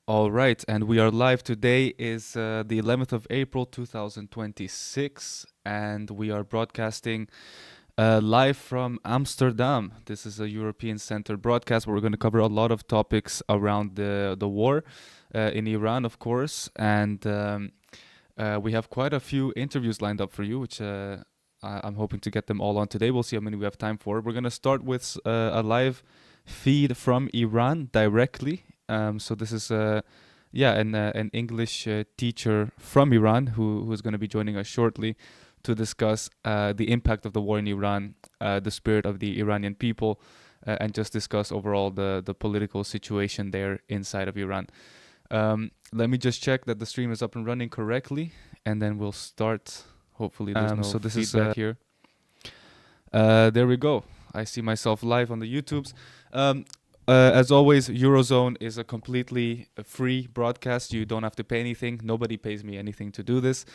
All right, and we are live. Today is the 11th of April 2026, and we are broadcasting live from Amsterdam. This is a European Center broadcast where we're going to cover a lot of topics around the war in Iran, of course, and we have quite a few interviews lined up for you, which I'm hoping to get them all on today. We'll see how many we have time for. We're going to start with a live feed from Iran directly. So this is an English teacher from Iran who is going to be joining us shortly to discuss the impact of the war in Iran, the spirit of the Iranian people, and just discuss overall the political situation there inside of Iran. Let me just check that the stream is up and running correctly, and then we'll start. Hopefully there's no So this is feedback here. There we go. I see myself live on the YouTubes. As always, Eurozone is a completely free broadcast. You don't have to pay anything. Nobody pays me anything to do this.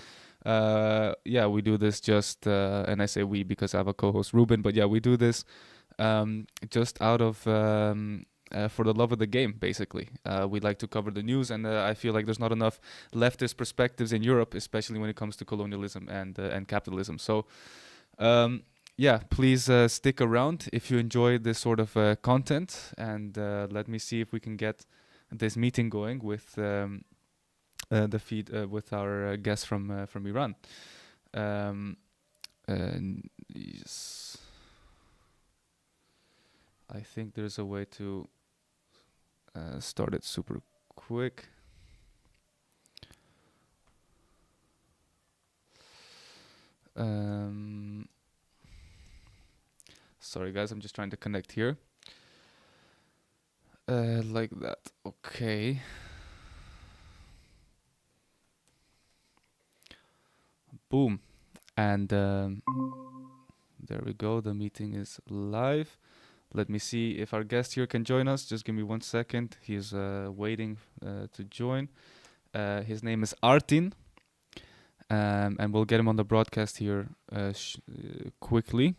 We do this just, and I say we because I have a co-host, Ruben, but yeah, we do this just out of, for the love of the game, basically. We like to cover the news, and I feel like there's not enough leftist perspectives in Europe, especially when it comes to colonialism and capitalism. So, please stick around if you enjoy this sort of content, and let me see if we can get this meeting going with the feed with our guest from Iran. Yes. I think there's a way to start it super quick. Sorry guys, I'm just trying to connect here. Like that. Okay. Boom. And there we go. The meeting is live. Let me see if our guest here can join us. Just give me 1 second. He's waiting to join. His name is Artin. And we'll get him on the broadcast here quickly.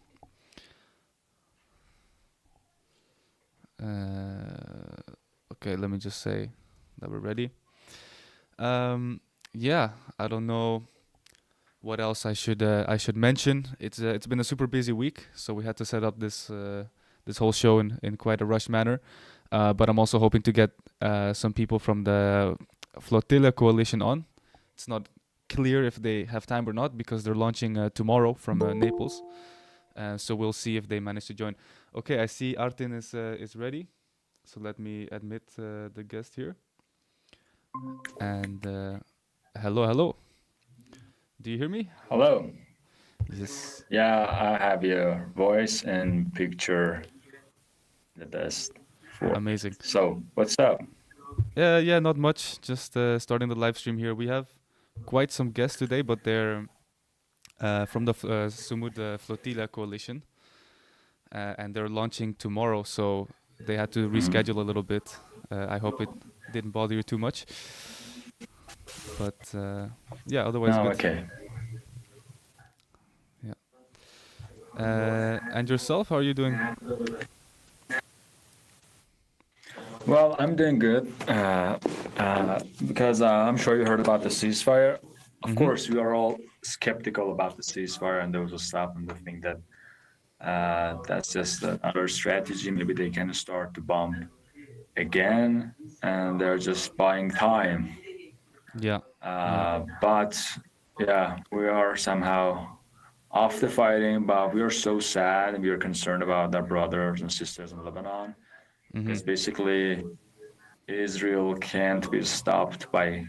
Okay, let me just say that we're ready. I don't know what else I should mention. It's been a super busy week, so we had to set up this whole show in quite a rushed manner. But I'm also hoping to get some people from the Flotilla coalition on. It's not clear if they have time or not because they're launching tomorrow from Naples. So we'll see if they manage to join. Okay, I see Artin is ready. So let me admit the guest here. And hello. Do you hear me? Hello. Yes. Yeah, I have your voice and picture the best. Amazing. So, what's up? Yeah, not much. Just starting the live stream here. We have quite some guests today, but they're from the Sumud Flotilla coalition. And they're launching tomorrow, so they had to reschedule a little bit. I hope it didn't bother you too much. But otherwise good. Okay. Yeah. And yourself, how are you doing? Well, I'm doing good because I'm sure you heard about the ceasefire. Of course, we are all skeptical about the ceasefire and those who stop and they think that that's just another strategy. Maybe they can start to bomb again, and they're just buying time. Yeah. But yeah, we are somehow off the fighting, but we are so sad and we are concerned about our brothers and sisters in Lebanon. Because basically, Israel can't be stopped by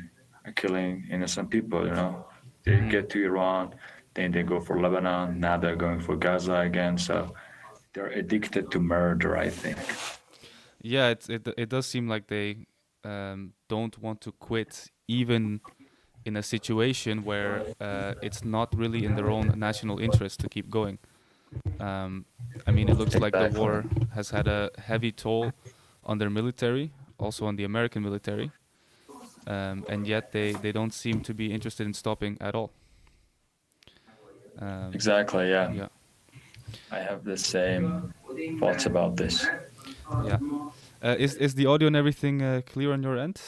killing innocent people, you know. They get to Iran, then they go for Lebanon, now they're going for Gaza again, so they're addicted to murder, I think. Yeah, it does seem like they don't want to quit, even in a situation where it's not really in their own national interest to keep going. I mean, it looks like the war has had a heavy toll on their military, also on the American military, and yet they don't seem to be interested in stopping at all. Exactly, yeah. I have the same thoughts about this. Yeah. Is the audio and everything clear on your end?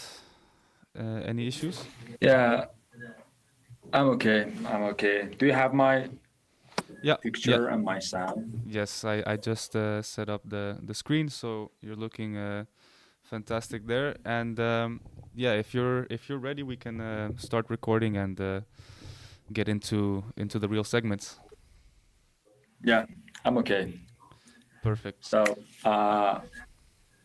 Any issues? Yeah, I'm okay. I'm okay. Do you have my Yeah, yeah. picture and my sound? Yes, I just set up the screen, so you're looking fantastic there. And yeah, if you're ready, we can start recording and get into the real segments. Yeah, I'm okay. Perfect. So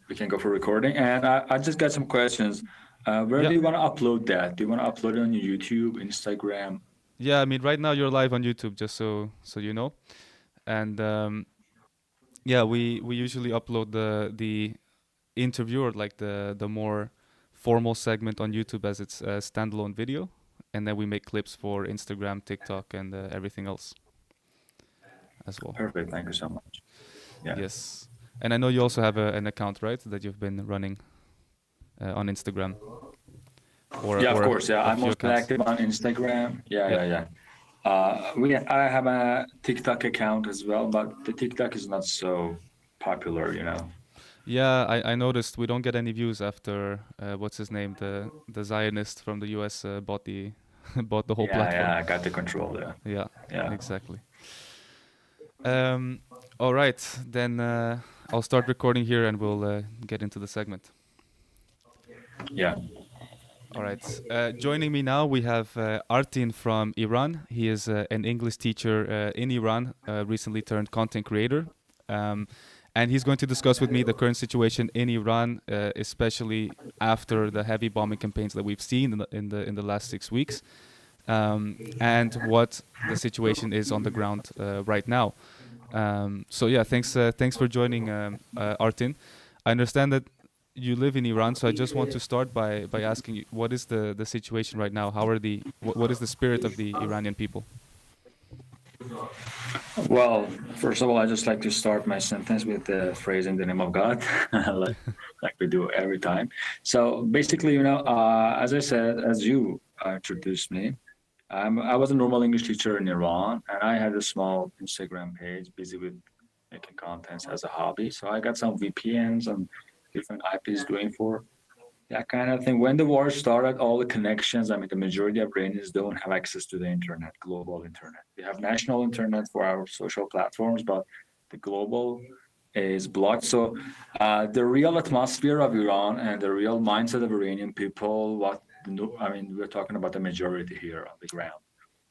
we can go for recording. And I just got some questions. Where Yeah, do you want to upload that? Do you want to upload it on your YouTube, Instagram? yeah. I mean, right now you're live on YouTube, just so you know. And yeah, we usually upload the interview or like the more formal segment on YouTube as it's a standalone video, and then we make clips for Instagram, TikTok, and everything else as well. Perfect. Thank you so much. Yeah. Yes, and I know you also have an account, right, that you've been running on Instagram or Yeah, of or course. Yeah, a I'm few mostly accounts. active on Instagram. Yeah, Yeah, yeah, yeah. I have a TikTok account as well, but the TikTok is not so popular, you know. yeah. I noticed we don't get any views after what's his name, the Zionist from the U.S. Bought the bought the whole Yeah, platform. yeah, I got the control there. Yeah, Yeah, exactly. Um, all right, then I'll start recording here and we'll get into the segment. yeah. All right. Joining me now, we have Artin from Iran. He is an English teacher in Iran, recently turned content creator. Um, and he's going to discuss with me the current situation in Iran, especially after the heavy bombing campaigns that we've seen in the last 6 weeks, and what the situation is on the ground right now. So yeah, thanks for joining, Artin. I understand that you live in Iran, so I just want to start by asking you, what is the situation right now? How are what is the spirit of the Iranian people? Well, first of all, I just like to start my sentence with the phrase "in the name of God," like, like we do every time. So basically, you know, as I said, as you introduced me, I was a normal English teacher in Iran, and I had a small Instagram page, busy with making contents as a hobby. So I got some VPNs and different IPs doing for that kind of thing. When the war started, all the connections, I mean, the majority of Iranians don't have access to the internet, global internet. We have national internet for our social platforms, but the global is blocked. So the real atmosphere of Iran and the real mindset of Iranian people, I mean, we're talking about the majority here on the ground,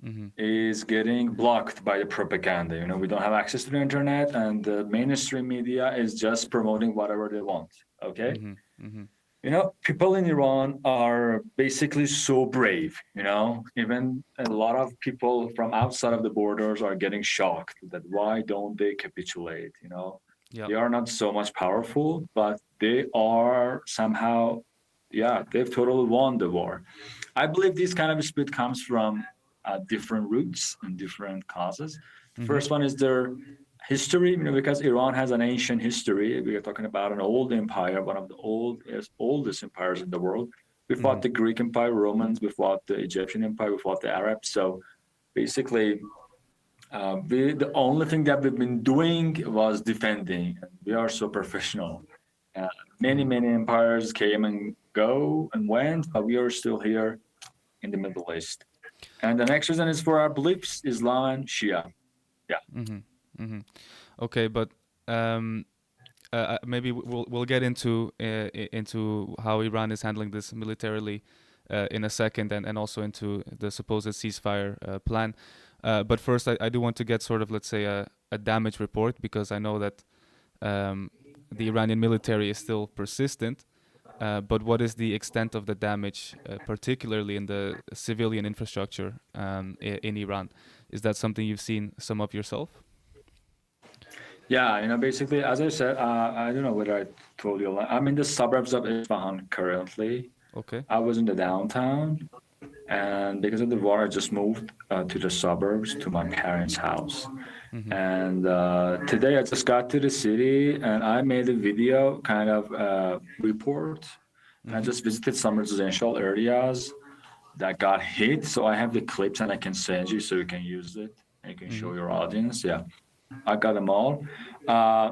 Mm-hmm. is getting blocked by the propaganda. You know, we don't have access to the internet, and the mainstream media is just promoting whatever they want. Okay. Mm-hmm. Mm-hmm. You know, people in Iran are basically so brave. You know, even a lot of people from outside of the borders are getting shocked that why don't they capitulate? You know, Yeah. they are not so much powerful, but they are somehow, yeah, they've totally won the war. I believe this kind of spirit comes from different roots and different causes. The Mm-hmm. first one is their history, you know, because Iran has an ancient history. We are talking about an old empire, one of the oldest empires in the world. We Mm-hmm. fought the Greek Empire, Romans. We fought the Egyptian Empire. We fought the Arabs. So basically, the only thing that we've been doing was defending. We are so professional. Uh, many, Mm-hmm. many empires came and go and went, but we are still here in the Middle East. And the next reason is for our beliefs, Islam and Shia. Yeah. Mm-hmm. Mm-hmm. Okay, but um, maybe we'll get into how Iran is handling this militarily in a second, and also into the supposed ceasefire plan. But first, I do want to get sort of, let's say, a damage report, because I know that the Iranian military is still persistent. But what is the extent of the damage, particularly in the civilian infrastructure in Iran? Is that something you've seen some of yourself? Yeah, you know, basically, as I said, I don't know whether I told you. I'm in the suburbs of Isfahan currently. Okay. I was in the downtown, and because of the war, I just moved to the suburbs to my parents' house. Mm-hmm. And today I just got to the city, and I made a video kind of report. And I Mm-hmm. just visited some residential areas that got hit. So I have the clips, and I can send you so you can use it and you can Mm-hmm. show your audience. Yeah, I got them all. Uh,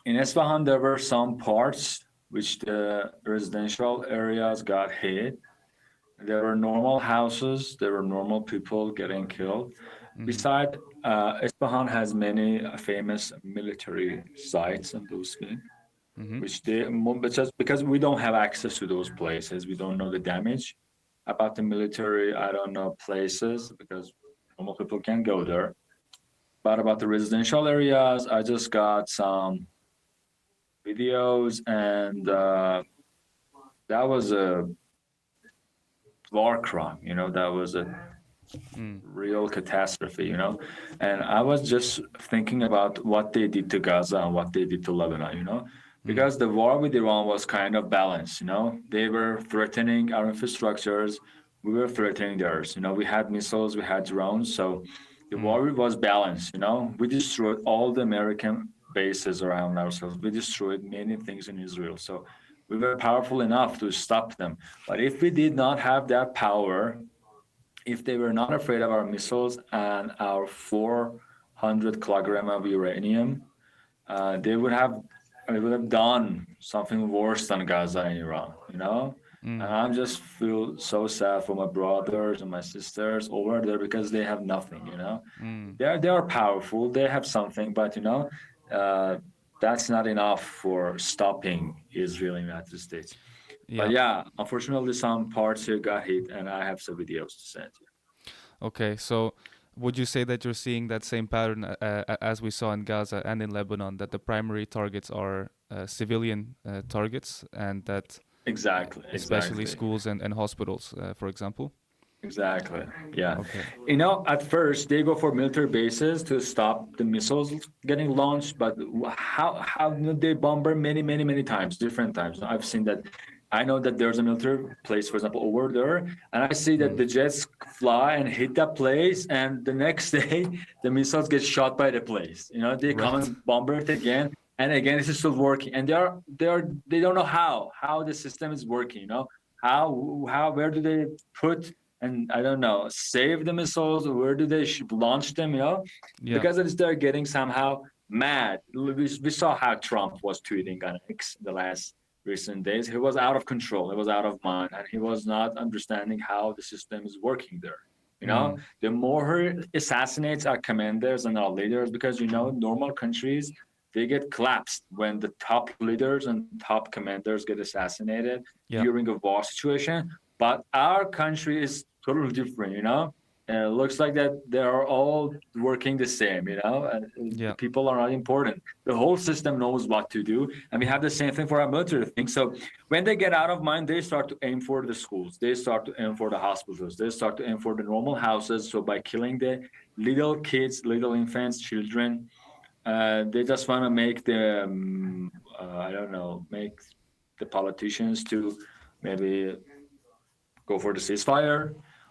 in Isfahan, there were some parts which the residential areas got hit. There were normal houses, there were normal people getting killed. Mm-hmm. Besides, Isfahan has many famous military sites and those things, Mm-hmm. which but just because we don't have access to those places, we don't know the damage about the military. I don't know places because normal people can't go there. But about the residential areas, I just got some videos, and that was a war crime. That was a Mm. real catastrophe. And I was just thinking about what they did to Gaza and what they did to Lebanon. Mm. Because the war with Iran was kind of balanced. They were threatening our infrastructures, we were threatening theirs. We had missiles, we had drones, so the Mm. war was balanced. We destroyed all the American bases around ourselves. We destroyed many things in Israel. So we were powerful enough to stop them. But if we did not have that power, if they were not afraid of our missiles and our 400 kilogram of uranium, they would have done something worse than Gaza in Iran. And Mm. I just feel so sad for my brothers and my sisters over there because they have nothing. Mm. They are powerful, they have something, but uh, that's not enough for stopping Israel in the United States. But Yeah. yeah, unfortunately, some parts here got hit, and I have some videos to send you. Okay. So, would you say that you're seeing that same pattern as we saw in Gaza and in Lebanon, that the primary targets are civilian targets, and that Exactly, especially exactly. schools and hospitals, for example? Exactly. Yeah. Okay. At first they go for military bases to stop the missiles getting launched, but how they bombard many, many, many times, different times. I've seen that. I know that there's a military place, for example, over there, and I see that Mm. the jets fly and hit that place, and the next day the missiles get shot by the place. They come Right. and bombard it again, and again it's still working, and they don't know how the system is working. How where do they put and I don't know, save the missiles? Where do they launch them? Yeah. Because they're getting somehow mad. We saw how Trump was tweeting on X the last recent days. He was out of control. He was out of mind, and he was not understanding how the system is working there. Mm. The more he assassinates our commanders and our leaders, because normal countries they get collapsed when the top leaders and top commanders get assassinated Yeah. during a war situation. But our country is totally different, and it looks like that they are all working the same, and the Yeah. people are not important. The whole system knows what to do, and we have the same thing for our military thing. So when they get out of mind, they start to aim for the schools, they start to aim for the hospitals, they start to aim for the normal houses. So by killing the little kids, little infants, children, they just want to make I don't know, make the politicians to maybe go for the ceasefire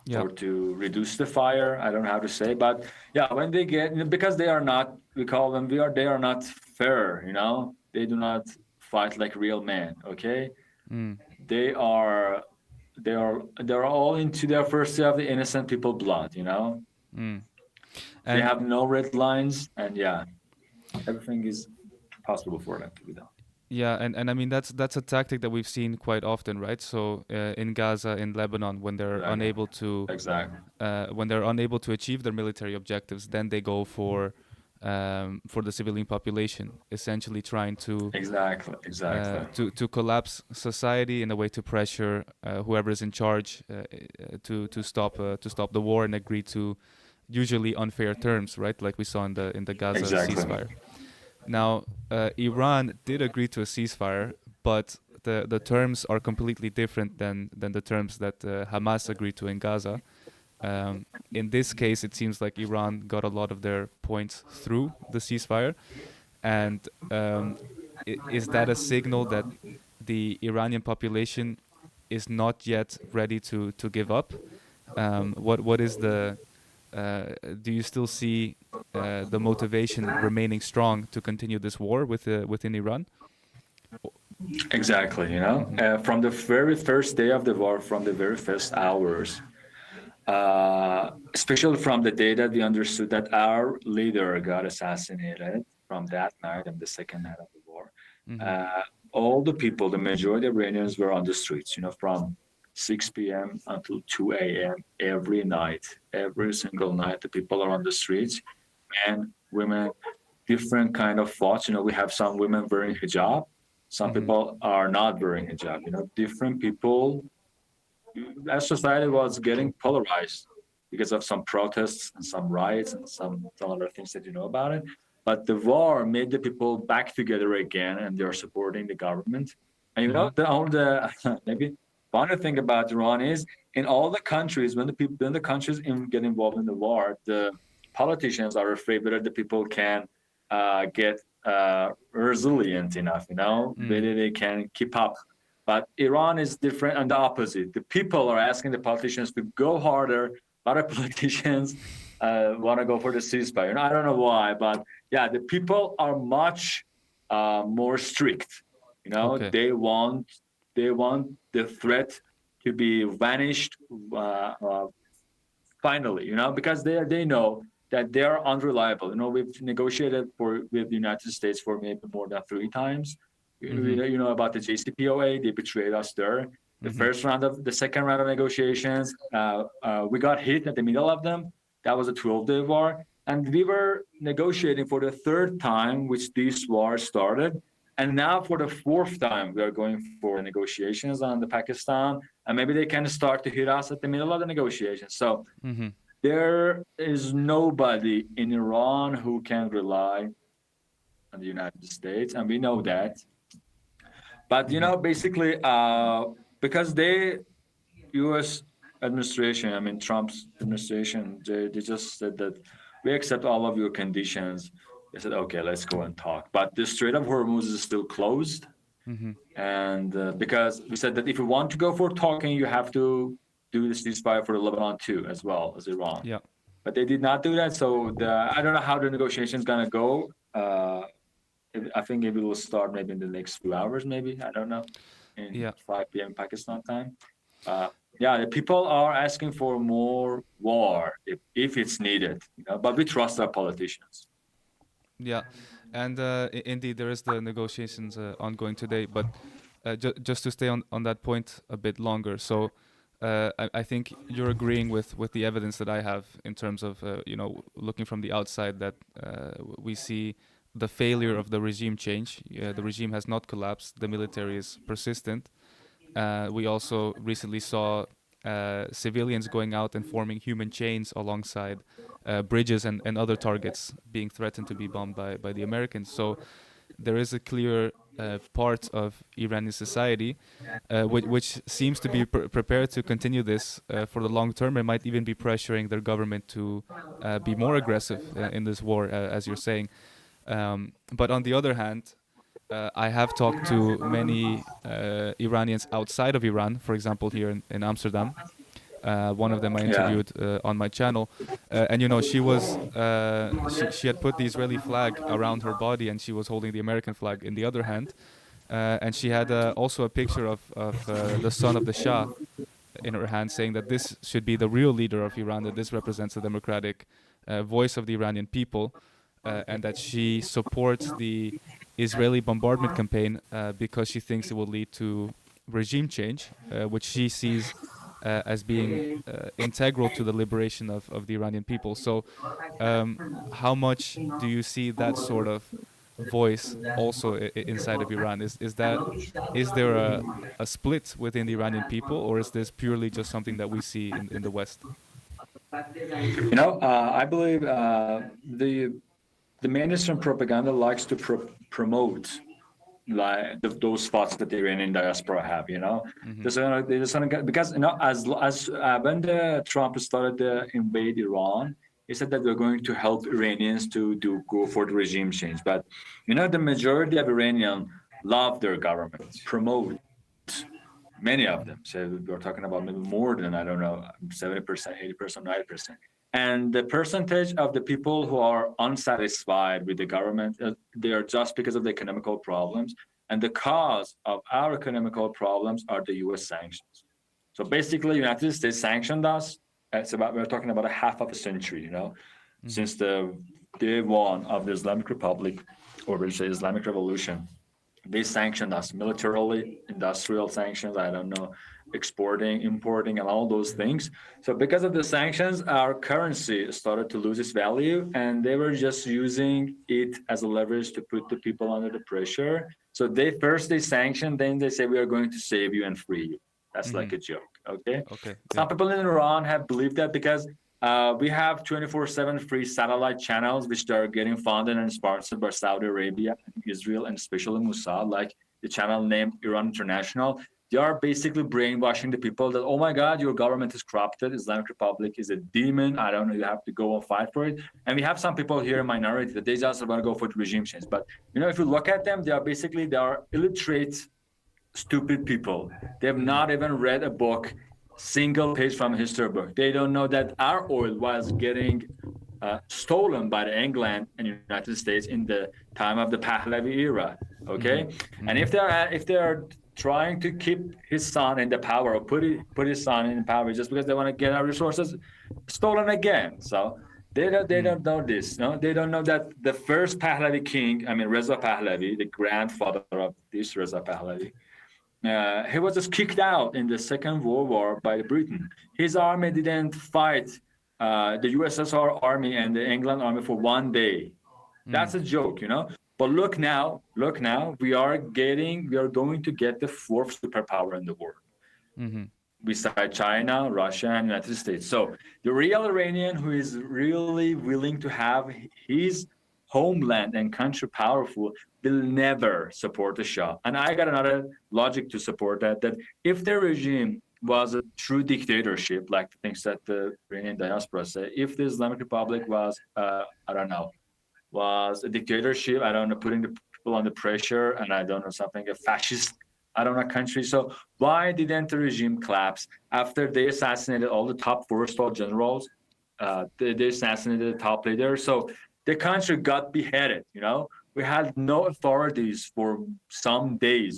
Yeah. or to reduce the fire. I don't know how to say, but yeah, when they get, because they are not, we call them, they are not fair, they do not fight like real men. Okay, Mm. they are, they're all into their first of the innocent people blood. Mm. They And have no red lines, and yeah, everything is possible for them to be done. yeah, and I mean that's a tactic that we've seen quite often, right? So in Gaza, in Lebanon, Exactly. Exactly. when they're unable to achieve their military objectives, then they go for the civilian population, essentially trying Exactly. Exactly. to collapse society in a way to pressure whoever is in charge to stop the war and agree to usually unfair terms, right? Like we saw in the Gaza Exactly. ceasefire. Now, Iran did agree to a ceasefire, but the terms are completely different than the terms that Hamas agreed to in Gaza. In this case, it seems like Iran got a lot of their points through the ceasefire, and is that a signal that the Iranian population is not yet ready to give up? What is the do you still see the motivation remaining strong to continue this war within Iran? Exactly. Mm-hmm. From the very first day of the war, from the very first hours, especially from the day that we understood that our leader got assassinated, from that night and the second night of the war, Mm-hmm. uh, all the people, the majority of Iranians were on the streets, from 6 p.m. until 2 a.m. every night. Every single night, the people are on the streets, men, women, different kind of thoughts. We have some women wearing hijab. Some Mm-hmm. people are not wearing hijab. Different people. As society was getting polarized because of some protests and some riots and some other things that you know about it. But the war made the people back together again, and they're supporting the government. And Mm-hmm. the maybe funny thing about Iran is in all the countries when the countries get involved in the war, the politicians are afraid whether the people can get resilient enough, Mm. whether they can keep up. But Iran is different and the opposite. The people are asking the politicians to go harder. A lot of politicians want to go for the ceasefire. And I don't know why, but yeah, the people are much more strict. Okay. They want the threat to be vanished finally. Because they know that they are unreliable. We've negotiated with the United States for maybe more than 3 times. Mm-hmm. About the JCPOA, they betrayed us there. Mm-hmm. The second round of negotiations, we got hit at the middle of them. That was a 12-day war. And we were negotiating for the third time, which this war started. And now for the fourth time, we are going for negotiations on the Pakistan. And maybe they can start to hit us at the middle of the negotiations. So Mm-hmm. there is nobody in Iran who can rely on the United States. And we know that. But Mm-hmm. basically, because U.S. administration, I mean Trump's administration, they just said that we accept all of your conditions. They said, okay, let's go and talk. But the Strait of Hormuz is still closed, Mm-hmm. and because we said that if you want to go for talking, you have to do the ceasefire for Lebanon too, as well as Iran. Yeah. But they did not do that. So I don't know how the negotiation is gonna go. I think it will start maybe in the next few hours, maybe. I don't know, in Yeah. 5 p.m. Pakistan time. Uh, yeah, the people are asking for more war if it's needed, but we trust our politicians. Yeah. And indeed, there is the negotiations ongoing today. But just to stay on that point a bit longer. So I think you're agreeing with the evidence that I have in terms of, looking from the outside that we see the failure of the regime change. The regime has not collapsed. The military is persistent. We also recently saw civilians going out and forming human chains alongside bridges and other targets being threatened to be bombed by the Americans. So there is a clear part of Iranian society which seems to be prepared to continue this for the long term and might even be pressuring their government to be more aggressive in this war, as you're saying. But on the other hand, I have talked to many Iranians outside of Iran, for example, here in Amsterdam. One of them I Yeah. interviewed on my channel, and she had put the Israeli flag around her body, and she was holding the American flag in the other hand, and she had also a picture of the son of the Shah in her hand, saying that this should be the real leader of Iran, that this represents the democratic voice of the Iranian people, and that she supports the Israeli bombardment campaign because she thinks it will lead to regime change, which she sees as being integral to the liberation of the Iranian people. So, how much do you see that sort of voice also inside of Iran? Is there a split within the Iranian people, or is this purely just something that we see in the West? I believe the mainstream propaganda likes to promote like those thoughts that the Iranian diaspora have. Mm-hmm. Because as when the Trump started to invade Iran, he said that we're going to help Iranians to go for the regime change. But the majority of Iranians love their government, promote many of them. So we're talking about maybe more than, I don't know, 70%, 80%, 90%. And the percentage of the people who are unsatisfied with the government, they are just because of the economical problems. And the cause of our economical problems are the US sanctions. So basically, United States sanctioned us. We're talking about a half of a century, Mm-hmm. since the day one of the Islamic Republic, or we say Islamic Revolution. They sanctioned us militarily, industrial sanctions, I don't know, exporting, importing, and all those things. So because of the sanctions, our currency started to lose its value, and they were just using it as a leverage to put the people under the pressure. So they sanction, then they say we are going to save you and free you. That's like a joke. Okay. Okay. Some Yeah. people in Iran have believed that because we have 24/7 free satellite channels, which are getting funded and sponsored by Saudi Arabia, Israel, and especially Mossad, like the channel named Iran International. They are basically brainwashing the people that, oh my God, your government is corrupted. Islamic Republic is a demon. I don't know, you have to go and fight for it. And we have some people here in minority that they just want to go for the regime change. But, if you look at them, they are illiterate, stupid people. They have not even read a book, single page from a history book. They don't know that our oil was getting stolen by the England and United States in the time of the Pahlavi era. Okay, and if they are trying to keep his son in the power or put his son in power just because they want to get our resources stolen again. So they don't know this. No, they don't know that the first Pahlavi king, Reza Pahlavi, the grandfather of this Reza Pahlavi, he was just kicked out in the Second World War by Britain. His army didn't fight the USSR army and the England army for one day. That's a joke, But look now, we are going to get the fourth superpower in the world, beside China, Russia, and United States. So the real Iranian who is really willing to have his homeland and country powerful will never support the Shah. And I got another logic to support that if the regime was a true dictatorship, like the things that the Iranian diaspora say, if the Islamic Republic was, was a dictatorship, putting the people under pressure, and something, a fascist, country. So why didn't the regime collapse after they assassinated all the top 4-star generals? They assassinated the top leaders. So the country got beheaded, We had no authorities for some days,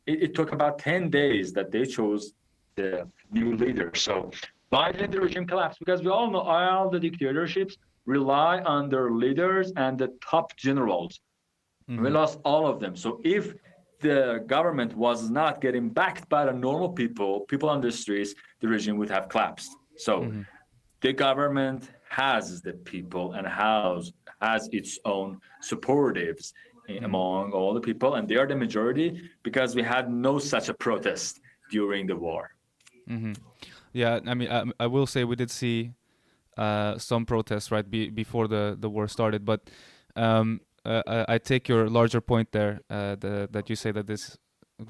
It took about 10 days that they chose the new leader. So why did the regime collapse? Because we all know all the dictatorships rely on their leaders and the top generals. We lost all of them. So if the government was not getting backed by the normal people on the streets, the regime would have collapsed. So the government has the people and has its own supportives among all the people, and they are the majority because we had no such a protest during the war. Yeah, I will say we did see some protests right before the war started, but I take your larger point there, that you say that this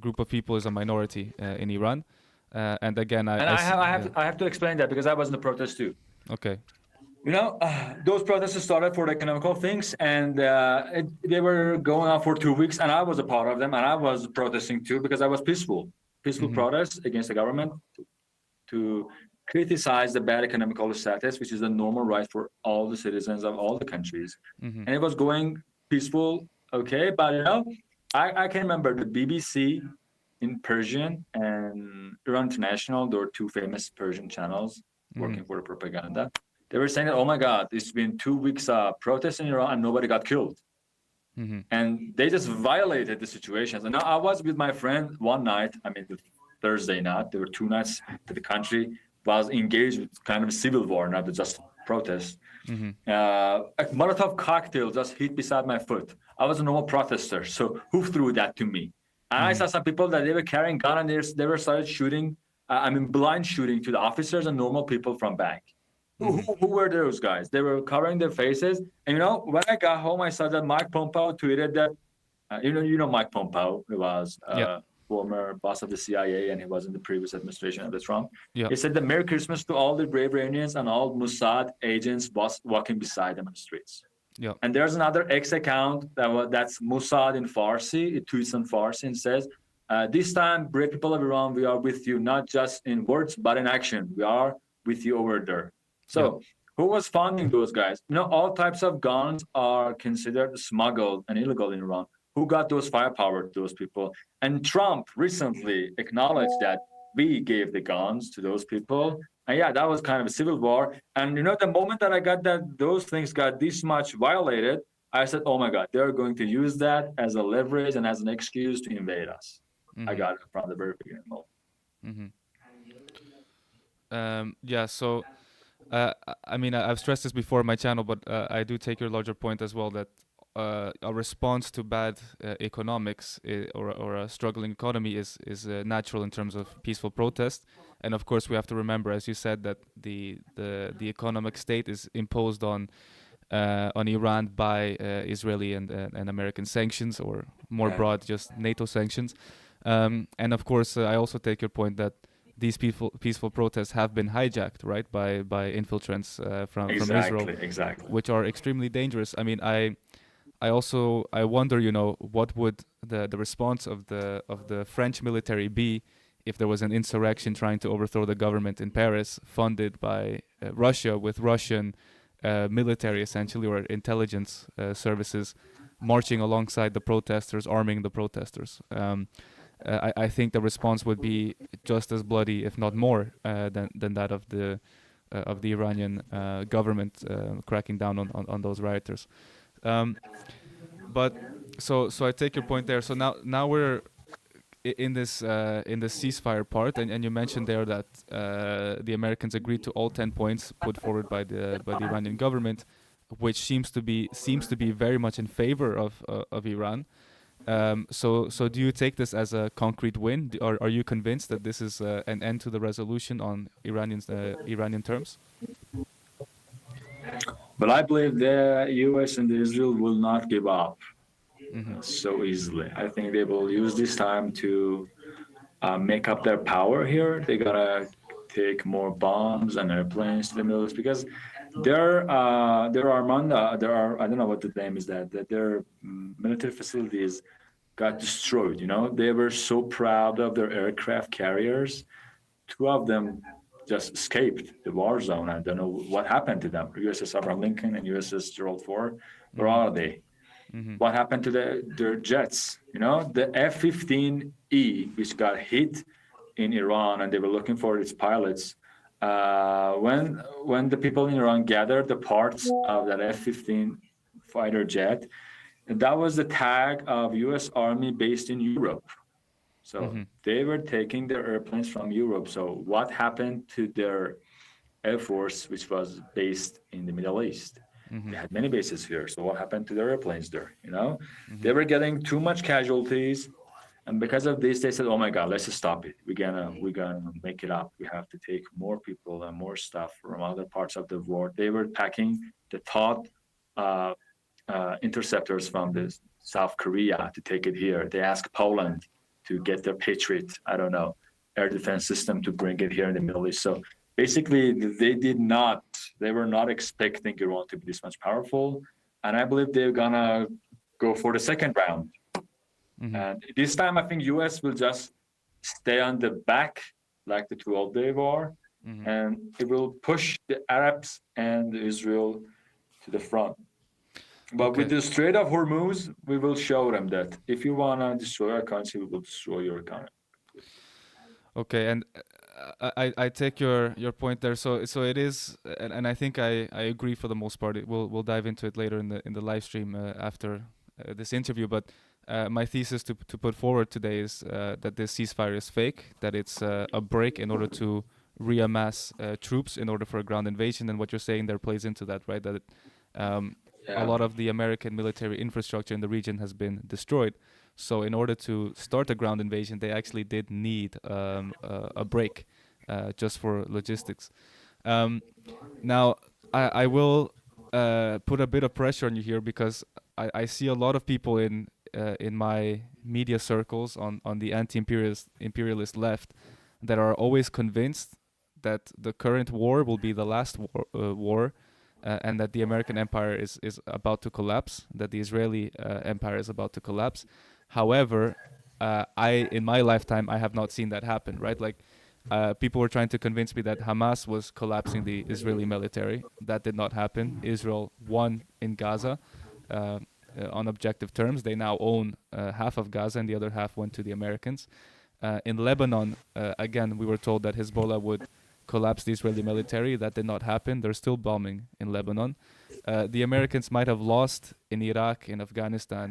group of people is a minority in Iran, and again, I have to explain that because I was in the protest too. Okay. Those protests started for the economical things, and they were going on for 2 weeks, and I was a part of them, and I was protesting too because I was peaceful protests against the government to criticize the bad economical status, which is a normal right for all the citizens of all the countries. And it was going peaceful, okay, but I can remember the BBC in Persian and Iran International. There were two famous Persian channels working for the propaganda. They were saying that, oh my God, it's been 2 weeks of protests in Iran and nobody got killed. And they just violated the situations. And I was with my friend one night, the Thursday night. There were 2 nights that the country was engaged with kind of a civil war, not just protest. A Molotov cocktail just hit beside my foot. I was a normal protester, so who threw that to me? And I saw some people that they were carrying gun and they were started shooting, blind shooting to the officers and normal people from back. Who were those guys? They were covering their faces. And when I got home, I saw that Mike Pompeo tweeted that, Mike Pompeo, who was former boss of the CIA, and he was in the previous administration of the Trump. He said that Merry Christmas to all the brave Iranians and all Mossad agents walking beside them on the streets. And there's another X account that's Mossad in Farsi. It tweets in Farsi and says, this time, brave people of Iran, we are with you, not just in words, but in action. We are with you over there. So who was funding those guys? All types of guns are considered smuggled and illegal in Iran. Who got those firepower to those people? And Trump recently acknowledged that we gave the guns to those people. And that was kind of a civil war. And the moment that I got that those things got this much violated, I said, oh my God, they're going to use that as a leverage and as an excuse to invade us. I got it from the very beginning. Mm-hmm. Yeah. So, I mean, I've stressed this before in my channel, but I do take your larger point as well that a response to bad economics or a struggling economy is natural in terms of peaceful protest. And of course, we have to remember, as you said, that the economic state is imposed on Iran by Israeli and American sanctions, or more Yeah, broad, just NATO sanctions. And of course, I also take your point that these peaceful protests have been hijacked, right, by infiltrants from Israel, exactly, exactly. which are extremely dangerous. I mean, I wonder, what would the response of the French military be if there was an insurrection trying to overthrow the government in Paris, funded by Russia, with Russian military essentially, or intelligence services marching alongside the protesters, arming the protesters. I think the response would be just as bloody, if not more, than that of the Iranian government cracking down on those rioters. Um, but so I take your point there. So now we're in this ceasefire part, and you mentioned there that the Americans agreed to all 10 points put forward by the Iranian government, which seems to be very much in favor of Iran. So do you take this as a concrete win? Are you convinced that this is an end to the resolution on Iranian terms? But I believe the U.S. and Israel will not give up Mm-hmm. so easily. I think they will use this time to make up their power here. They gotta take more bombs and airplanes to the Middle East because their Armanda, there are I don't know what the name is that their military facilities got destroyed. You know, they were so proud of their aircraft carriers. Two of them just escaped the war zone. I don't know what happened to them. USS Abraham Lincoln and USS Gerald Ford. Where Mm-hmm. are they? Mm-hmm. What happened to their jets? You know, the F-15E, which got hit in Iran, and they were looking for its pilots. When the people in Iran gathered the parts of that F-15 fighter jet, that was the tag of U.S. Army based in Europe. So Mm-hmm. they were taking their airplanes from Europe. So what happened to their Air Force, which was based in the Middle East? Mm-hmm. They had many bases here. So what happened to their airplanes there? You know, Mm-hmm. they were getting too much casualties, and because of this, they said, "Oh my God, let's just stop it. We're gonna make it up. We have to take more people and more stuff from other parts of the world." They were packing the top uh, interceptors from the South Korea to take it here. They asked Poland to get their Patriot, I don't know, air defense system to bring it here in the Middle East. So basically, they were not expecting Iran to be this much powerful. And I believe they're gonna go for the second round. Mm-hmm. And this time, I think US will just stay on the back like the 12-day war, Mm-hmm. and it will push the Arabs and Israel to the front. But with Okay. the Strait of Hormuz, we will show them that if you want to destroy our country, we will destroy your economy. Okay, and I take your point there. So it is, and I think I agree for the most part. We'll dive into it later in the live stream after this interview. But my thesis to put forward today is that this ceasefire is fake. That it's a break in order to reamass troops in order for a ground invasion. And what you're saying there plays into that, right? That a Yeah, lot of the American military infrastructure in the region has been destroyed. So in order to start a ground invasion, they actually did need a break just for logistics. Um, Now, I will put a bit of pressure on you here because I see a lot of people in my media circles on the anti-imperialist left that are always convinced that the current war will be the last war, and that the American empire is about to collapse, that the Israeli empire is about to collapse. However, in my lifetime, I have not seen that happen, right? Like, people were trying to convince me that Hamas was collapsing the Israeli military. That did not happen. Israel won in Gaza on objective terms. They now own half of Gaza, and the other half went to the Americans. In Lebanon, again, we were told that Hezbollah would collapse the Israeli military. That did not happen. They're still bombing in Lebanon. The Americans might have lost in Iraq, in Afghanistan,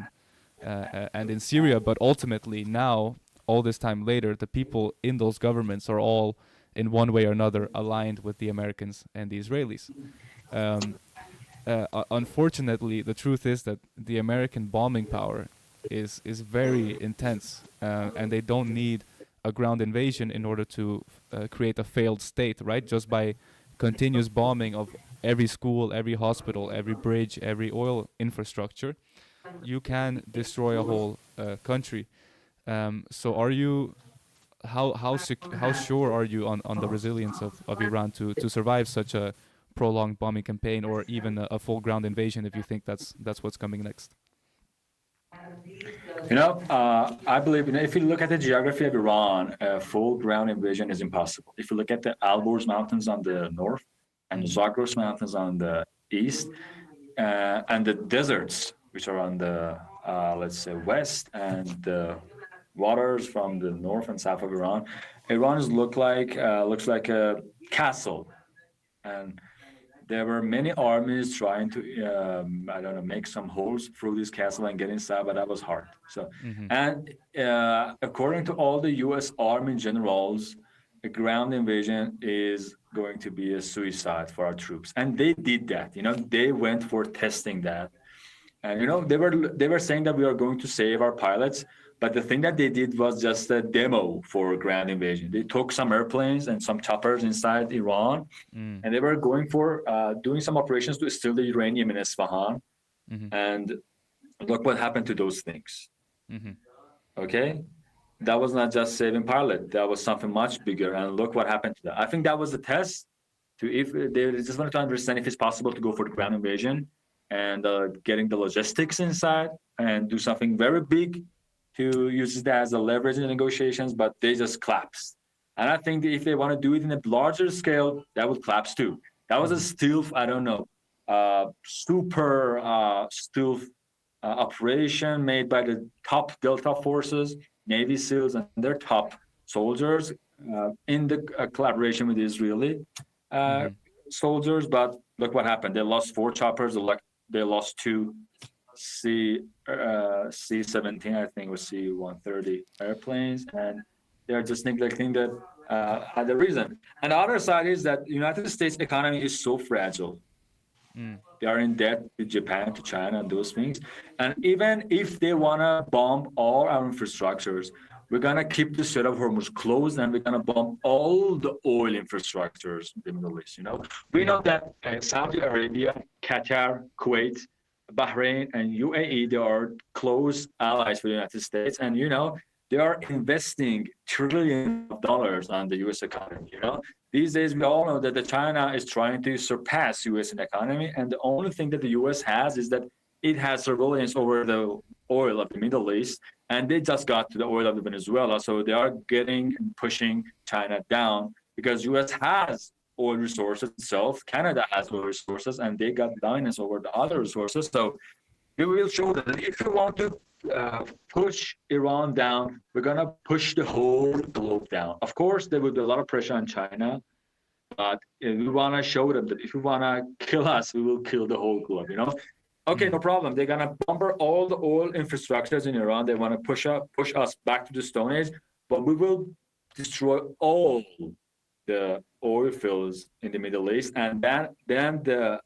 and in Syria, but ultimately now all this time later, the people in those governments are all, in one way or another, aligned with the Americans and the Israelis. Um, Unfortunately, the truth is that the American bombing power is very intense, and they don't need a ground invasion in order to create a failed state, right? Just by continuous bombing of every school, every hospital, every bridge, every oil infrastructure, you can destroy a whole country. So, are you how sure are you on the resilience of Iran to survive such a prolonged bombing campaign, or even a full ground invasion, if you think that's what's coming next? I believe, if you look at the geography of Iran, a full ground invasion is impossible. If you look at the Alborz Mountains on the north and the Zagros Mountains on the east, and the deserts, which are on the, let's say, west, and the waters from the north and south of Iran, Iran looks like a castle. And there were many armies trying to, I don't know, make some holes through this castle and get inside, but that was hard. So, Mm-hmm. and according to all the U.S. Army generals, a ground invasion is going to be a suicide for our troops, and they did that. They went for testing that, and they were saying that we are going to save our pilots. But the thing that they did was just a demo for ground invasion. They took some airplanes and some choppers inside Iran, Mm. and they were going for doing some operations to steal the uranium in Isfahan. Mm-hmm. And look what happened to those things. Mm-hmm. Okay, that was not just saving pilot. That was something much bigger. And look what happened to that. I think that was a test to, if they just wanted to understand if it's possible to go for the ground invasion and getting the logistics inside and do something very big to use that as a leverage in the negotiations, but they just collapsed. And I think that if they want to do it in a larger scale, that would collapse too. That was a stealth, I don't know, super stealth operation made by the top Delta forces, Navy SEALs, and their top soldiers in the collaboration with the Israeli soldiers. But look what happened. They lost 4 choppers. They lost 2 C-17, I think, was C-130 airplanes, and they're just neglecting the other reason. And the other side is that the United States economy is so fragile. They are in debt to Japan, to China, and those things. And even if they want to bomb all our infrastructures, we're going to keep the Strait of Hormuz closed, and we're going to bomb all the oil infrastructures in the Middle East. We know that Saudi Arabia, Qatar, Kuwait, Bahrain, and UAE, they are close allies for the United States, and they are investing trillions of dollars on the U.S. economy. These days we all know that the China is trying to surpass U.S. in economy, and the only thing that the U.S. has is that it has surveillance over the oil of the Middle East, and they just got to the oil of the Venezuela, so they are getting and pushing China down because U.S. has oil resources itself. Canada has oil resources, and they got dominance over the other resources. So we will show that if you want to push Iran down, we're going to push the whole globe down. Of course, there will be a lot of pressure on China, but we want to show them that if you want to kill us, we will kill the whole globe. Okay, no problem. They're going to bomber all the oil infrastructures in Iran. They want to push us back to the Stone Age, but we will destroy all the oil fields in the Middle East, and then the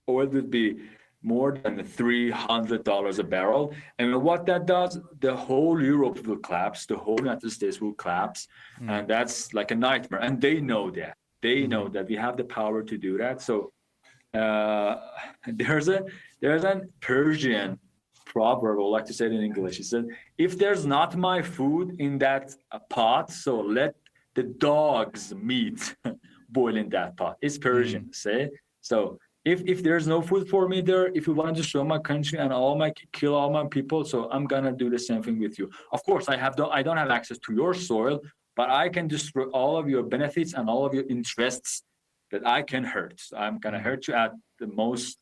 oil would be more than $300 a barrel. And what that does, the whole Europe will collapse, the whole United States will collapse, and that's like a nightmare. And they know that. They know that we have the power to do that. So there's a Persian proverb, I would like to say it in English. It said, if there's not my food in that pot, so let the dog's meat boil in that pot. It's Persian, say. So if there's no food for me there, if you want to destroy my country and kill all my people, so I'm gonna do the same thing with you. Of course, I don't have access to your soil, but I can destroy all of your benefits and all of your interests that I can hurt. So I'm gonna hurt you at the most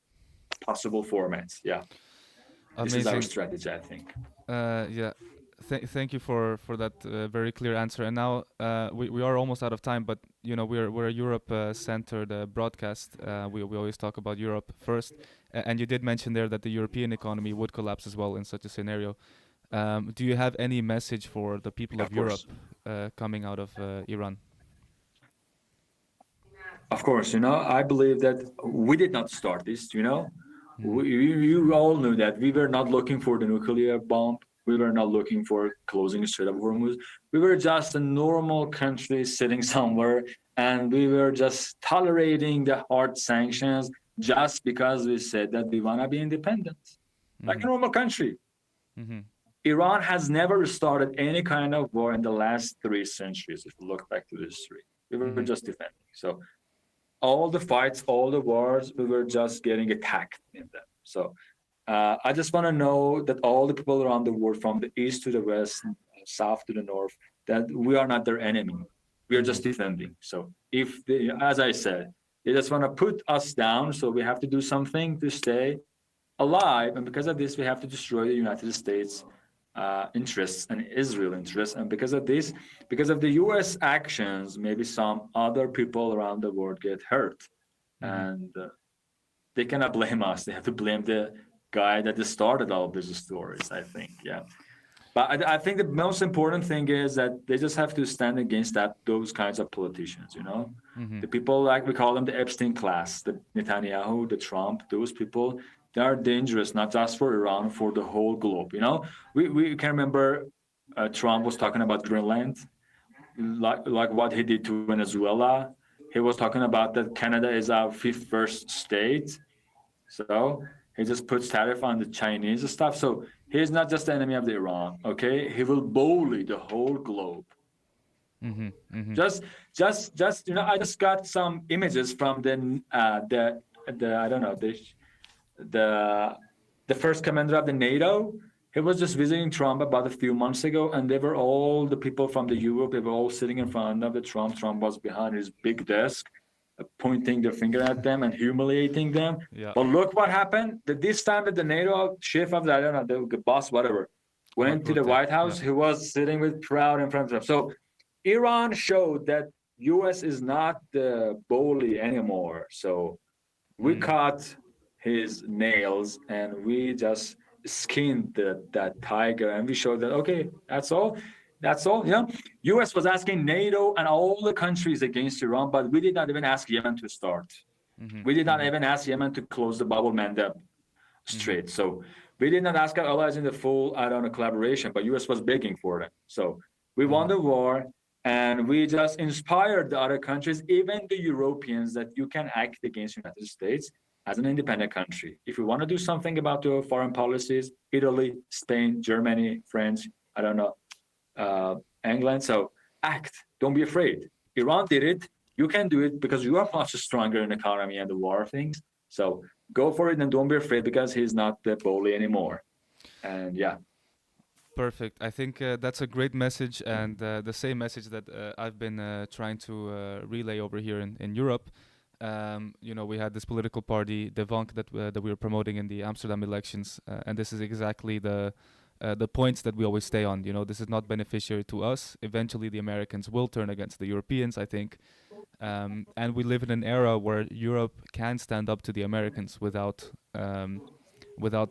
possible formats. Yeah. This is our strategy, I think. Yeah. Thank you for that very clear answer. And now we are almost out of time, but we're a Europe centered broadcast. We always talk about Europe first, and you did mention there that the European economy would collapse as well in such a scenario. Do you have any message for the people Of of course. Europe coming out of Iran? Of course, I believe that we did not start this, Hmm. you all knew that we were not looking for the nuclear bomb. We were not looking for closing the Strait of Hormuz. We were just a normal country sitting somewhere, and we were just tolerating the hard sanctions just because we said that we want to be independent, like Hmm. a normal country. Hmm. Iran has never started any kind of war in the last 3 centuries. If you look back to history, we were Hmm. just defending. So all the fights, all the wars, we were just getting attacked in them. So I just want to know that all the people around the world, from the east to the west, south to the north, that we are not their enemy. We are Hmm. just defending. So if they, as I said, they just want to put us down, so we have to do something to stay alive, and because of this, we have to destroy the United States interests and Israel interests, and because of this, because of the U.S. actions, maybe some other people around the world get hurt, Hmm. and they cannot blame us. They have to blame the guy that started all these stories. I think, yeah. But I think the most important thing is that they just have to stand against those kinds of politicians. Hmm. The people, like we call them the Epstein class, the Netanyahu, the Trump, those people, they are dangerous not just for Iran, for the whole globe. We can remember Trump was talking about Greenland, like what he did to Venezuela. He was talking about that Canada is our fifth first state, so he just puts tariff on the Chinese stuff. So he's not just the enemy of the Iran. Okay, he will bully the whole globe. Hmm. Hmm. Just I just got some images from the I don't know the the first commander of the NATO. He was just visiting Trump about a few months ago, and they were all the people from the Europe. They were all sitting in front of the Trump. Trump was behind his big desk, pointing their finger at them and humiliating them. Yeah. But look what happened. This time that the NATO chief of the, I don't know, the boss, whatever, Mark went to the Rutte. White Yeah. House, he was sitting with proud in front of him. So Iran showed that U.S. is not the bully anymore. So we Mm. caught his nails and we just skinned that tiger, and we showed that, okay, that's all. US was asking NATO and all the countries against Iran, but we did not even ask Yemen to start. Hmm. We did not Hmm. even ask Yemen to close the Bab el Mandeb Hmm. Strait. So we did not ask our allies in the full, I don't know, collaboration, but US was begging for them. So we won Hmm. the war, and we just inspired the other countries, even the Europeans, that you can act against the United States as an independent country. If you want to do something about your foreign policies, Italy, Spain, Germany, France, I don't know, uh, England. So act. Don't be afraid. Iran did it. You can do it because you are much stronger in the economy and the war things. So go for it and don't be afraid, because he's not the bully anymore. And yeah. Perfect. I think that's a great message, and the same message that I've been trying to relay over here in Europe. We had this political party, Devonk, that we were promoting in the Amsterdam elections, and this is exactly the points that we always stay on. This is not beneficiary to us. Eventually, the Americans will turn against the Europeans, I think, and we live in an era where Europe can stand up to the Americans without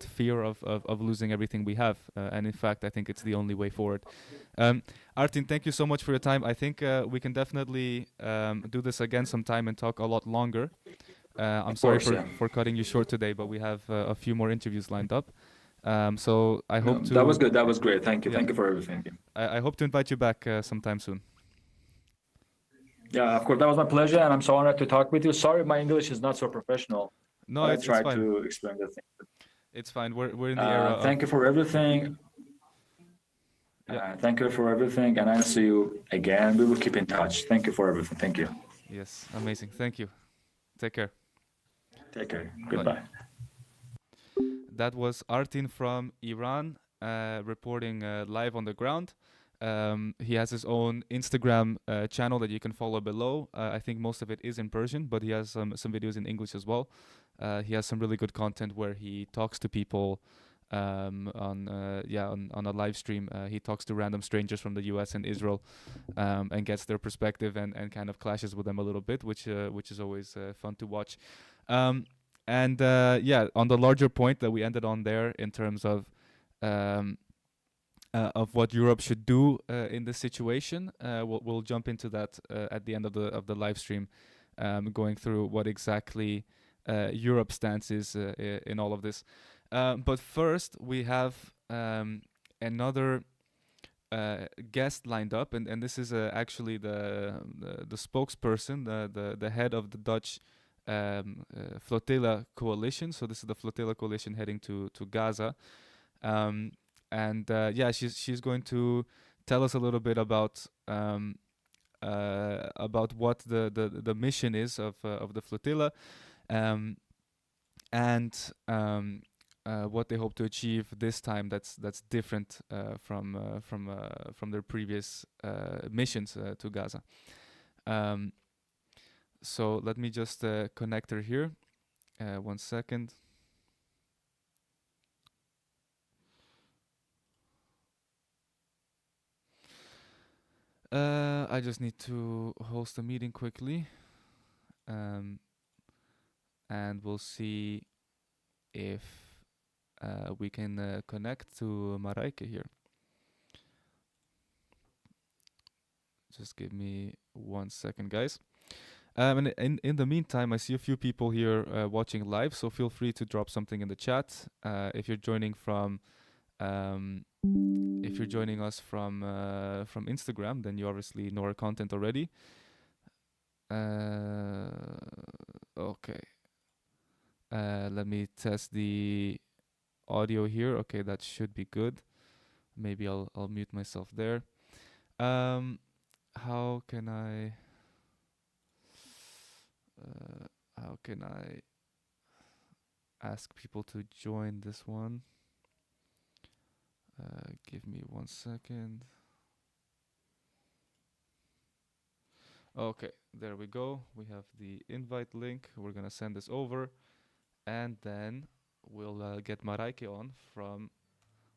fear of losing everything we have. And in fact, I think it's the only way forward. Um, Artin, thank you so much for your time. I think we can definitely do this again sometime and talk a lot longer. I'm Of sorry course, for, yeah. for cutting you short today, but we have a few more interviews lined up. So I No, hope that was to, good. That was great. Thank you. yeah, Thank you for everything. I hope to invite you back sometime soon. Yeah, of course. That was my pleasure. And I'm so honored to talk with you. Sorry, my English is not so professional, No, but I it's tried fine. to explain the thing. It's fine. We're in the era of, Thank you for everything. yeah. Thank you for everything. And I'll see you again. We will keep in touch. Thank you for everything. Thank you. Yes, amazing. Thank you. Take care. Take care. Bye. Goodbye. That was Artin from Iran, reporting live on the ground. He has his own Instagram channel that you can follow below. I think most of it is in Persian, but he has some videos in English as well. He has some really good content where he talks to people on a live stream. He talks to random strangers from the U.S. and Israel, and gets their perspective and kind of clashes with them a little bit, which is always fun to watch. On the larger point that we ended on there in terms of um, of what Europe should do in this situation. We'll jump into that at the end of the live stream, going through what exactly Europe's stance is in all of this. But first, we have another guest lined up, and this is actually the spokesperson, the head of the Dutch Flotilla coalition. So this is the Flotilla coalition heading to Gaza. And yeah, she's going to tell us a little bit about what the mission is of the flotilla, and what they hope to achieve this time. That's different from their previous missions to Gaza. So let me just connect her here. 1 second. I just need to host a meeting quickly, and we'll see if we can connect to Marijke here. Just give me 1 second, guys. And in the meantime, I see a few people here watching live, so feel free to drop something in the chat. If you're joining from if you're joining us from Instagram, then you obviously know our content already. Okay. Let me test the audio here. Okay, that should be good. Maybe I'll mute myself there. How can I ask people to join this one? Give me 1 second. Okay, there we go. We have the invite link. We're gonna send this over, and then we'll get Marijke on from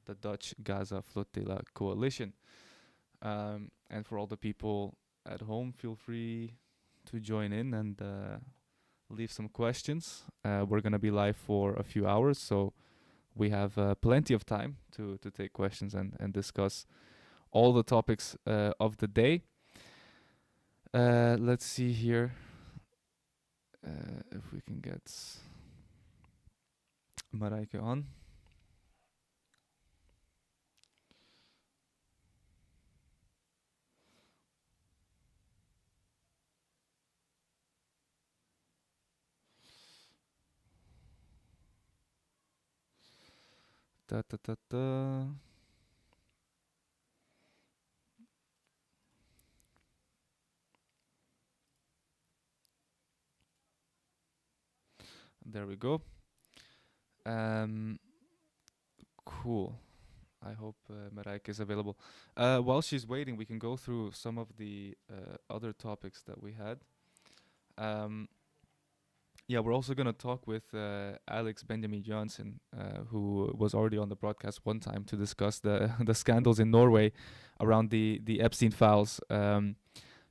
the Dutch Gaza Flotilla coalition. And for all the people at home, feel free to join in and leave some questions. We're gonna be live for a few hours, so we have plenty of time to take questions and discuss all the topics of the day. Let's see here if we can get Marijke on. Da, da, da, da. There we go. Cool. I hope Marijke is available. While she's waiting, we can go through some of the other topics that we had. Yeah, we're also going to talk with Alex Benjamin Johnson, who was already on the broadcast one time to discuss the scandals in Norway around the Epstein files,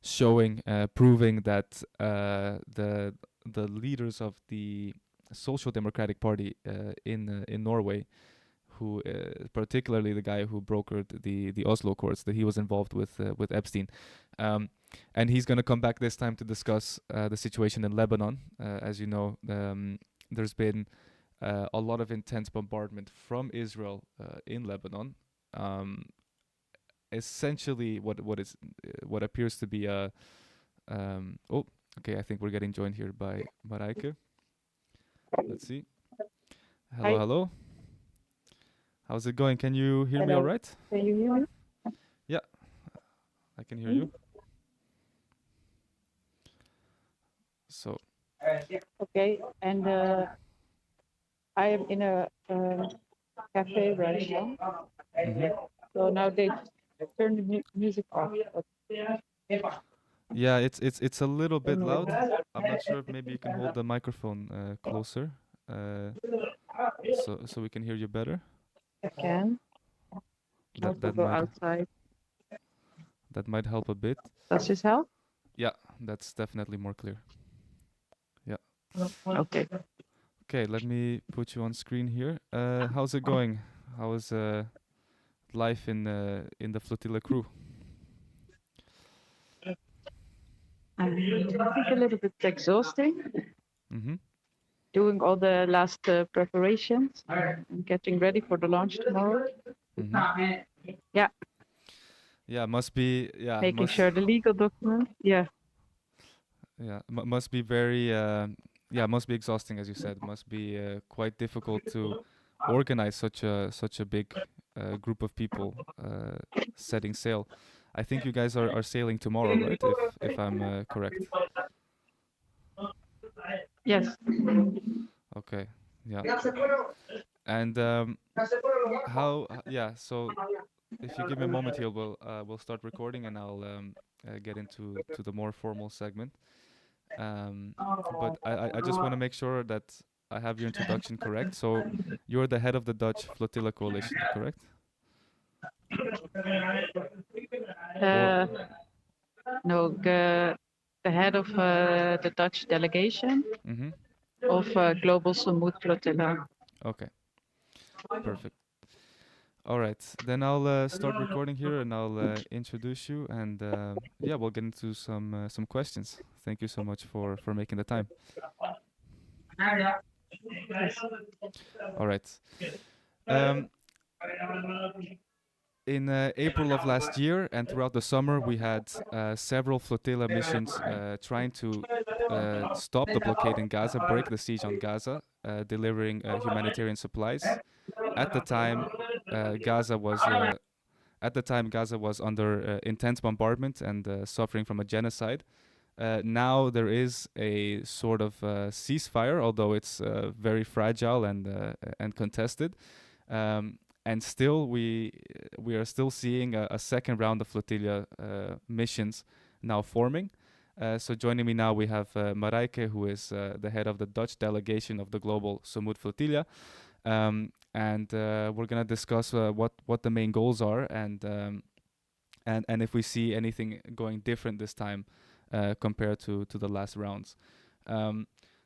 showing, proving that the leaders of the Social Democratic Party in Norway, who particularly the guy who brokered the Oslo Accords, that he was involved with Epstein. And he's going to come back this time to discuss the situation in Lebanon. As you know, there's been a lot of intense bombardment from Israel in Lebanon. Essentially, what appears to be a oh, okay. I think we're getting joined here by Marijke. Let's see. Hello, Hi. hello. How's it going? Can you hear me all right? Can you hear me? Yeah, I can hear you. So. Okay, and I am in a cafe right now. So now they turn the music off. Yeah, it's a little bit loud. I'm not sure if maybe you can hold the microphone closer, so we can hear you better. I can. That go might outside. That might help a bit. Does this help? Yeah, that's definitely more clear. Yeah. Okay. Okay, let me put you on screen here. How's it going? How is life in the flotilla crew? I think a little bit exhausting, Mm-hmm. doing all the last preparations and getting ready for the launch tomorrow. Mm-hmm. Yeah, Yeah, must be making sure the legal documents. Yeah, must be very must be exhausting, as you said. Must be quite difficult to organize such a big group of people setting sail. I think you guys are sailing tomorrow, right? If I'm correct. yes. Okay. Yeah. And so if you give me a moment here, we'll start recording, and I'll get into the more formal segment. But I just want to make sure that I have your introduction correct. So you're the head of the Dutch Flotilla Coalition, correct? Uh, no, the head of the Dutch delegation Mm-hmm. of Global Samut Flotilla. Okay, perfect. All right, then I'll start recording here, and I'll introduce you, and we'll get into some questions. Thank you so much for making the time. All right. Um, in April of last year and throughout the summer, we had several flotilla missions trying to stop the blockade in Gaza, break the siege on Gaza, delivering humanitarian supplies. At the time, Gaza was under intense bombardment and suffering from a genocide. Now there is a sort of ceasefire, although it's very fragile and contested. And still, we are still seeing a second round of flotilla missions now forming. So joining me now, we have Marijke, who is the head of the Dutch delegation of the Global Samut Flotilla. And we're gonna discuss what the main goals are, and if we see anything going different this time compared to the last rounds.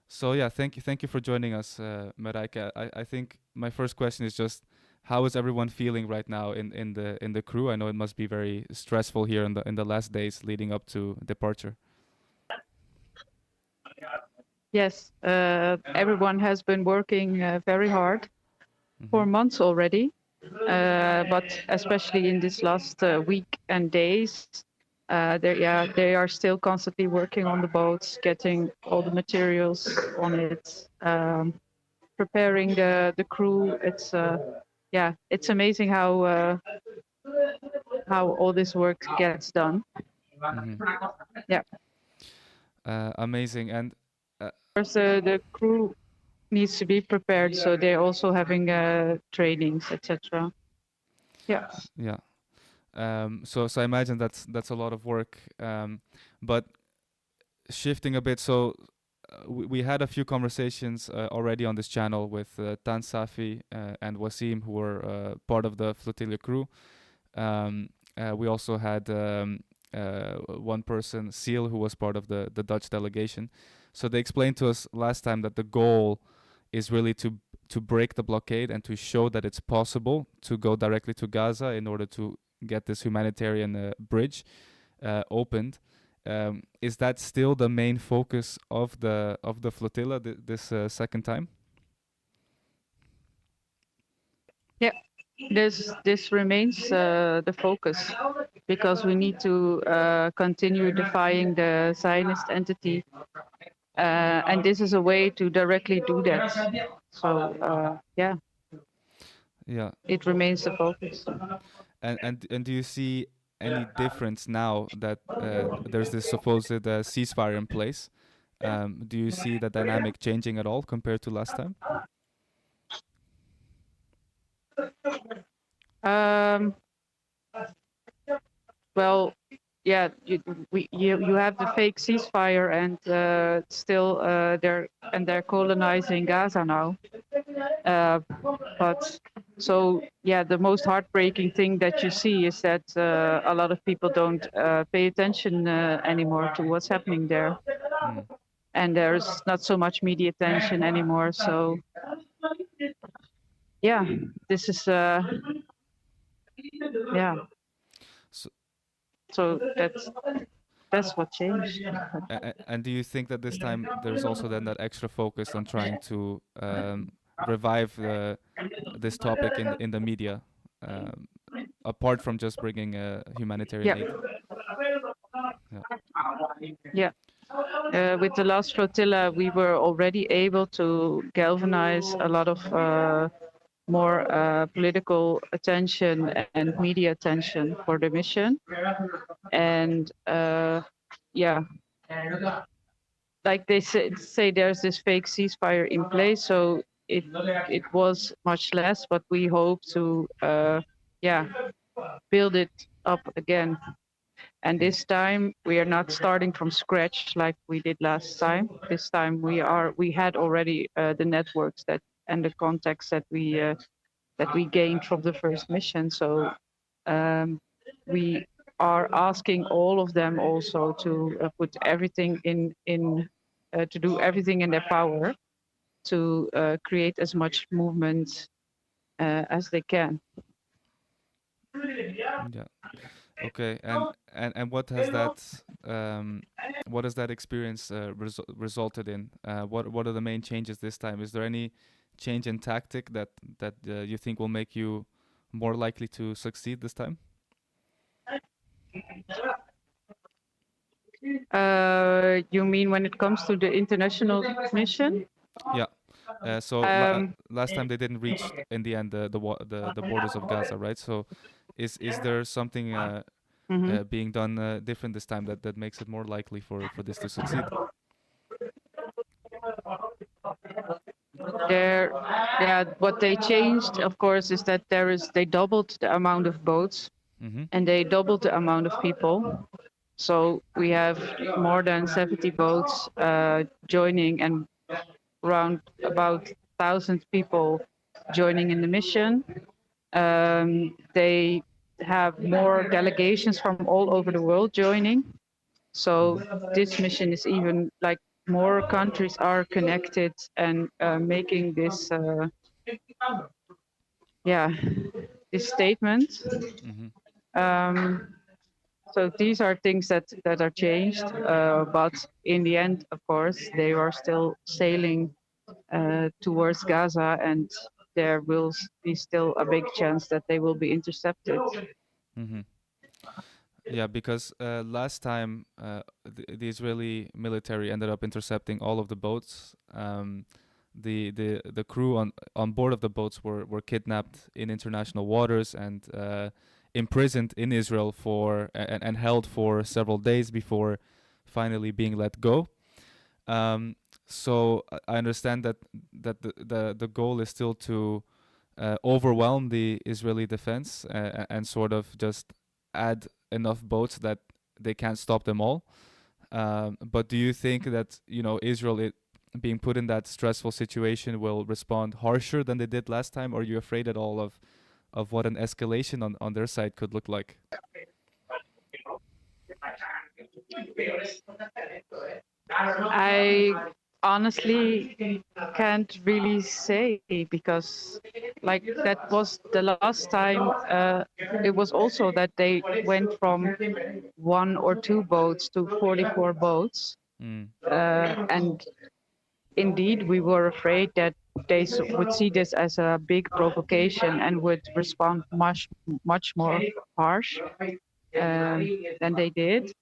So yeah, thank you for joining us, Marijke. I think my first question is just, how is everyone feeling right now in the crew? I know it must be very stressful here in the last days leading up to departure. Yes, everyone has been working very hard for months already, but especially in this last week and days, they are still constantly working on the boats, getting all the materials on it, preparing the crew. It's amazing how all this work gets done. Yeah. Amazing. And Of course, the crew needs to be prepared, so they're also having trainings, etc. Yeah. Yeah. So I imagine that's a lot of work. But shifting a bit, so we had a few conversations already on this channel with Tan Safi and Wasim, who were part of the flotilla crew. We also had one person, Seal, who was part of the Dutch delegation. So they explained to us last time that the goal is really to break the blockade and to show that it's possible to go directly to Gaza in order to get this humanitarian bridge opened. Is that still the main focus of the flotilla this second time? Yeah, this remains the focus, because we need to continue defying the Zionist entity, and this is a way to directly do that. So yeah, it remains the focus. And do you see any difference now that there's this supposed ceasefire in place? Do you see the dynamic changing at all compared to last time? Well, yeah, you have the fake ceasefire, and still they're colonizing Gaza now. But so yeah, the most heartbreaking thing that you see is that a lot of people don't pay attention anymore to what's happening there, and there's not so much media attention anymore. So yeah, this is Yeah. So, So that's what changed. and do you think that this time there's also then that extra focus on trying to revive this topic in the media, um, apart from just bringing humanitarian Yeah. aid? Yeah. Yeah. With the last flotilla, we were already able to galvanize a lot of more political attention and media attention for the mission. And yeah, like they say there's this fake ceasefire in place, so it was much less, but we hope to yeah, build it up again. And this time we are not starting from scratch like we did last time. This time we had already the networks that and the contacts that we gained from the first mission. So we are asking all of them also to put everything in to do everything in their power to create as much movement as they can. Yeah. Okay. And what has that experience resulted in? What are the main changes this time? Is there any change in tactic that you think will make you more likely to succeed this time? You mean when it comes to the international mission? Yeah. So last time they didn't reach in the end the borders of Gaza, right? So is there something Mhm. being done different this time that makes it more likely for this to succeed? There, yeah, what they changed, of course, is that they doubled the amount of boats Mm-hmm. and they doubled the amount of people. So we have more than 70 boats joining and around about 1,000 people joining in the mission. They have more delegations from all over the world joining. So this mission is even like more countries are connected and making this, yeah, this statement. Mm-hmm. So these are things that are changed, but in the end, of course, they are still sailing towards Gaza, and there will be still a big chance that they will be intercepted. Mm-hmm. Yeah, because last time the Israeli military ended up intercepting all of the boats. The crew on board of the boats were kidnapped in international waters and imprisoned in Israel and held for several days before finally being let go. So I understand that the goal is still to overwhelm the Israeli defense and sort of just add enough boats that they can't stop them all. But do you think that Israel being put in that stressful situation will respond harsher than they did last time? Or are you afraid at all of what an escalation on their side could look like? I honestly can't really say because, like, that was the last time. It was also that they went from 1 or 2 boats to 44 boats, Mm. and indeed, we were afraid that they would see this as a big provocation and would respond much more harsh than they did.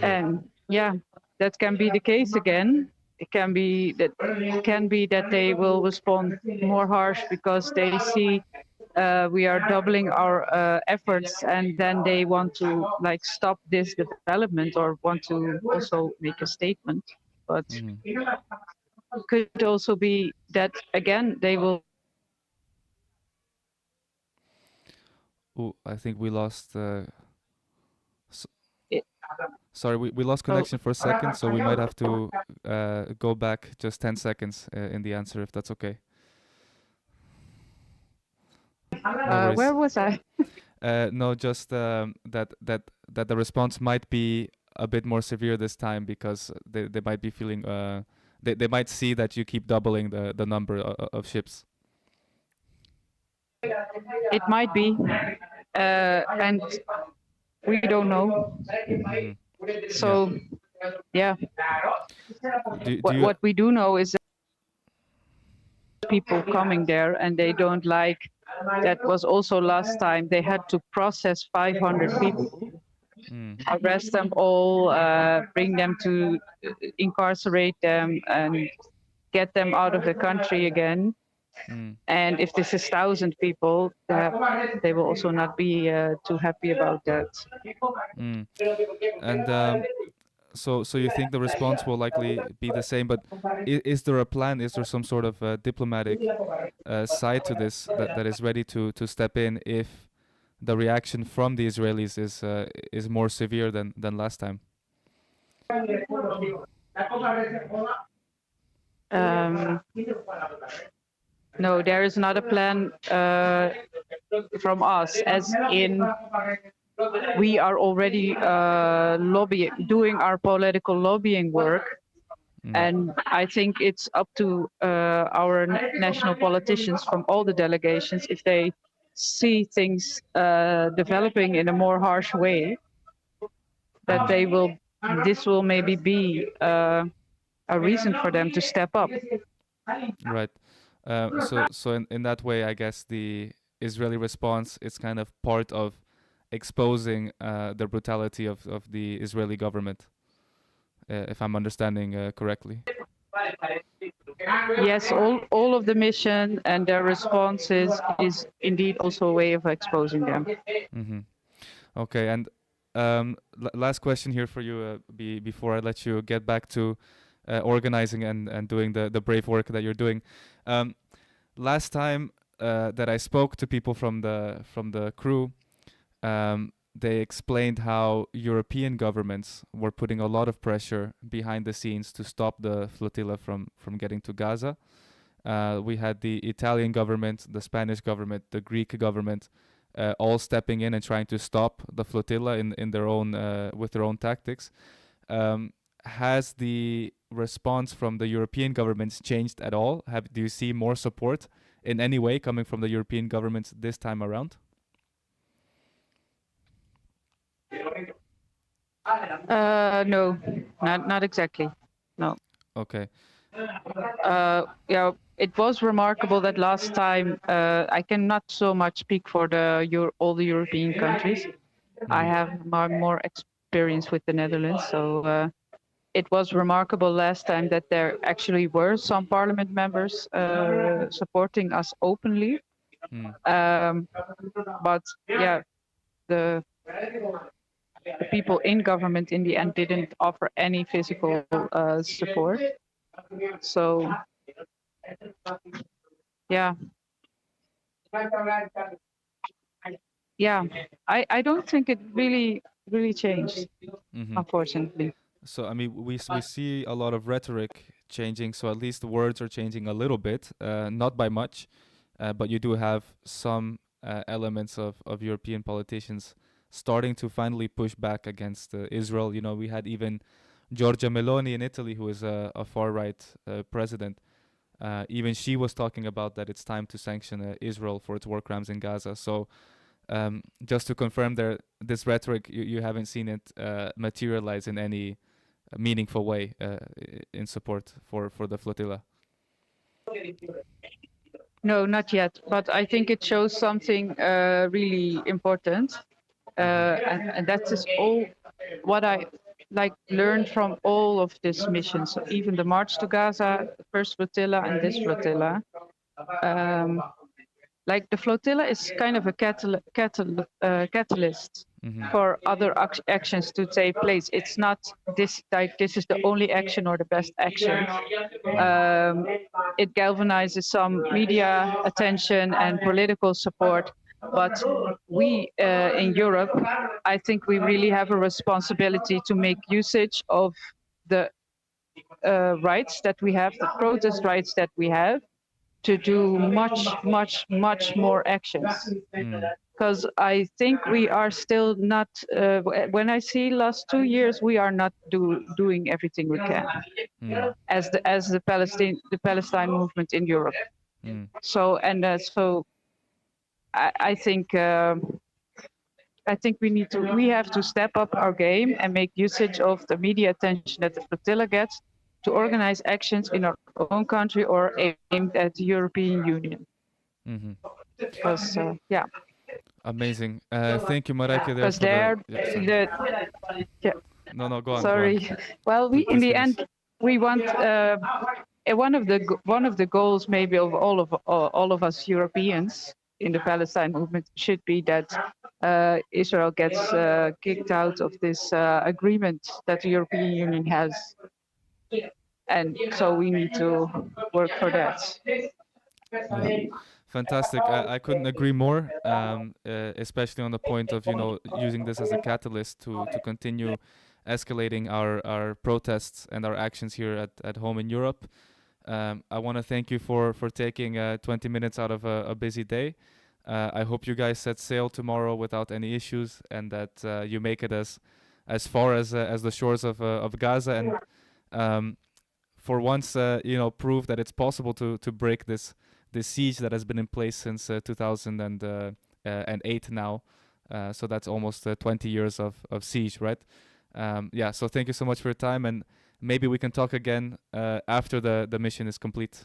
And yeah, that can be the case again. It can be that they will respond more harsh because they see we are doubling our efforts, and then they want to like stop this development or want to also make a statement. But Mm-hmm. it could also be that again they will. Ooh, I think we lost. It, Sorry, we lost oh, connection for a second, so we might have to go back just 10 seconds in the answer, if that's okay. No worries. where was I? No, just that the response might be a bit more severe this time because they might be feeling they might see that you keep doubling the number of ships. It might be, and we don't know. Hmm. So, yeah, Do you? what we do know is that people coming there and they don't like. That was also last time they had to process 500 people, arrest them all, bring them to incarcerate them and get them out of the country again. And if this is 1,000 people, they will also not be too happy about that. And so you think the response will likely be the same, but is there a plan? Is there some sort of diplomatic side to this that is ready to step in if the reaction from the Israelis is more severe than last time? No, there is not a plan from us, as in we are already doing our political lobbying work. And I think it's up to our national politicians from all the delegations, if they see things developing in a more harsh way, that this will maybe be a reason for them to step up. Right. So in that way, I guess the Israeli response is kind of part of exposing the brutality of the Israeli government, if I'm understanding correctly. Yes, all of the mission and their responses is indeed also a way of exposing them. Okay, and last question here for you before I let you get back to organizing and doing the brave work that you're doing. Last time that I spoke to people from the crew, they explained how European governments were putting a lot of pressure behind the scenes to stop the flotilla from getting to Gaza. We had the Italian government, the Spanish government, the Greek government, all stepping in and trying to stop the flotilla in their own with their own tactics. Has the response from the European governments changed at all? Do you see more support in any way coming from the European governments this time around? No, not exactly. No. Okay. Yeah, it was remarkable that last time. I cannot so much speak for all the European countries. I have more experience with the Netherlands, so it was remarkable last time that there actually were some parliament members supporting us openly. But yeah, the people in government in the end didn't offer any physical support. So yeah. Yeah, I don't think it really changed, unfortunately. So I mean, we see a lot of rhetoric changing. So at least the words are changing a little bit, not by much, but you do have some elements of European politicians starting to finally push back against Israel. You know, we had even Giorgia Meloni in Italy, who is a far right president. Even she was talking about that it's time to sanction Israel for its war crimes in Gaza. So just to confirm, this rhetoric, you haven't seen it materialize in any meaningful way in support for the flotilla. No, not yet. But I think it shows something really important, and that is all what I learned from all of these missions, even the March to Gaza, the first flotilla, and this flotilla. The flotilla is kind of a catalyst for other actions to take place. It's not this is the only action or the best action. It galvanizes some media attention and political support. But we in Europe, I think we really have a responsibility to make usage of the rights that we have, the protest rights that we have, to do much more actions. Because I think we are still not, when I see last 2 years, we are not doing everything we can as the Palestine movement in Europe. So I think we have to step up our game and make usage of the media attention that the flotilla gets to organize actions in our own country or aimed at the European Union. Mm-hmm. Because Amazing. Thank you, Mareike, there because for the. there Yeah, sorry. yeah, No, go on, go on. sorry. Well, we in Please the finish. end we want one of the goals maybe of all of us Europeans in the Palestine movement should be that Israel gets kicked out of this agreement that the European Union has, and so we need to work for that. Yeah, fantastic. I couldn't agree more, especially on the point of, using this as a catalyst to continue escalating our protests and our actions here at home in Europe. I want to thank you for taking 20 minutes out of a busy day. I hope you guys set sail tomorrow without any issues, and that you make it as far as the shores of Gaza, and for once, prove that it's possible to break this siege that has been in place since 2008 now. So that's almost 20 years of siege, right? Yeah. So thank you so much for your time, and maybe we can talk again after the mission is complete.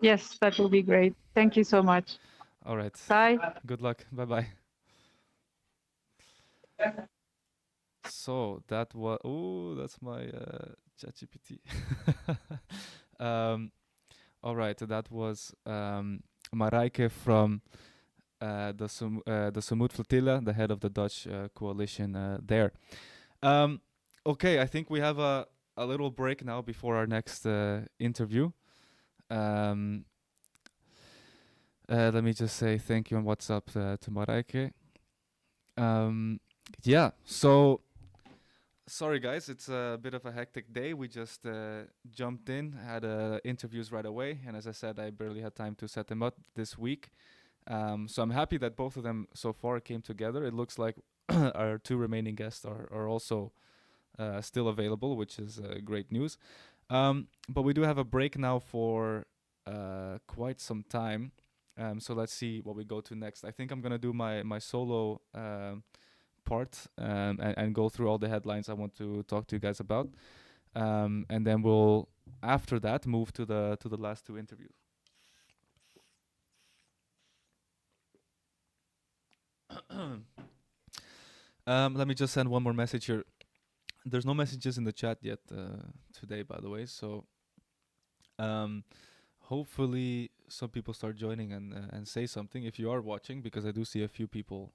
Yes, that will be great. Thank you so much. All right. Bye. Good luck. Bye bye. So that was that's my ChatGPT. All right, that was Mareike from the Samud Flotilla, the head of the Dutch coalition there. Okay, I think we have a little break now before our next interview. Let me just say thank you and what's up to Mareike. Yeah, so sorry guys, it's a bit of a hectic day. We just jumped in, had interviews right away, and as I said, I barely had time to set them up this week. So I'm happy that both of them so far came together. It looks like our two remaining guests are also still available, which is great news. But we do have a break now for quite some time. So let's see what we go to next. I think I'm gonna do my solo part and go through all the headlines I want to talk to you guys about, and then we'll after that move to the last two interviews. Let me just send one more message here. There's no messages in the chat yet today, by the way, so hopefully some people start joining and say something if you are watching, because I do see a few people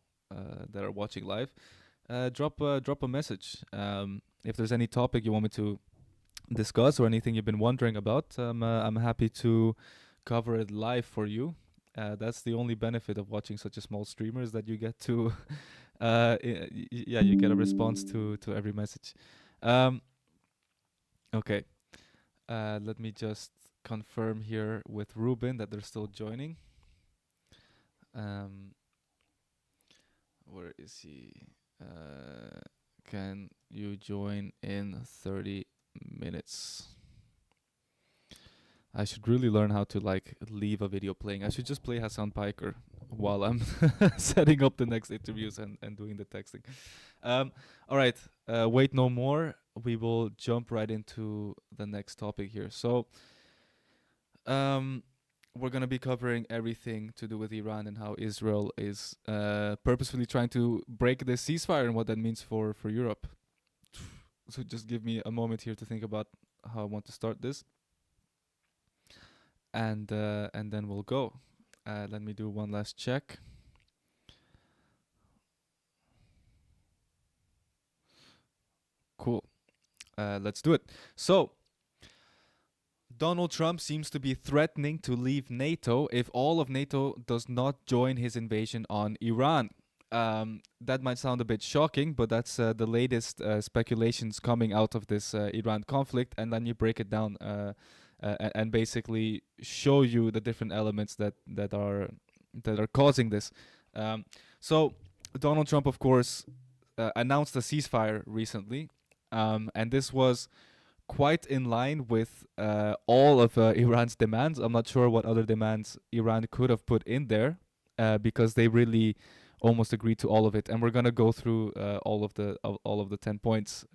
that are watching live. Drop a message if there's any topic you want me to discuss or anything you've been wondering about. I'm happy to cover it live for you. That's the only benefit of watching such a small streamer, is that you get to you get a response to every message. Okay, let me just confirm here with Ruben that they're still joining. Where is he? Can you join in 30 minutes? I should really learn how to leave a video playing. I should just play Hassan Piker while I'm setting up the next interviews and doing the texting. All right, wait no more. We will jump right into the next topic here. So we're going to be covering everything to do with Iran and how Israel is purposefully trying to break the ceasefire and what that means for Europe. So just give me a moment here to think about how I want to start this. And then we'll go. Let me do one last check. Cool. Let's do it. So Donald Trump seems to be threatening to leave NATO if all of NATO does not join his invasion on Iran. That might sound a bit shocking, but that's the latest speculations coming out of this Iran conflict. And then you break it down and basically show you the different elements that are causing this. So Donald Trump, of course, announced a ceasefire recently, and this was quite in line with all of Iran's demands. I'm not sure what other demands Iran could have put in there, because they really almost agreed to all of it. And we're gonna go through all of the 10 points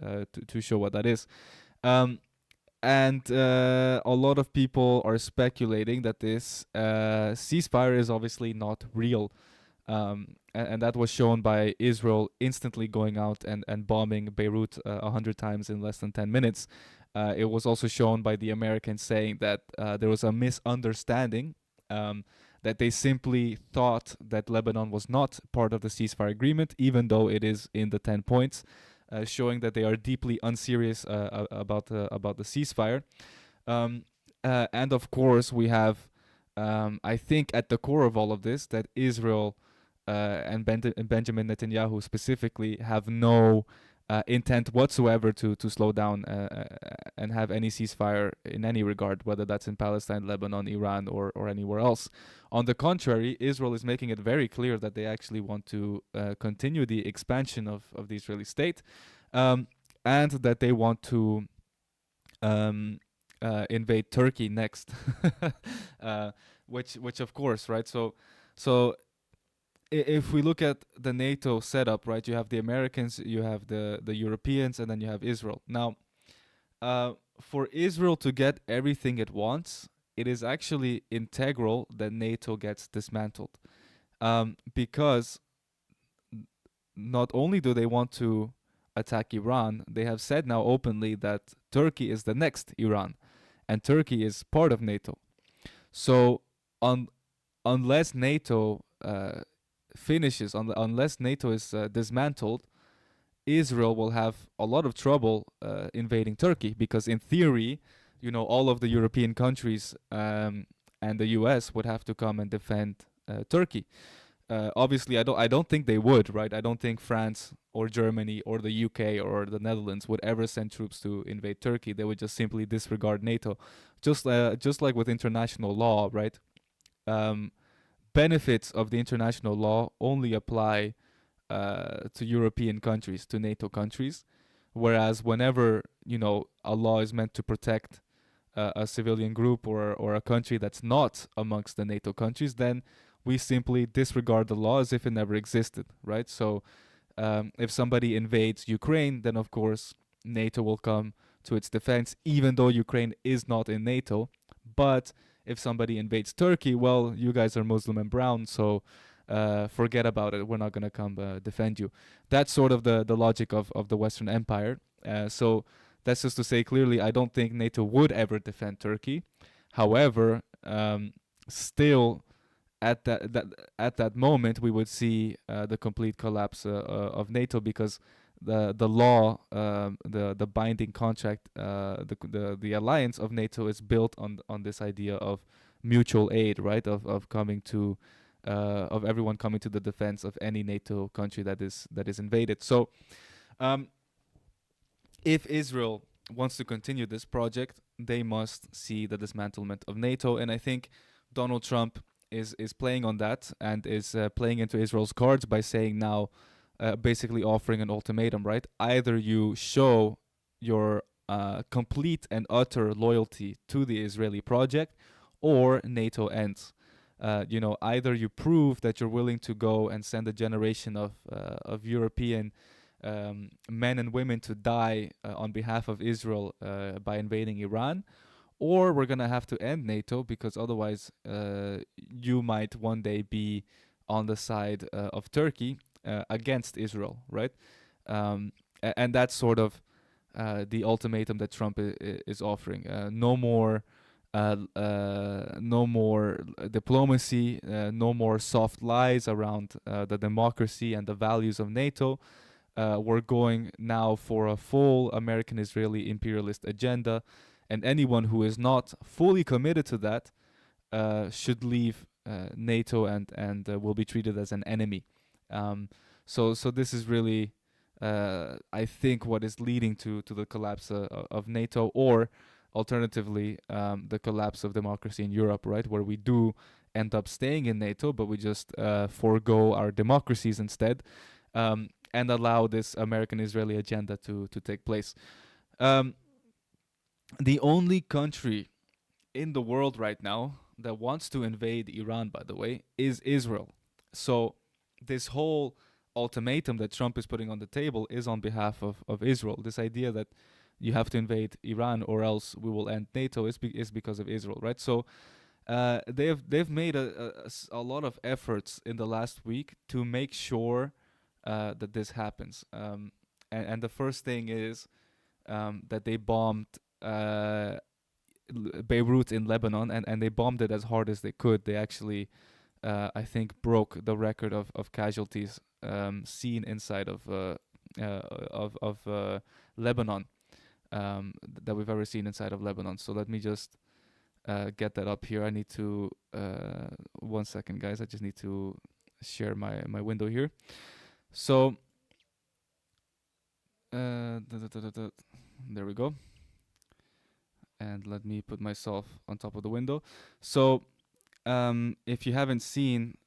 to show what that is. And a lot of people are speculating that this ceasefire is obviously not real. And that was shown by Israel instantly going out and bombing Beirut 100 times in less than 10 minutes. It was also shown by the Americans saying that there was a misunderstanding, that they simply thought that Lebanon was not part of the ceasefire agreement, even though it is in the 10 points, showing that they are deeply unserious about the ceasefire. And of course, we have, I think, at the core of all of this, that Israel and Benjamin Netanyahu specifically have no intent whatsoever to slow down and have any ceasefire in any regard, whether that's in Palestine, Lebanon, Iran, or anywhere else. On the contrary, Israel is making it very clear that they actually want to continue the expansion of the Israeli state, and that they want to invade Turkey next, which of course, right? So if we look at the NATO setup, right, you have the Americans, you have the Europeans, and then you have Israel. Now, for Israel to get everything it wants, it is actually integral that NATO gets dismantled, because not only do they want to attack Iran, they have said now openly that Turkey is the next Iran, and Turkey is part of NATO. So unless NATO finishes, unless NATO is dismantled, Israel will have a lot of trouble invading Turkey, because in theory, all of the European countries and the US would have to come and defend Turkey. Obviously, I don't think they would, right? I don't think France or Germany or the UK or the Netherlands would ever send troops to invade Turkey. They would just simply disregard NATO, just like with international law, right? Benefits of the international law only apply to European countries, to NATO countries, whereas whenever a law is meant to protect a civilian group or a country that's not amongst the NATO countries, then we simply disregard the law as if it never existed, right? So if somebody invades Ukraine, then of course NATO will come to its defense, even though Ukraine is not in NATO. But if somebody invades Turkey, well, you guys are Muslim and brown, so forget about it. We're not going to come defend you. That's sort of the logic of the Western Empire. So that's just to say clearly, I don't think NATO would ever defend Turkey. However, still, at that moment, we would see the complete collapse of NATO, because the law, the binding contract, the alliance of NATO is built on this idea of mutual aid, right? Of coming to of everyone coming to the defense of any NATO country that is invaded. So, if Israel wants to continue this project, they must see the dismantlement of NATO, and I think Donald Trump is playing on that, and is playing into Israel's cards by saying now, basically offering an ultimatum, right? Either you show your complete and utter loyalty to the Israeli project, or NATO ends. Either you prove that you're willing to go and send a generation of European men and women to die on behalf of Israel by invading Iran, or we're going to have to end NATO, because otherwise you might one day be on the side of Turkey against Israel, right? And that's sort of the ultimatum that Trump is offering. No more diplomacy, no more soft lies around the democracy and the values of NATO. We're going now for a full American-Israeli imperialist agenda, and anyone who is not fully committed to that should leave NATO and will be treated as an enemy. So this is really, I think, what is leading to the collapse of NATO, or alternatively, the collapse of democracy in Europe, right? Where we do end up staying in NATO, but we just forego our democracies instead, and allow this American-Israeli agenda to take place. the only country in the world right now that wants to invade Iran, by the way, is Israel. So this whole ultimatum that Trump is putting on the table is on behalf of Israel. This idea that you have to invade Iran or else we will end NATO is because of Israel, right? So they've made a lot of efforts in the last week to make sure that this happens. And the first thing is that they bombed Beirut in Lebanon, and they bombed it as hard as they could. They actually, I think, broke the record of casualties seen inside of Lebanon that we've ever seen inside of Lebanon. So let me just get that up here. I need to 1 second, guys. I just need to share my window here. So there we go. And let me put myself on top of the window. So if you haven't seen,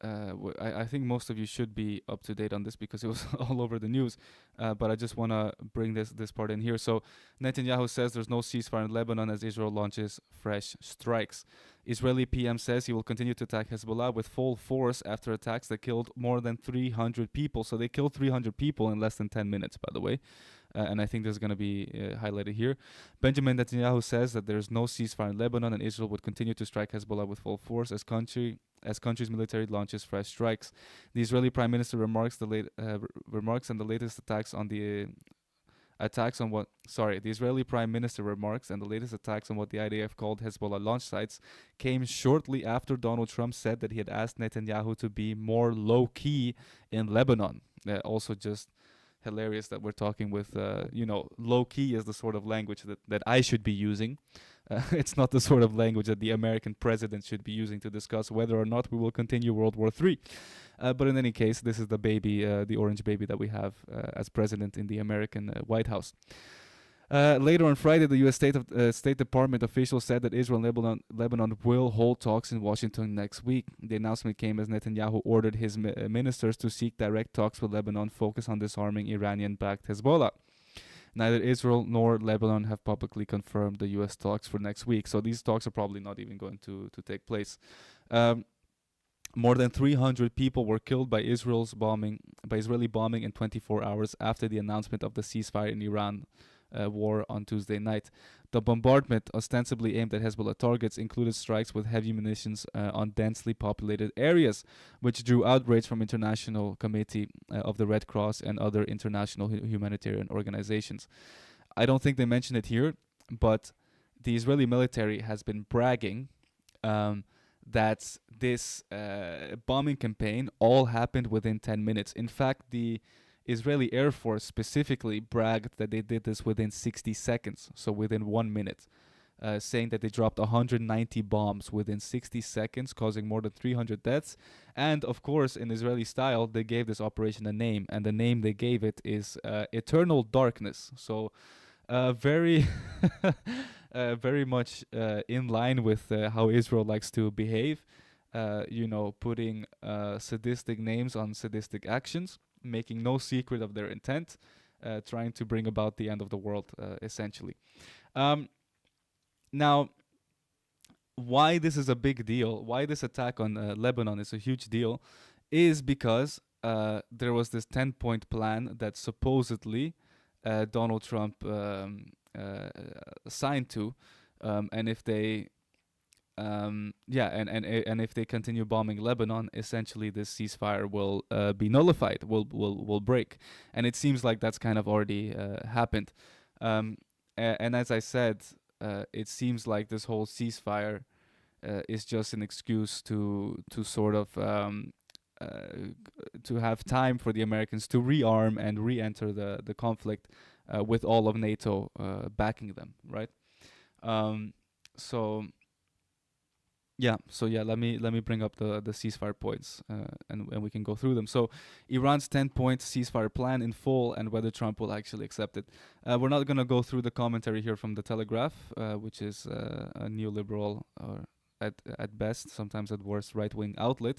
I think most of you should be up to date on this because it was all over the news. But I just want to bring this part in here. So Netanyahu says there's no ceasefire in Lebanon as Israel launches fresh strikes. Israeli PM says he will continue to attack Hezbollah with full force after attacks that killed more than 300 people. So they killed 300 people in less than 10 minutes, by the way. And I think this is going to be highlighted here. Benjamin Netanyahu says that there's no ceasefire in Lebanon and Israel would continue to strike Hezbollah with full force as country's military launches fresh strikes. The Israeli Prime Minister remarks on the latest attacks on the Israeli Prime Minister remarks and the latest attacks on what the IDF called Hezbollah launch sites came shortly after Donald Trump said that he had asked Netanyahu to be more low-key in Lebanon. Also just hilarious that we're talking with, low-key is the sort of language that I should be using. It's not the sort of language that the American president should be using to discuss whether or not we will continue World War III. But in any case, this is the baby, the orange baby that we have as president in the American White House. Later on Friday, the U.S. State Department officials said that Israel and Lebanon will hold talks in Washington next week. The announcement came as Netanyahu ordered his ministers to seek direct talks with Lebanon focused on disarming Iranian-backed Hezbollah. Neither Israel nor Lebanon have publicly confirmed the U.S. talks for next week, so these talks are probably not even going to take place. More than 300 people were killed by Israeli bombing in 24 hours after the announcement of the ceasefire in Iran war on Tuesday night. The bombardment, ostensibly aimed at Hezbollah targets, included strikes with heavy munitions on densely populated areas, which drew outrage from International Committee of the Red Cross and other international humanitarian organizations. I don't think they mentioned it here, but the Israeli military has been bragging that this bombing campaign all happened within 10 minutes. In fact, the Israeli Air Force specifically bragged that they did this within 60 seconds, so within 1 minute, saying that they dropped 190 bombs within 60 seconds, causing more than 300 deaths. And of course, in Israeli style, they gave this operation a name, and the name they gave it is Eternal Darkness. So very, very much in line with how Israel likes to behave, putting sadistic names on sadistic actions, making no secret of their intent, trying to bring about the end of the world, essentially. Now, why this is a big deal, why this attack on Lebanon is a huge deal, is because there was this 10-point plan that supposedly Donald Trump signed to, and if they and if they continue bombing Lebanon, essentially this ceasefire will be nullified, will break, and it seems like that's kind of already happened. And as I said, it seems like this whole ceasefire is just an excuse to sort of to have time for the Americans to rearm and re-enter the conflict with all of NATO backing them, right? Let me bring up the ceasefire points and we can go through them. So Iran's 10-point ceasefire plan in full and whether Trump will actually accept it. We're not going to go through the commentary here from the Telegraph, which is a neoliberal or at best, sometimes at worst, right-wing outlet.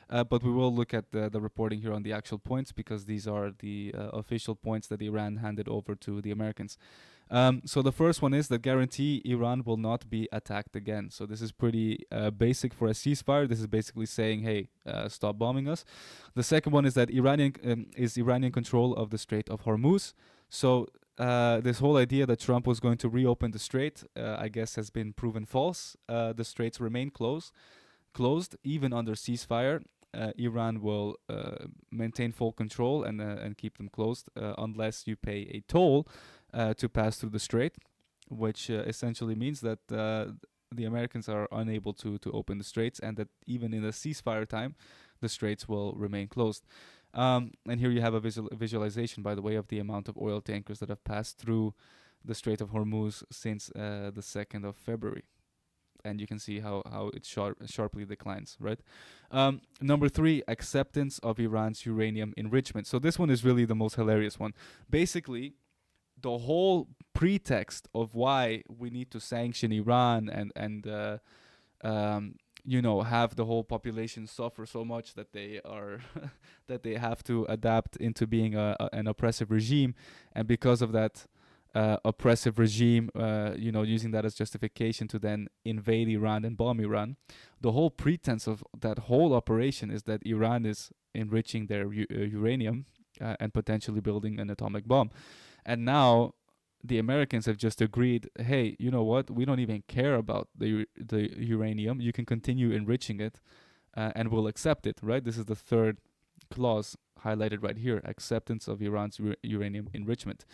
But we will look at the reporting here on the actual points, because these are the official points that Iran handed over to the Americans. So the first one is that guarantee Iran will not be attacked again. So this is pretty basic for a ceasefire. This is basically saying, hey, stop bombing us. The second one is that Iranian control of the Strait of Hormuz. So this whole idea that Trump was going to reopen the strait, I guess, has been proven false. The straits remain closed even under ceasefire. Iran will maintain full control and keep them closed unless you pay a toll to pass through the strait, which essentially means that the Americans are unable to open the straits, and that even in a ceasefire time, the straits will remain closed. And here you have a visualization, by the way, of the amount of oil tankers that have passed through the Strait of Hormuz since the 2nd of February. And you can see how it sharply declines, right? Number 3, acceptance of Iran's uranium enrichment. So this one is really the most hilarious one. Basically, the whole pretext of why we need to sanction Iran and have the whole population suffer so much that they are that they have to adapt into being an oppressive regime, and because of that oppressive regime, using that as justification to then invade Iran and bomb Iran. The whole pretense of that whole operation is that Iran is enriching their uranium and potentially building an atomic bomb. And now the Americans have just agreed, hey, you know what? We don't even care about the uranium. You can continue enriching it and we'll accept it, right? This is the third clause highlighted right here, acceptance of Iran's uranium enrichment.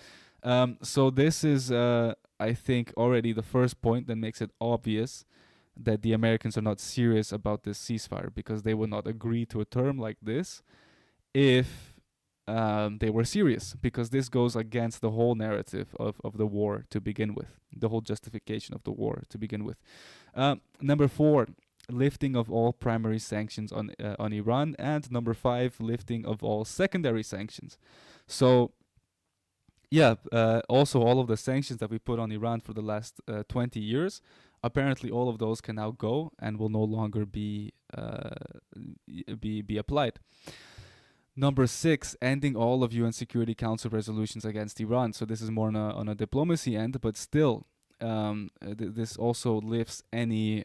So this is, I think, already the first point that makes it obvious that the Americans are not serious about this ceasefire, because they would not agree to a term like this if they were serious, because this goes against the whole narrative of the war to begin with, the whole justification of the war to begin with. Number 4, lifting of all primary sanctions on Iran, and number 5, lifting of all secondary sanctions. So also all of the sanctions that we put on Iran for the last 20 years, apparently all of those can now go and will no longer be applied. Number 6, ending all of UN Security Council resolutions against Iran. So this is more on a diplomacy end, but still, this also lifts any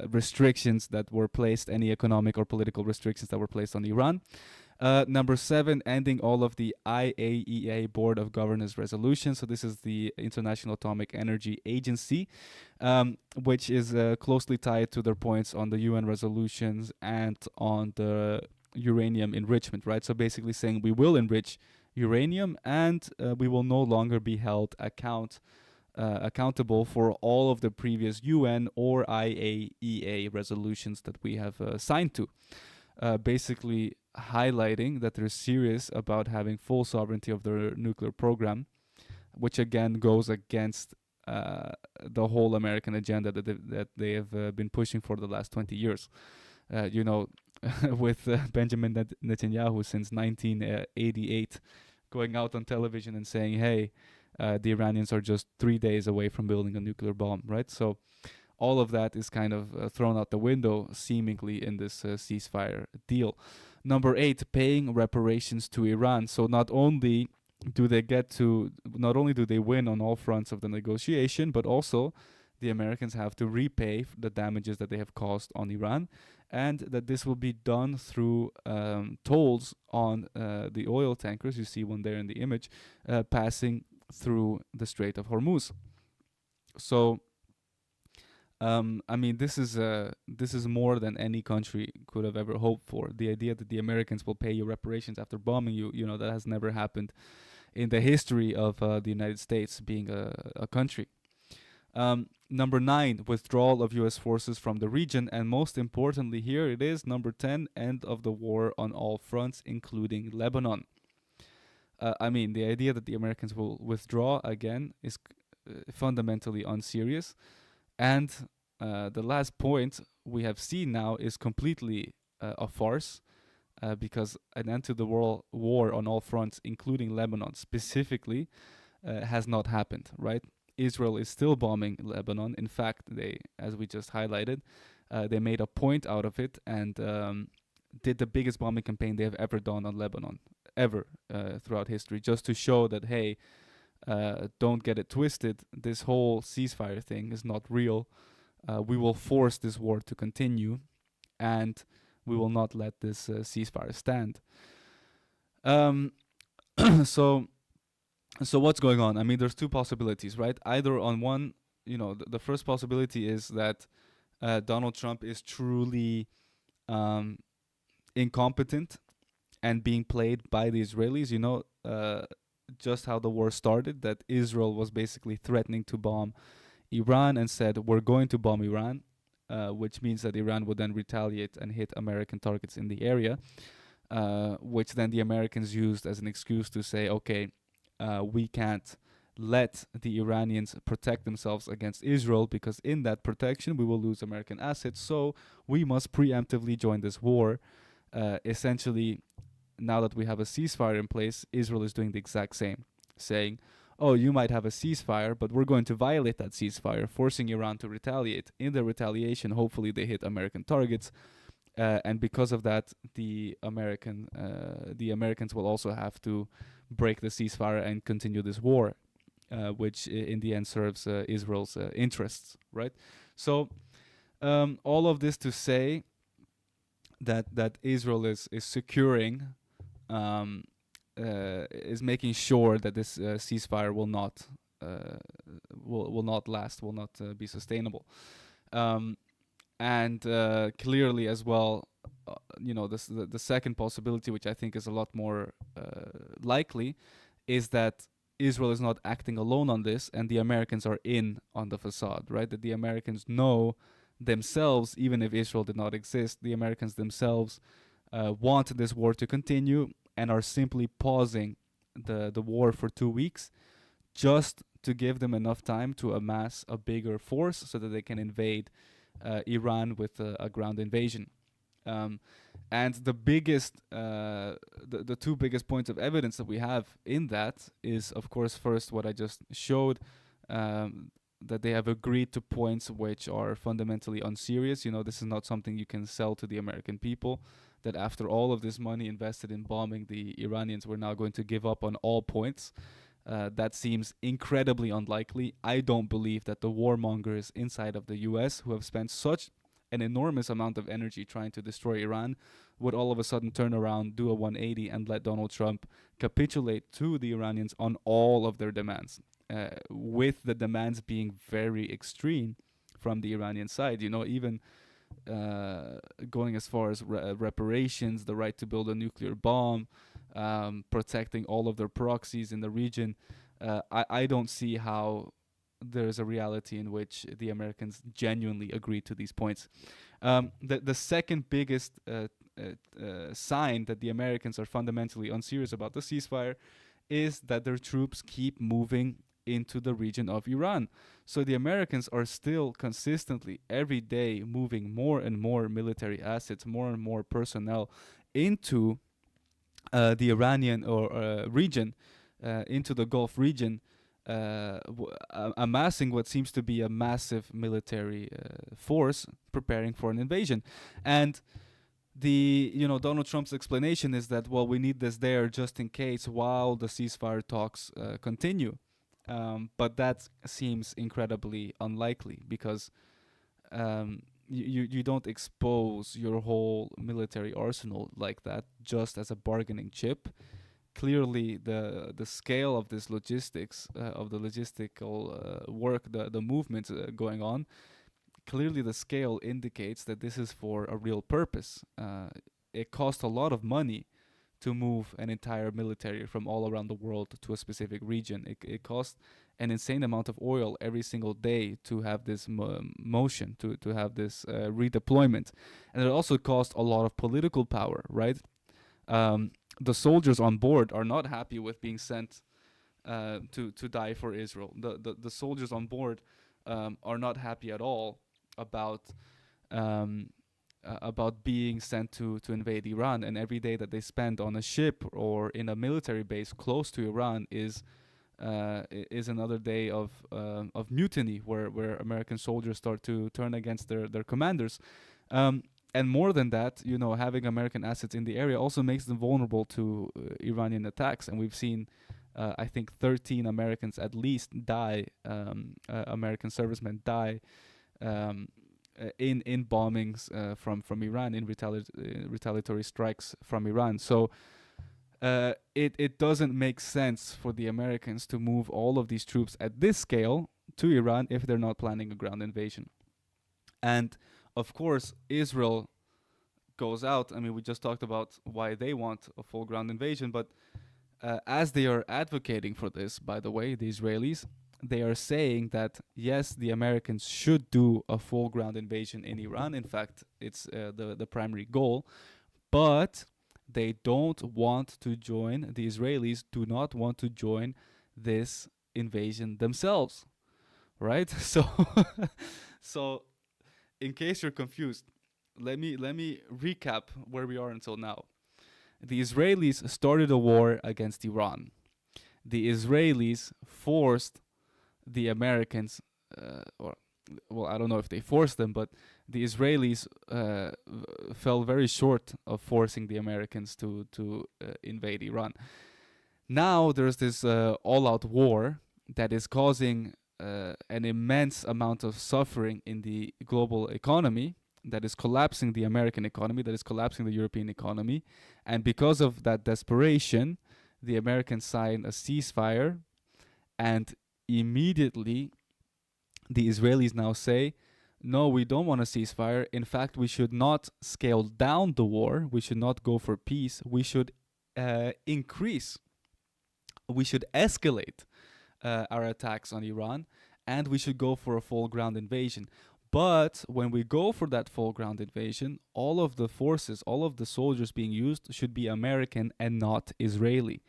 restrictions that were placed, any economic or political restrictions that were placed on Iran. Number 7, ending all of the IAEA Board of Governors resolutions. So this is the International Atomic Energy Agency, which is closely tied to their points on the UN resolutions and on the uranium enrichment, right? So basically saying we will enrich uranium and we will no longer be held accountable for all of the previous UN or IAEA resolutions that we have signed to. Basically highlighting that they're serious about having full sovereignty of their nuclear program, which again goes against the whole American agenda that they have been pushing for the last 20 years. With Benjamin Netanyahu since 1988 going out on television and saying, hey, the Iranians are just 3 days away from building a nuclear bomb, right? So all of that is kind of thrown out the window, seemingly, in this ceasefire deal. Number 8, paying reparations to Iran. So not only do they win on all fronts of the negotiation, but also the Americans have to repay the damages that they have caused on Iran, and that this will be done through tolls on the oil tankers. You see one there in the image, passing through the Strait of Hormuz. So this is more than any country could have ever hoped for. The idea that the Americans will pay you reparations after bombing you, that has never happened in the history of the United States being a country. Number 9, withdrawal of U.S. forces from the region, and most importantly here it is number 10, end of the war on all fronts, including Lebanon. The idea that the Americans will withdraw again is fundamentally unserious. And the last point we have seen now is completely a farce, because an end to the war on all fronts, including Lebanon specifically, has not happened, right? Israel is still bombing Lebanon. In fact, they, as we just highlighted, They made a point out of it and did the biggest bombing campaign they have ever done on Lebanon, ever throughout history, just to show that, hey, don't get it twisted. This whole ceasefire thing is not real. We will force this war to continue, and we will not let this ceasefire stand. So what's going on? I mean, there's two possibilities, right? Either on one, the first possibility is that Donald Trump is truly incompetent and being played by the Israelis. Just how the war started, that Israel was basically threatening to bomb Iran and said, we're going to bomb Iran, which means that Iran would then retaliate and hit American targets in the area, which then the Americans used as an excuse to say, okay, we can't let the Iranians protect themselves against Israel, because in that protection we will lose American assets, so we must preemptively join this war. Essentially, now that we have a ceasefire in place, Israel is doing the exact same, saying, oh, you might have a ceasefire, but we're going to violate that ceasefire, forcing Iran to retaliate. In the retaliation, hopefully they hit American targets, and because of that, the Americans will also have to break the ceasefire and continue this war, which in the end serves Israel's interests, right? So all of this to say that Israel is securing, is making sure that this ceasefire will not last, will not be sustainable, and clearly as well, the second possibility, which I think is a lot more likely, is that Israel is not acting alone on this, and the Americans are in on the facade, right? That the Americans know themselves, even if Israel did not exist, the Americans themselves want this war to continue and are simply pausing the war for 2 weeks just to give them enough time to amass a bigger force so that they can invade Iran with a ground invasion. And the biggest, the two biggest points of evidence that we have in that is, of course, first what I just showed, that they have agreed to points which are fundamentally unserious. This is not something you can sell to the American people, that after all of this money invested in bombing the Iranians, we're now going to give up on all points. That seems incredibly unlikely. I don't believe that the warmongers inside of the US, who have spent such an enormous amount of energy trying to destroy Iran, would all of a sudden turn around, do a 180, and let Donald Trump capitulate to the Iranians on all of their demands, with the demands being very extreme from the Iranian side. Even going as far as reparations, the right to build a nuclear bomb, protecting all of their proxies in the region. I don't see how there's a reality in which the Americans genuinely agree to these points. The second biggest sign that the Americans are fundamentally unserious about the ceasefire is that their troops keep moving into the region of Iran. So the Americans are still consistently every day moving more and more military assets, more and more personnel into the Iranian region, into the Gulf region, amassing what seems to be a massive military force, preparing for an invasion. And Donald Trump's explanation is that, well, we need this there just in case while the ceasefire talks continue. But that seems incredibly unlikely, because you don't expose your whole military arsenal like that just as a bargaining chip. Clearly, the scale of this logistics, of the logistical work, the movements going on, clearly the scale indicates that this is for a real purpose. It costs a lot of money to move an entire military from all around the world to a specific region. It costs an insane amount of oil every single day to have this motion, to have this redeployment. And it also costs a lot of political power, right? The soldiers on board are not happy with being sent to die for Israel. The soldiers on board are not happy at all about being sent to invade Iran, and every day that they spend on a ship or in a military base close to Iran is is another day of mutiny, where American soldiers start to turn against their commanders. And more than that, having American assets in the area also makes them vulnerable to Iranian attacks. And we've seen, I think, 13 Americans at least die, American servicemen die in bombings from Iran, in retaliatory strikes from Iran. So it doesn't make sense for the Americans to move all of these troops at this scale to Iran if they're not planning a ground invasion. And of course, Israel goes out. I mean, we just talked about why they want a full ground invasion, but as they are advocating for this, by the way, the Israelis, they are saying that yes, the Americans should do a full ground invasion in Iran. In fact, it's the primary goal, but they don't want to join. The Israelis do not want to join this invasion themselves, right? So in case you're confused, let me recap where we are until now. The Israelis started a war against Iran. The Israelis forced the Americans, well, I don't know if they forced them, but the Israelis fell very short of forcing the Americans to invade Iran. Now there's this all-out war that is causing an immense amount of suffering in the global economy, that is collapsing the American economy, that is collapsing the European economy. And because of that desperation, the Americans signed a ceasefire, and immediately the Israelis now say, no, we don't want a ceasefire. In fact, we should not scale down the war. We should not go for peace. We should increase. We should escalate our attacks on Iran, and we should go for a full ground invasion. But when we go for that full ground invasion, all of the forces, all of the soldiers being used should be American and not Israeli.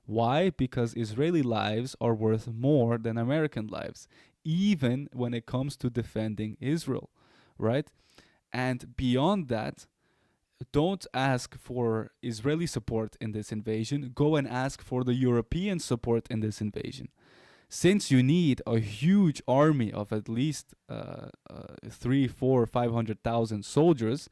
Why? Because Israeli lives are worth more than American lives, even when it comes to defending Israel, right? And beyond that, don't ask for Israeli support in this invasion. Go and ask for the European support in this invasion. Since you need a huge army of at least 3, 4, 500,000 soldiers,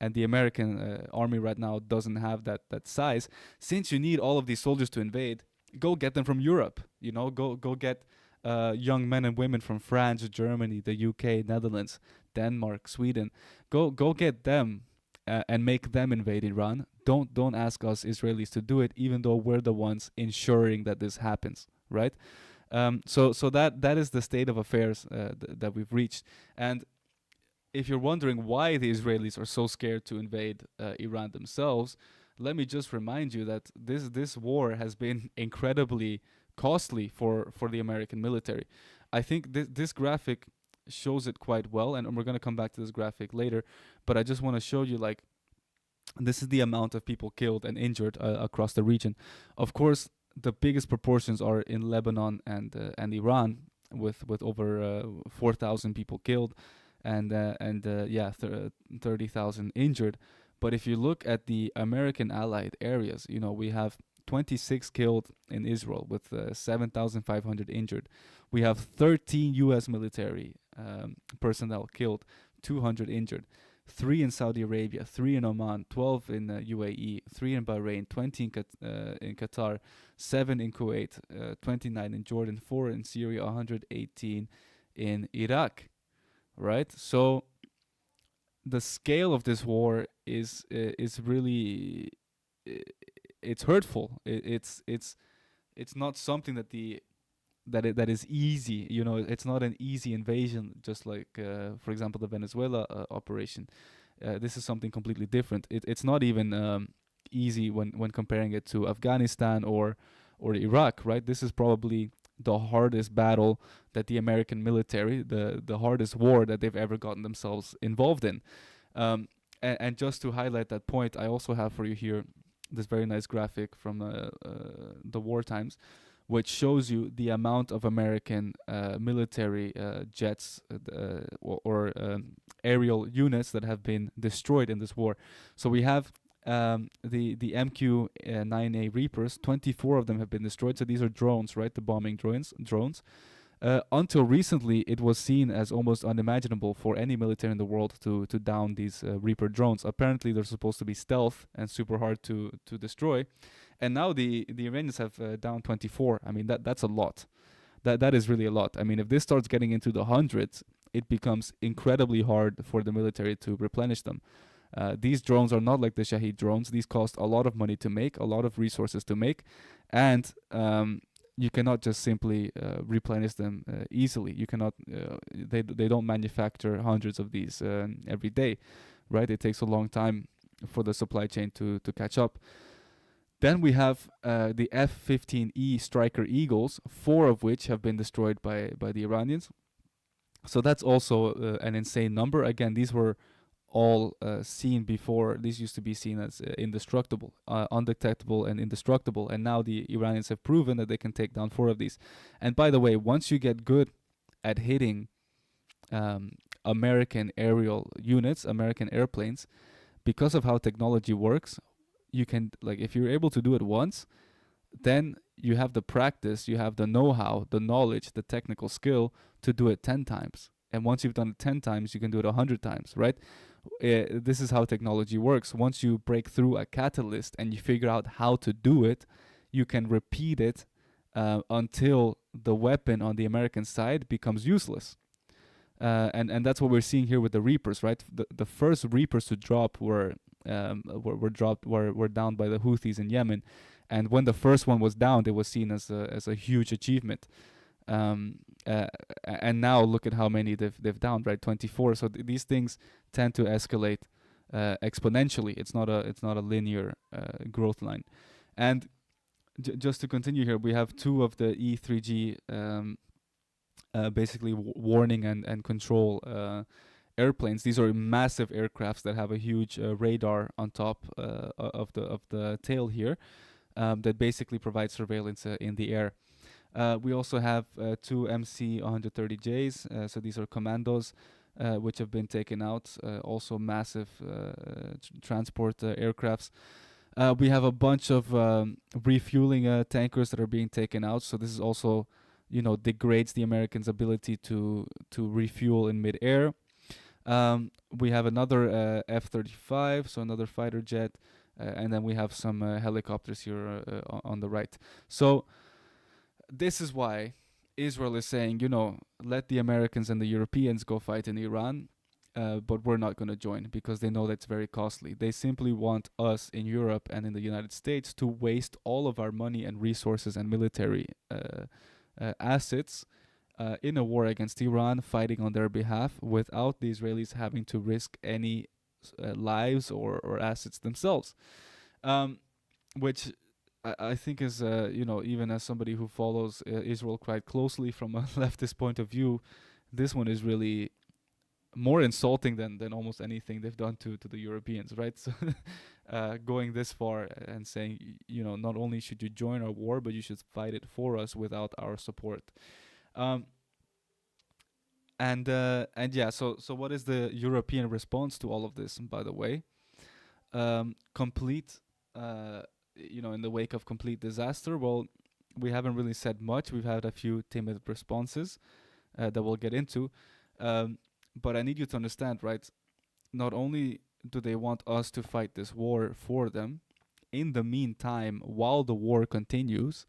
and the American army right now doesn't have that size. Since you need all of these soldiers to invade, go get them from Europe. Go get young men and women from France, Germany, the UK, Netherlands, Denmark, Sweden. Go get them and make them invade Iran. Don't ask us Israelis to do it, even though we're the ones ensuring that this happens, right? So that is the state of affairs that we've reached. And if you're wondering why the Israelis are so scared to invade Iran themselves, let me just remind you that this war has been incredibly costly for the American military. I think this graphic shows it quite well, and we're going to come back to this graphic later, but I just want to show you, like, this is the amount of people killed and injured across the region. Of course, the biggest proportions are in Lebanon and Iran, with over 4,000 people killed and 30,000 injured. But if you look at the American allied areas, we have 26 killed in Israel with 7,500 injured. We have 13 U.S. military personnel killed, 200 injured. 3 in Saudi Arabia, 3 in Oman, 12 in UAE, 3 in Bahrain, 20 in Qatar, 7 in Kuwait, 29 in Jordan, 4 in Syria, 118 in Iraq. Right? So the scale of this war is really, it's hurtful. It's not something that is easy. It's not an easy invasion, just like, for example, the Venezuela operation. This is something completely different. It's not even easy when comparing it to Afghanistan or Iraq, right? This is probably the hardest battle that the American military, the hardest war that they've ever gotten themselves involved in. And just to highlight that point, I also have for you here this very nice graphic from the war times, which shows you the amount of American military jets or aerial units that have been destroyed in this war. So we have the MQ-9A Reapers, 24 of them have been destroyed. So these are drones, right? The bombing drones. Until recently, it was seen as almost unimaginable for any military in the world to down these Reaper drones. Apparently, they're supposed to be stealth and super hard to destroy. And now the Iranians have downed 24. I mean, that's a lot. That is really a lot. I mean, if this starts getting into the hundreds, it becomes incredibly hard for the military to replenish them. These drones are not like the Shahed drones. These cost a lot of money to make, a lot of resources to make, and you cannot just simply replenish them easily. You cannot. They don't manufacture hundreds of these every day, right? It takes a long time for the supply chain to catch up. Then we have the F-15E Striker Eagles, 4 of which have been destroyed by the Iranians. So that's also an insane number. Again, these were all seen before. These used to be seen as indestructible, undetectable and indestructible. And now the Iranians have proven that they can take down 4 of these. And by the way, once you get good at hitting American aerial units, American airplanes, because of how technology works, you can, like, if you're able to do it once, then you have the practice, you have the know-how, the knowledge, the technical skill to do it 10 times. And once you've done it 10 times, you can do it 100 times, right? This is how technology works. Once you break through a catalyst and you figure out how to do it, you can repeat it until the weapon on the American side becomes useless. And that's what we're seeing here with the Reapers, right? The first Reapers to drop were down by the Houthis in Yemen, and when the first one was down, it was seen as a huge achievement. And now look at how many they've downed, right? 24. So these things tend to escalate exponentially. It's not a linear growth line. And just to continue here, we have 2 of the E3G basically warning and control airplanes. These are massive aircrafts that have a huge radar on top of the tail here that basically provide surveillance in the air. We also have 2 MC-130Js, so these are commandos which have been taken out, also massive transport aircrafts. We have a bunch of refueling tankers that are being taken out, so this is also, degrades the Americans' ability to refuel in mid-air. We have another F-35, so another fighter jet, and then we have some helicopters here on the right. So this is why Israel is saying, let the Americans and the Europeans go fight in Iran, but we're not going to join because they know that's very costly. They simply want us in Europe and in the United States to waste all of our money and resources and military assets in a war against Iran, fighting on their behalf without the Israelis having to risk any lives or assets themselves. Which I think is, even as somebody who follows Israel quite closely from a leftist point of view, this one is really more insulting than almost anything they've done to the Europeans, right? So going this far and saying, not only should you join our war, but you should fight it for us without our support. And yeah, so what is the European response to all of this, by the way? Complete, in the wake of complete disaster, well, we haven't really said much. We've had a few timid responses that we'll get into. But I need you to understand, right? Not only do they want us to fight this war for them, in the meantime, while the war continues,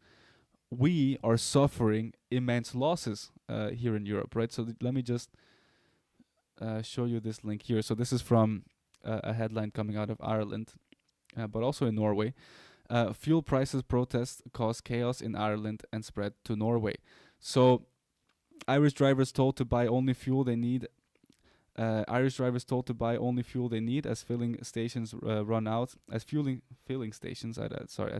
we are suffering immense losses here in Europe, right? So let me just show you this link here. So this is from a headline coming out of Ireland, but also in Norway. Fuel prices protests cause chaos in Ireland and spread to Norway. So Irish drivers told to buy only fuel they need. Irish drivers told to buy only fuel they need as filling stations run out. As filling stations, I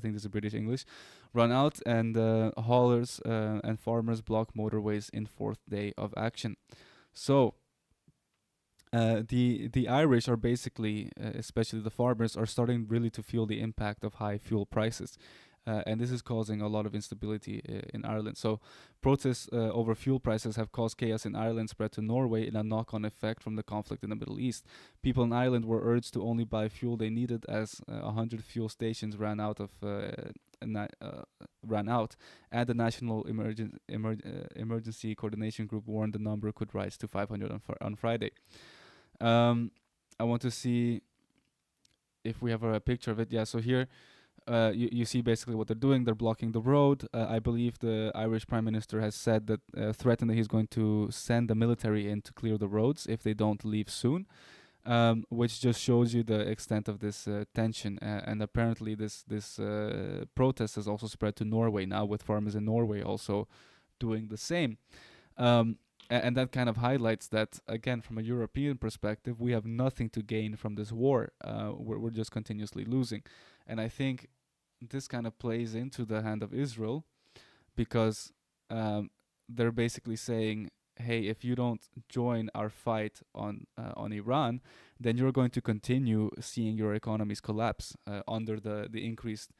think this is British English, run out, and haulers and farmers block motorways in 4th day of action. So the Irish are basically, especially the farmers, are starting really to feel the impact of high fuel prices. and this is causing a lot of instability in Ireland. So protests over fuel prices have caused chaos in Ireland, spread to Norway in a knock-on effect from the conflict in the Middle East. People in Ireland were urged to only buy fuel they needed, as 100 fuel stations ran out, and the National Emergency Coordination Group warned the number could rise to 500 on Friday. I want to see if we have a picture of it. Yeah, so here you see basically what they're doing. They're blocking the road. I believe the Irish Prime Minister has said that, threatened that he's going to send the military in to clear the roads if they don't leave soon, which just shows you the extent of this tension. And apparently this protest has also spread to Norway now, with farmers in Norway also doing the same. And that kind of highlights that, again, from a European perspective, we have nothing to gain from this war. We're just continuously losing. And I think this kind of plays into the hand of Israel, because they're basically saying, hey, if you don't join our fight on Iran, then you're going to continue seeing your economies collapse under the increased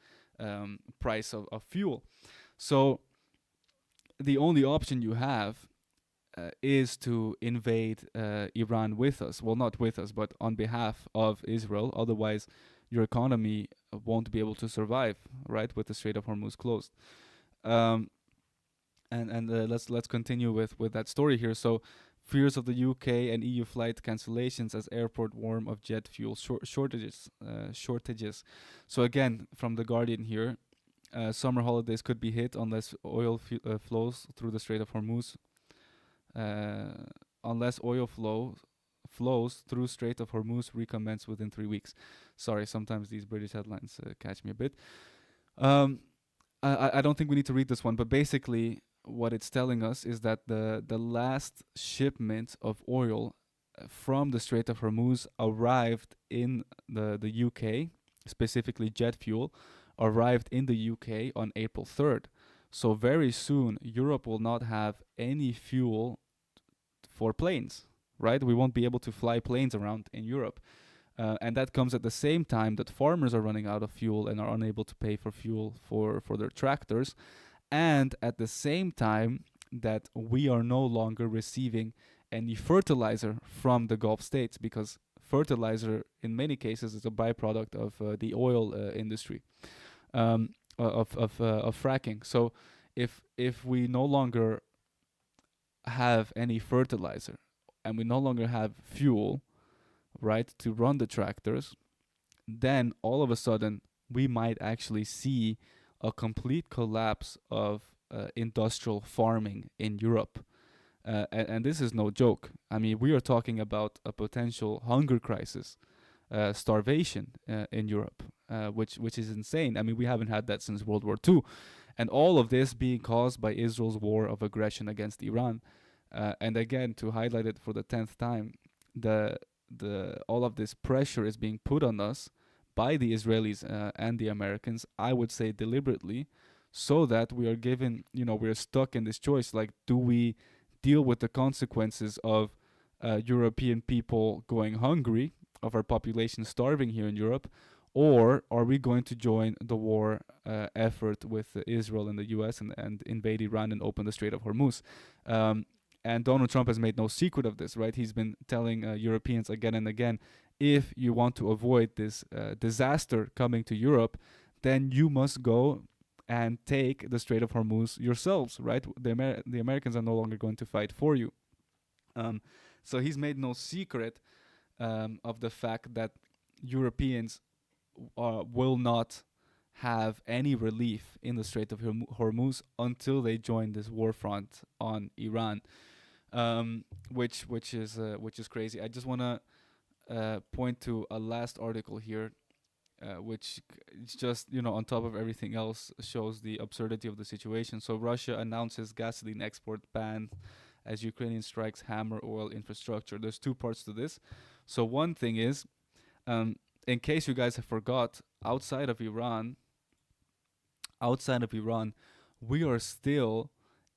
price of fuel. So the only option you have is to invade Iran with us. Well, not with us, but on behalf of Israel. Otherwise, your economy won't be able to survive, right, with the Strait of Hormuz closed. Let's continue with that story here. So, fears of the UK and EU flight cancellations as airport warn of jet fuel shortages. So again, from the Guardian here, summer holidays could be hit unless oil flows through the Strait of Hormuz. Unless oil flows through Strait of Hormuz recommence within 3 weeks. Sorry, sometimes these British headlines catch me a bit. I don't think we need to read this one, but basically what it's telling us is that the last shipment of oil from the Strait of Hormuz arrived in the UK, specifically jet fuel, arrived in the UK on April 3rd. So very soon, Europe will not have any fuel for planes, right? We won't be able to fly planes around in Europe. And that comes at the same time that farmers are running out of fuel and are unable to pay for fuel for their tractors. And at the same time that we are no longer receiving any fertilizer from the Gulf states, because fertilizer in many cases is a byproduct of the oil industry, of fracking. So if we no longer have any fertilizer and we no longer have fuel, right, to run the tractors, then all of a sudden we might actually see a complete collapse of industrial farming in Europe. And this is no joke. I mean, we are talking about a potential hunger crisis, starvation in Europe, which is insane. I mean, we haven't had that since World War II. And all of this being caused by Israel's war of aggression against Iran. And again, to highlight it for the 10th time, all of this pressure is being put on us by the Israelis and the Americans, I would say deliberately, so that we are given, we're stuck in this choice. Like, do we deal with the consequences of European people going hungry, of our population starving here in Europe, or are we going to join the war effort with Israel and the US and invade Iran and open the Strait of Hormuz? And Donald Trump has made no secret of this, right? He's been telling Europeans again and again, if you want to avoid this disaster coming to Europe, then you must go and take the Strait of Hormuz yourselves, right? The Americans are no longer going to fight for you. So he's made no secret of the fact that Europeans will not have any relief in the Strait of Hormuz until they join this war front on Iran, which is crazy. I just want to point to a last article here, which is just, on top of everything else, shows the absurdity of the situation. So Russia announces gasoline export ban as Ukrainian strikes hammer oil infrastructure. There's two parts to this. So one thing is, in case you guys have forgot, outside of Iran, we are still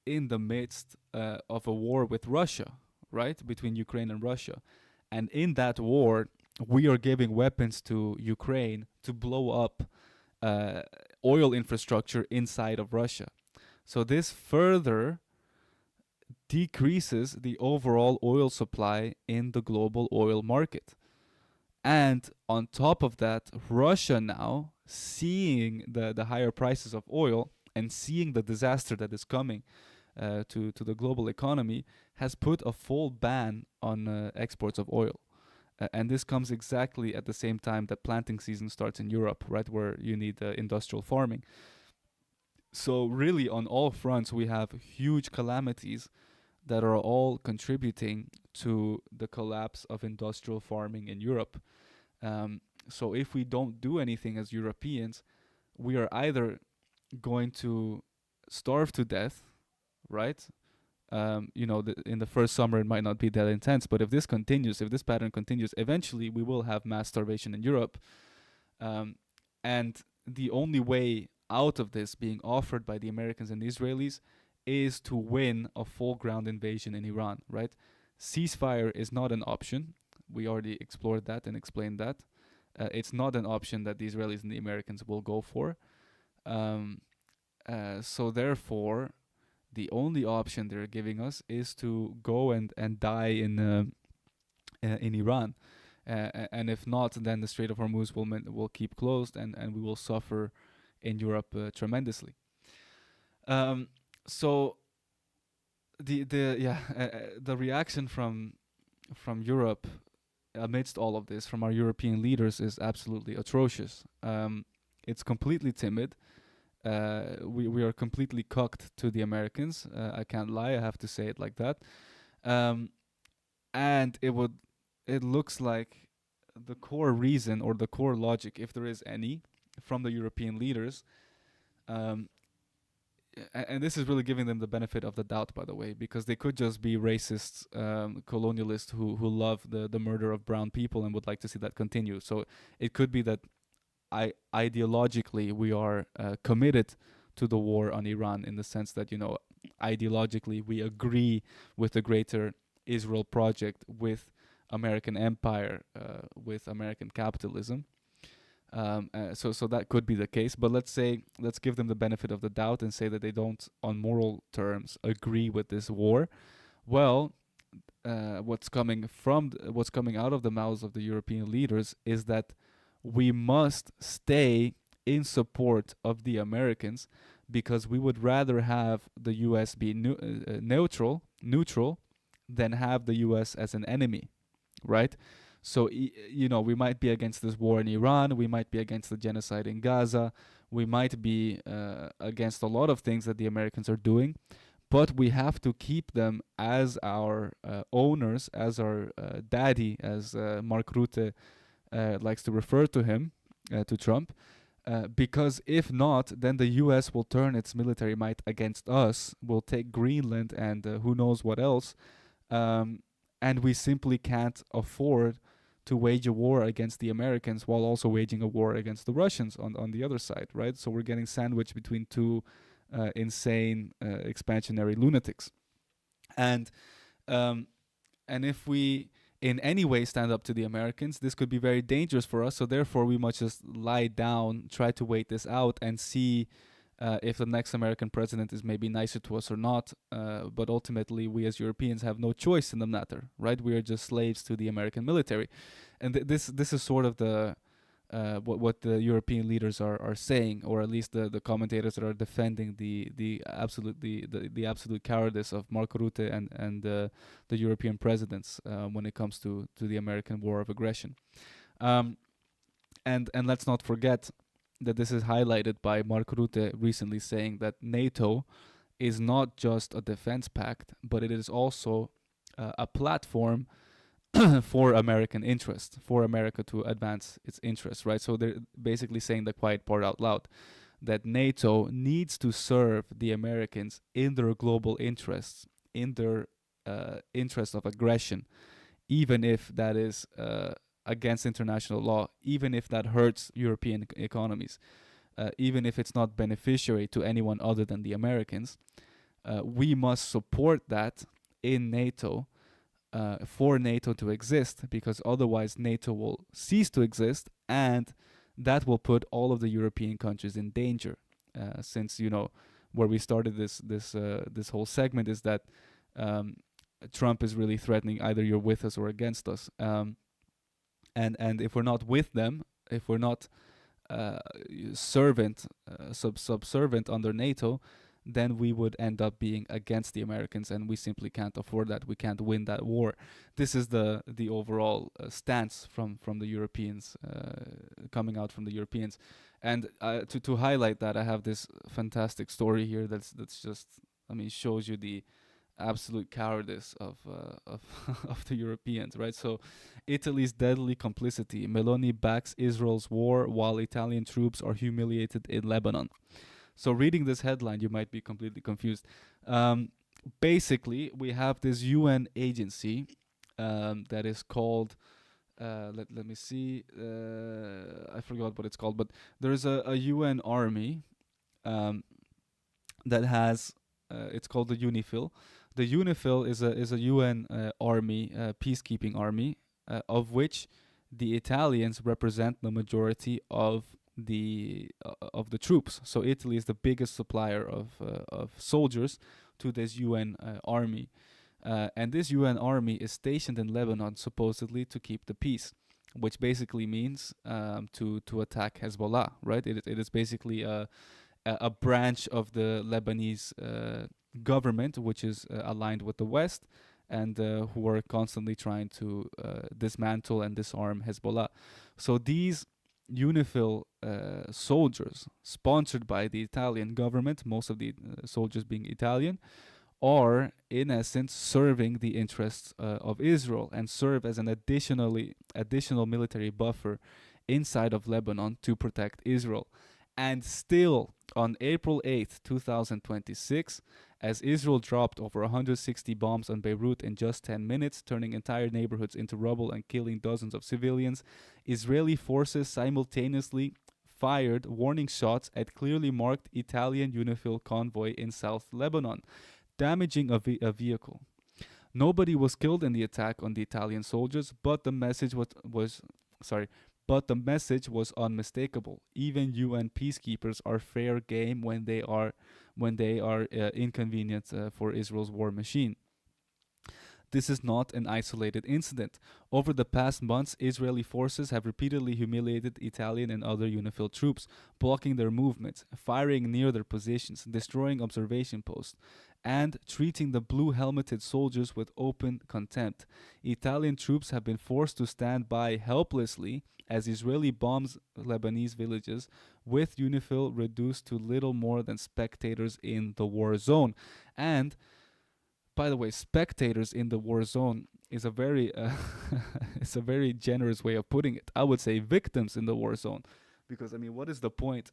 in the midst of a war with Russia, right? Between Ukraine and Russia. And in that war, we are giving weapons to Ukraine to blow up oil infrastructure inside of Russia. So this further decreases the overall oil supply in the global oil market. And on top of that, Russia now, seeing the higher prices of oil and seeing the disaster that is coming to the global economy, has put a full ban on exports of oil. And this comes exactly at the same time that planting season starts in Europe, right, where you need industrial farming. So really, on all fronts, we have huge calamities that are all contributing to the collapse of industrial farming in Europe. So if we don't do anything as Europeans, we are either going to starve to death, right? In the first summer it might not be that intense, but if this continues, if this pattern continues, eventually we will have mass starvation in Europe. And the only way out of this being offered by the Americans and the Israelis is to win a full ground invasion in Iran, right? Ceasefire is not an option. We already explored that and explained that. It's not an option that the Israelis and the Americans will go for. So therefore, the only option they're giving us is to go and die in Iran. And if not, then the Strait of Hormuz will keep closed, and we will suffer in Europe tremendously. So the reaction from Europe amidst all of this, from our European leaders, is absolutely atrocious. It's completely timid. We are completely cocked to the Americans. I can't lie. I have to say it like that. And it looks like the core reason or the core logic, if there is any, from the European leaders, and this is really giving them the benefit of the doubt, by the way, because they could just be racist colonialists who love the murder of brown people and would like to see that continue. So it could be that ideologically we are committed to the war on Iran, in the sense that, ideologically we agree with the greater Israel project, with American empire, with American capitalism. So that could be the case, but let's give them the benefit of the doubt and say that they don't, on moral terms, agree with this war. Well, what's coming out of the mouths of the European leaders is that we must stay in support of the Americans, because we would rather have the US be neutral than have the US as an enemy, right? So, we might be against this war in Iran, we might be against the genocide in Gaza, we might be against a lot of things that the Americans are doing, but we have to keep them as our owners, as our daddy, as Mark Rutte likes to refer to him, to Trump, because if not, then the US will turn its military might against us, will take Greenland and who knows what else, and we simply can't afford to wage a war against the Americans while also waging a war against the Russians on the other side, right? So we're getting sandwiched between two insane expansionary lunatics. And if we in any way stand up to the Americans, this could be very dangerous for us. So therefore, we must just lie down, try to wait this out, and see if the next American president is maybe nicer to us or not. But ultimately, we as Europeans have no choice in the matter, right? We are just slaves to the American military. And this is sort of the what the European leaders are saying, or at least the commentators that are defending the absolute cowardice of Mark Rutte and the European presidents when it comes to the American war of aggression. And let's not forget that this is highlighted by Mark Rutte recently saying that NATO is not just a defense pact, but it is also a platform for American interest, for America to advance its interests, right? So they're basically saying the quiet part out loud, that NATO needs to serve the Americans in their global interests, in their interest of aggression, even if that is against international law, even if that hurts European economies, even if it's not beneficiary to anyone other than the Americans. We must support that in NATO, for NATO to exist, because otherwise NATO will cease to exist, and that will put all of the European countries in danger. Since where we started this whole segment is that Trump is really threatening either you're with us or against us. And if we're not with them, if we're not subservient under NATO, then we would end up being against the Americans, and we simply can't afford that. We can't win that war. This is the overall stance from the Europeans, coming out from the Europeans. And to highlight that, I have this fantastic story here that's just, shows you the absolute cowardice of of the Europeans, right? So, Italy's deadly complicity. Meloni backs Israel's war while Italian troops are humiliated in Lebanon. So, reading this headline, you might be completely confused. Basically, we have this UN agency that is called. Let me see. I forgot what it's called, but there's a UN army that has. It's called the UNIFIL. The UNIFIL is a UN army, peacekeeping army, of which the Italians represent the majority of the troops. So Italy is the biggest supplier of soldiers to this UN army, and this UN army is stationed in Lebanon supposedly to keep the peace, which basically means to attack Hezbollah. Right? It is basically a branch of the Lebanese government, which is aligned with the West, and who are constantly trying to dismantle and disarm Hezbollah. So these UNIFIL soldiers, sponsored by the Italian government, most of the soldiers being Italian, are in essence serving the interests of Israel and serve as an additional military buffer inside of Lebanon to protect Israel. And still, on April 8th, 2026, as Israel dropped over 160 bombs on Beirut in just 10 minutes, turning entire neighborhoods into rubble and killing dozens of civilians, Israeli forces simultaneously fired warning shots at clearly marked Italian UNIFIL convoy in South Lebanon, damaging a vehicle. Nobody was killed in the attack on the Italian soldiers, but the message was unmistakable. Even UN peacekeepers are fair game when they are inconvenient for Israel's war machine. This is not an isolated incident. Over the past months, Israeli forces have repeatedly humiliated Italian and other UNIFIL troops, blocking their movements, firing near their positions, destroying observation posts, and treating the blue-helmeted soldiers with open contempt. Italian troops have been forced to stand by helplessly as Israeli bombs Lebanese villages, with UNIFIL reduced to little more than spectators in the war zone. And by the way, spectators in the war zone is a very it's a very generous way of putting it. I would say victims in the war zone, because what is the point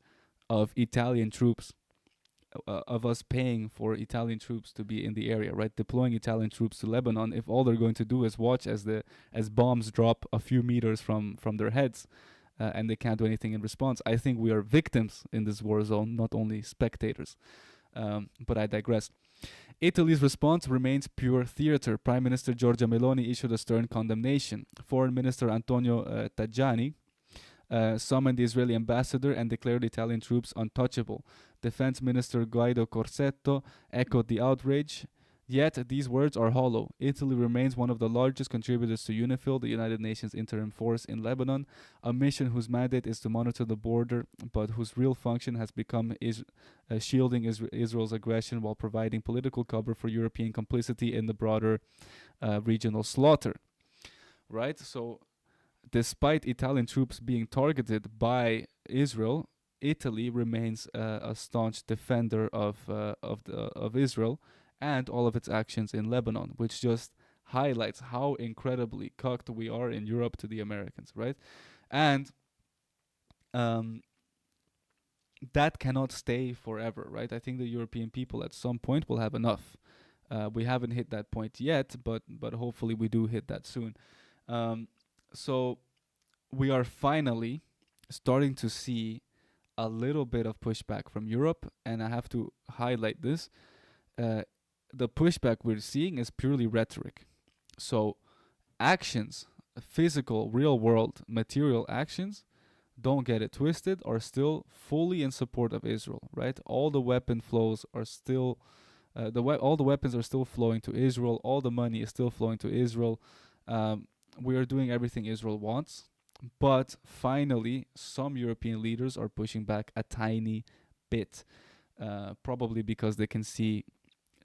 of Italian troops, of us paying for Italian troops to be in the area, right? Deploying Italian troops to Lebanon, if all they're going to do is watch as bombs drop a few meters from their heads, and they can't do anything in response. I think we are victims in this war zone, not only spectators. But I digress. Italy's response remains pure theater. Prime Minister Giorgia Meloni issued a stern condemnation. Foreign Minister Antonio Tajani summoned the Israeli ambassador and declared Italian troops untouchable. Defense Minister Guido Corsetto echoed the outrage. Yet these words are hollow. Italy remains one of the largest contributors to UNIFIL, the United Nations interim force in Lebanon, a mission whose mandate is to monitor the border, but whose real function has become shielding Israel's aggression while providing political cover for European complicity in the broader regional slaughter. Right? So, despite Italian troops being targeted by Israel, Italy remains a staunch defender of Israel and all of its actions in Lebanon, which just highlights how incredibly cucked we are in Europe to the Americans, right? And that cannot stay forever, right? I think the European people at some point will have enough. We haven't hit that point yet, but hopefully we do hit that soon. So we are finally starting to see a little bit of pushback from Europe, and I have to highlight this. The pushback we're seeing is purely rhetoric. So actions, physical, real world, material actions, don't get it twisted, are still fully in support of Israel, right? All the weapon flows are still, all the weapons are still flowing to Israel. All the money is still flowing to Israel. We are doing everything Israel wants. But finally, some European leaders are pushing back a tiny bit, probably because they can see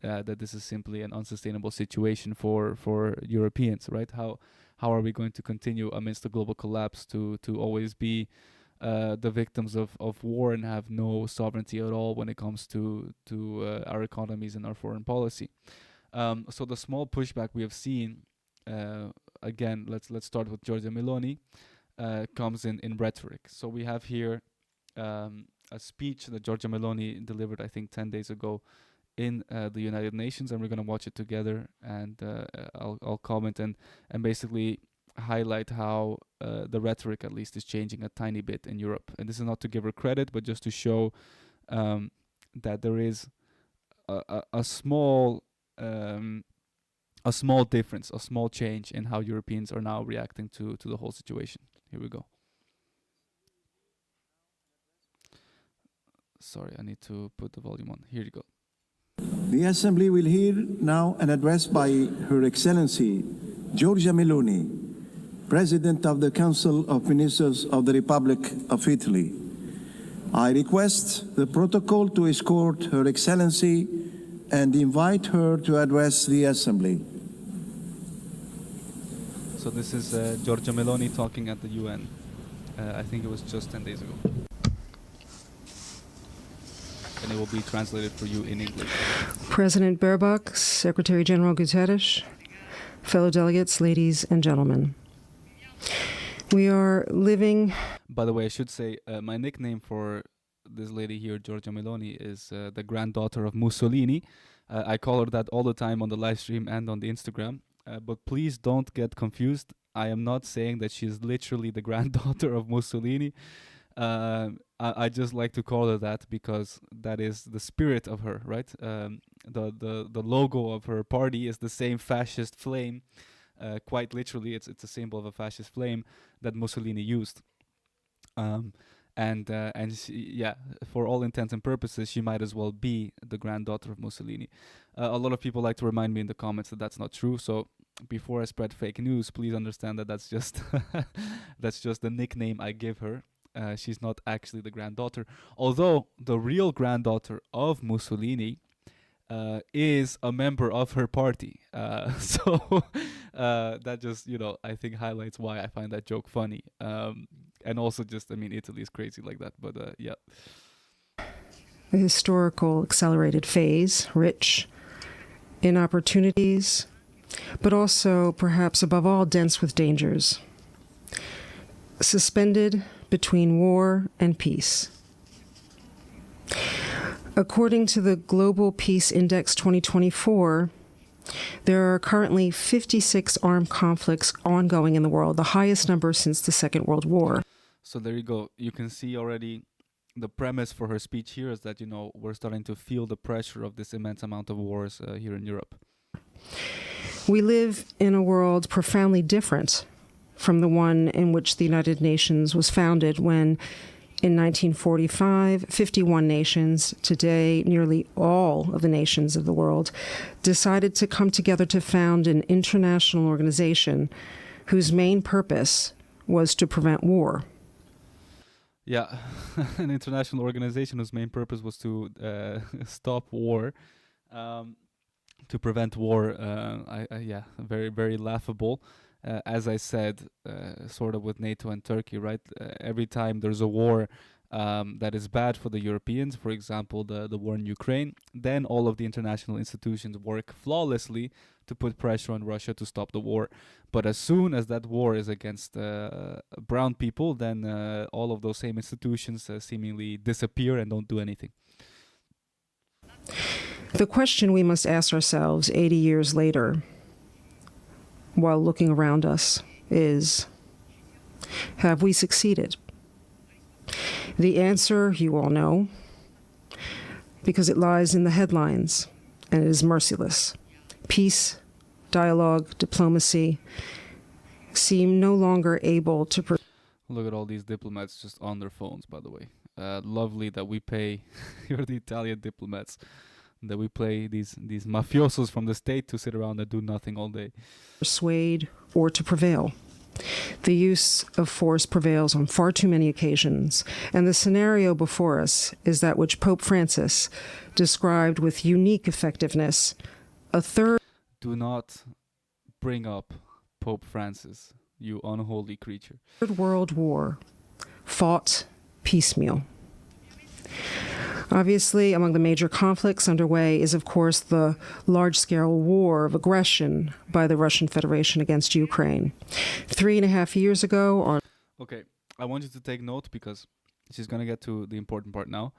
that this is simply an unsustainable situation for Europeans, right? How are we going to continue amidst the global collapse to always be the victims of war and have no sovereignty at all when it comes to our economies and our foreign policy? So the small pushback we have seen, again, let's start with Giorgia Meloni, comes in rhetoric. So we have here a speech that Giorgia Meloni delivered, I think, 10 days ago in the United Nations, and we're going to watch it together, and I'll comment and basically highlight how the rhetoric, at least, is changing a tiny bit in Europe. And this is not to give her credit, but just to show that there is a small difference, a small change in how Europeans are now reacting to the whole situation. Here we go. Sorry, I need to put the volume on. Here you go. The Assembly will hear now an address by Her Excellency Giorgia Meloni, President of the Council of Ministers of the Republic of Italy. I request the protocol to escort Her Excellency and invite her to address the Assembly. So this is Giorgia Meloni talking at the UN. I think it was just 10 days ago. And it will be translated for you in English. President Baerbock, Secretary General Guterres, fellow delegates, ladies and gentlemen. We are living... By the way, I should say my nickname for this lady here, Giorgia Meloni, is the granddaughter of Mussolini. I call her that all the time on the live stream and on the Instagram. But please don't get confused. I am not saying that she is literally the granddaughter of Mussolini. I just like to call her that because that is the spirit of her, right? The logo of her party is the same fascist flame. Quite literally, it's a symbol of a fascist flame that Mussolini used. And she, yeah, for all intents and purposes, she might as well be the granddaughter of Mussolini. A lot of people like to remind me in the comments that that's not true. So before I spread fake news, please understand that that's just that's just the nickname I give her. She's not actually the granddaughter, although the real granddaughter of Mussolini is a member of her party. So that just, I think highlights why I find that joke funny. And also just, Italy is crazy like that, but yeah. A historical accelerated phase, rich in opportunities, but also, perhaps above all, dense with dangers. Suspended between war and peace. According to the Global Peace Index 2024, there are currently 56 armed conflicts ongoing in the world, the highest number since the Second World War. So there you go. You can see already the premise for her speech here is that, we're starting to feel the pressure of this immense amount of wars here in Europe. We live in a world profoundly different from the one in which the United Nations was founded when, in 1945, 51 nations, today nearly all of the nations of the world, decided to come together to found an international organization whose main purpose was to prevent war. Yeah, an international organization whose main purpose was to stop war, to prevent war. Yeah, very, very laughable. As I said, sort of with NATO and Turkey, right? Every time there's a war that is bad for the Europeans, for example, the war in Ukraine, then all of the international institutions work flawlessly to put pressure on Russia to stop the war. But as soon as that war is against brown people, then all of those same institutions seemingly disappear and don't do anything. The question we must ask ourselves 80 years later, while looking around us, is, have we succeeded? The answer you all know, because it lies in the headlines, and it is merciless. Peace, dialogue, diplomacy seem no longer able to... Look at all these diplomats just on their phones, by the way. Lovely that we pay, you're the Italian diplomats, that we pay these mafiosos from the state to sit around and do nothing all day. Persuade or to prevail. The use of force prevails on far too many occasions, and the scenario before us is that which Pope Francis described with unique effectiveness. A third... Do not bring up Pope Francis, you unholy creature. Third World War, fought piecemeal. Obviously, among the major conflicts underway is, of course, the large-scale war of aggression by the Russian Federation against Ukraine. 3.5 years ago on... Okay, I want you to take note because she's going to get to the important part now.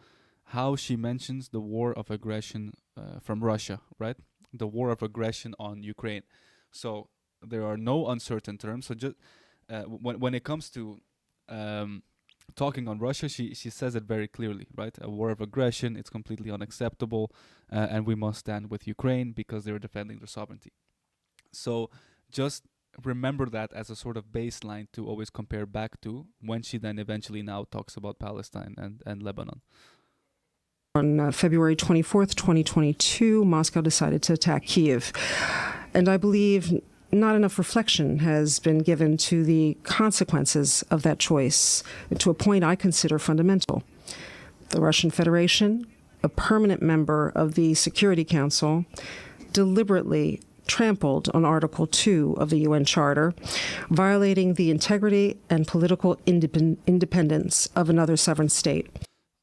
How she mentions the war of aggression from Russia, right? The war of aggression on Ukraine. So there are no uncertain terms. So just when it comes to talking on Russia, she says it very clearly, right? A war of aggression, it's completely unacceptable, and we must stand with Ukraine because they're defending their sovereignty. So just remember that as a sort of baseline to always compare back to when she then eventually now talks about Palestine and Lebanon. On February 24th, 2022, Moscow decided to attack Kyiv. And I believe not enough reflection has been given to the consequences of that choice, to a point I consider fundamental. The Russian Federation, a permanent member of the Security Council, deliberately trampled on Article 2 of the UN Charter, violating the integrity and political independence of another sovereign state.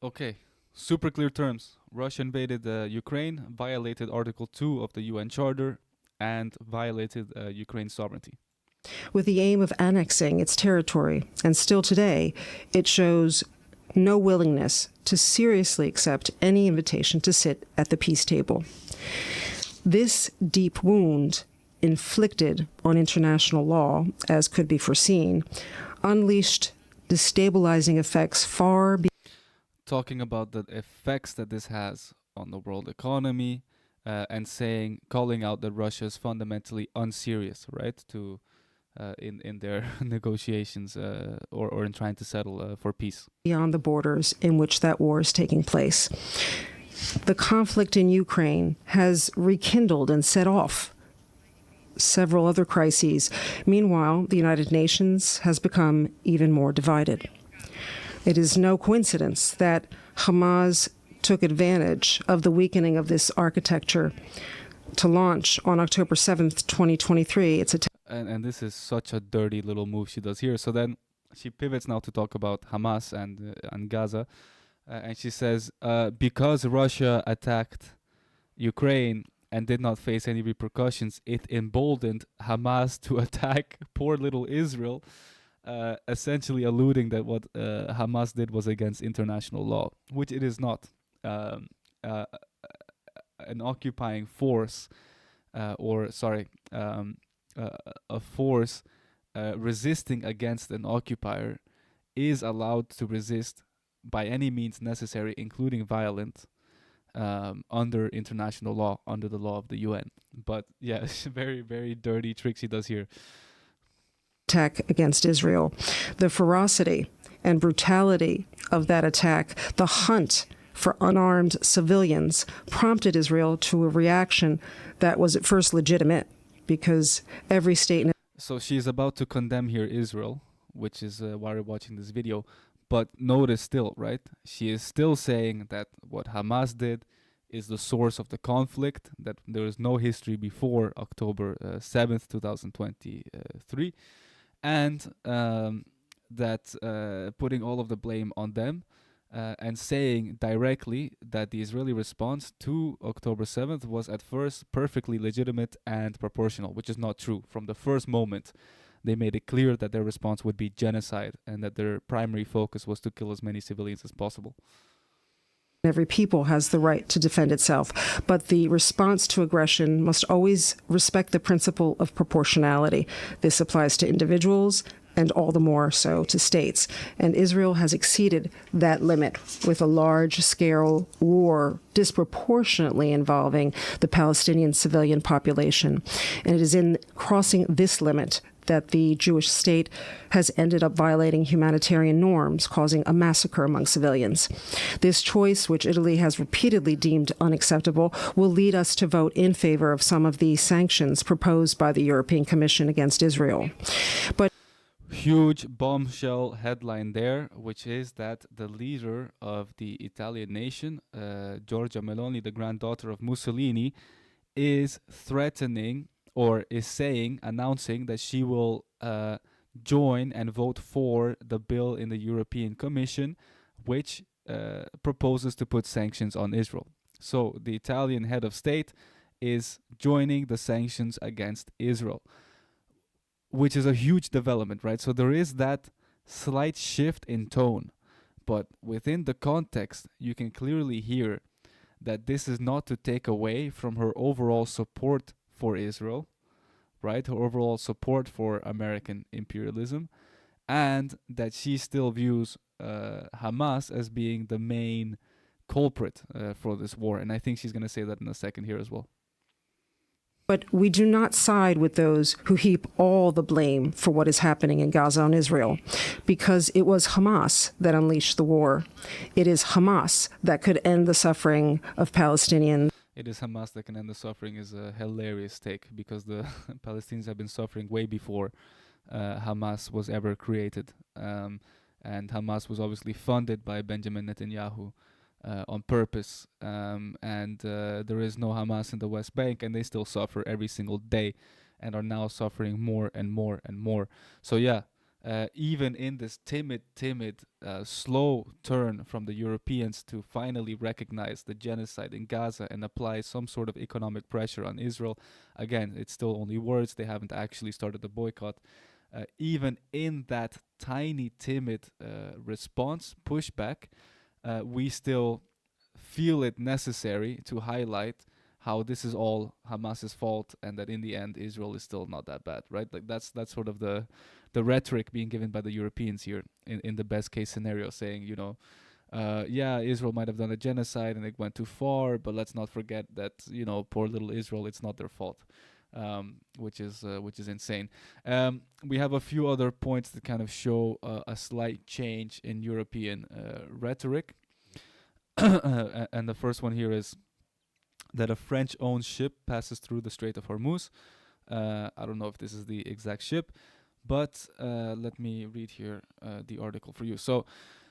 Okay, super clear terms. Russia invaded Ukraine, violated Article 2 of the UN Charter, and violated Ukraine's sovereignty. With the aim of annexing its territory, and still today, it shows no willingness to seriously accept any invitation to sit at the peace table. This deep wound, inflicted on international law, as could be foreseen, unleashed destabilizing effects far beyond. Talking about the effects that this has on the world economy, and calling out that Russia is fundamentally unserious, right? In their negotiations or in trying to settle for peace. Beyond the borders in which that war is taking place. The conflict in Ukraine has rekindled and set off several other crises. Meanwhile, the United Nations has become even more divided. It is no coincidence that Hamas took advantage of the weakening of this architecture to launch on October 7th, 2023. It's and this is such a dirty little move she does here. So then she pivots now to talk about Hamas and Gaza. And she says, because Russia attacked Ukraine and did not face any repercussions, it emboldened Hamas to attack poor little Israel, essentially alluding that what Hamas did was against international law, which it is not. An occupying force, a force resisting against an occupier is allowed to resist by any means necessary, including violent, under international law, under the law of the UN. But yeah, very, very dirty trick she does here. Attack against Israel. The ferocity and brutality of that attack, the hunt for unarmed civilians, prompted Israel to a reaction that was at first legitimate, because every state... So she is about to condemn here Israel, which is why we're watching this video. But notice still, right? She is still saying that what Hamas did is the source of the conflict, that there is no history before October 7th, 2023, and that putting all of the blame on them, and saying directly that the Israeli response to October 7th was at first perfectly legitimate and proportional, which is not true. From the first moment, they made it clear that their response would be genocide and that their primary focus was to kill as many civilians as possible. Every people has the right to defend itself, but the response to aggression must always respect the principle of proportionality. This applies to individuals and all the more so to states. And Israel has exceeded that limit with a large-scale war disproportionately involving the Palestinian civilian population. And it is in crossing this limit that the Jewish state has ended up violating humanitarian norms, causing a massacre among civilians. This choice, which Italy has repeatedly deemed unacceptable, will lead us to vote in favor of some of the sanctions proposed by the European Commission against Israel. But huge bombshell headline there, which is that the leader of the Italian nation, Giorgia Meloni, the granddaughter of Mussolini, is threatening or is announcing that she will join and vote for the bill in the European Commission, which proposes to put sanctions on Israel. So the Italian head of state is joining the sanctions against Israel, which is a huge development, right? So there is that slight shift in tone, but within the context, you can clearly hear that this is not to take away from her overall support for Israel, right? Her overall support for American imperialism, and that she still views Hamas as being the main culprit for this war. And I think she's going to say that in a second here as well. But we do not side with those who heap all the blame for what is happening in Gaza and Israel, because it was Hamas that unleashed the war. It is Hamas that could end the suffering of Palestinians. It is Hamas that can end the suffering is a hilarious take, because the Palestinians have been suffering way before Hamas was ever created. And Hamas was obviously funded by Benjamin Netanyahu on purpose, and there is no Hamas in the West Bank, and they still suffer every single day and are now suffering more and more and more. So yeah, even in this timid, slow turn from the Europeans to finally recognize the genocide in Gaza and apply some sort of economic pressure on Israel, again, it's still only words. They haven't actually started the boycott. Even in that tiny, timid response, pushback, we still feel it necessary to highlight how this is all Hamas's fault, and that in the end Israel is still not that bad, right? Like that's sort of the rhetoric being given by the Europeans here in the best case scenario, saying, you know, yeah, Israel might have done a genocide and it went too far, but let's not forget that, you know, poor little Israel, it's not their fault, which is insane. We have a few other points that kind of show a slight change in European rhetoric. And the first one here is that a French-owned ship passes through the Strait of Hormuz. I don't know if this is the exact ship, but let me read here the article for you. So,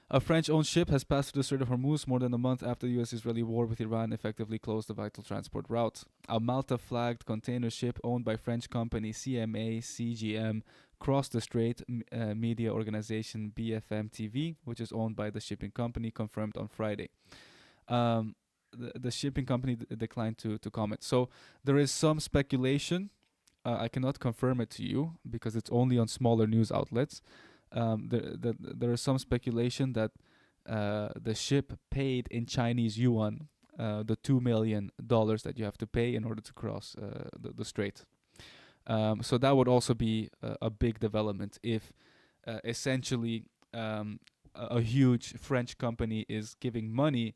a French-owned ship has passed through the Strait of Hormuz more than a month after the U.S.-Israeli war with Iran effectively closed the vital transport route. A Malta-flagged container ship owned by French company CMA CGM crossed the strait, media organization BFM TV, which is owned by the shipping company, confirmed on Friday. The shipping company declined to comment. So there is some speculation. I cannot confirm it to you because it's only on smaller news outlets. There is some speculation that the ship paid in Chinese yuan the $2 million that you have to pay in order to cross the strait. So that would also be a big development if essentially a huge French company is giving money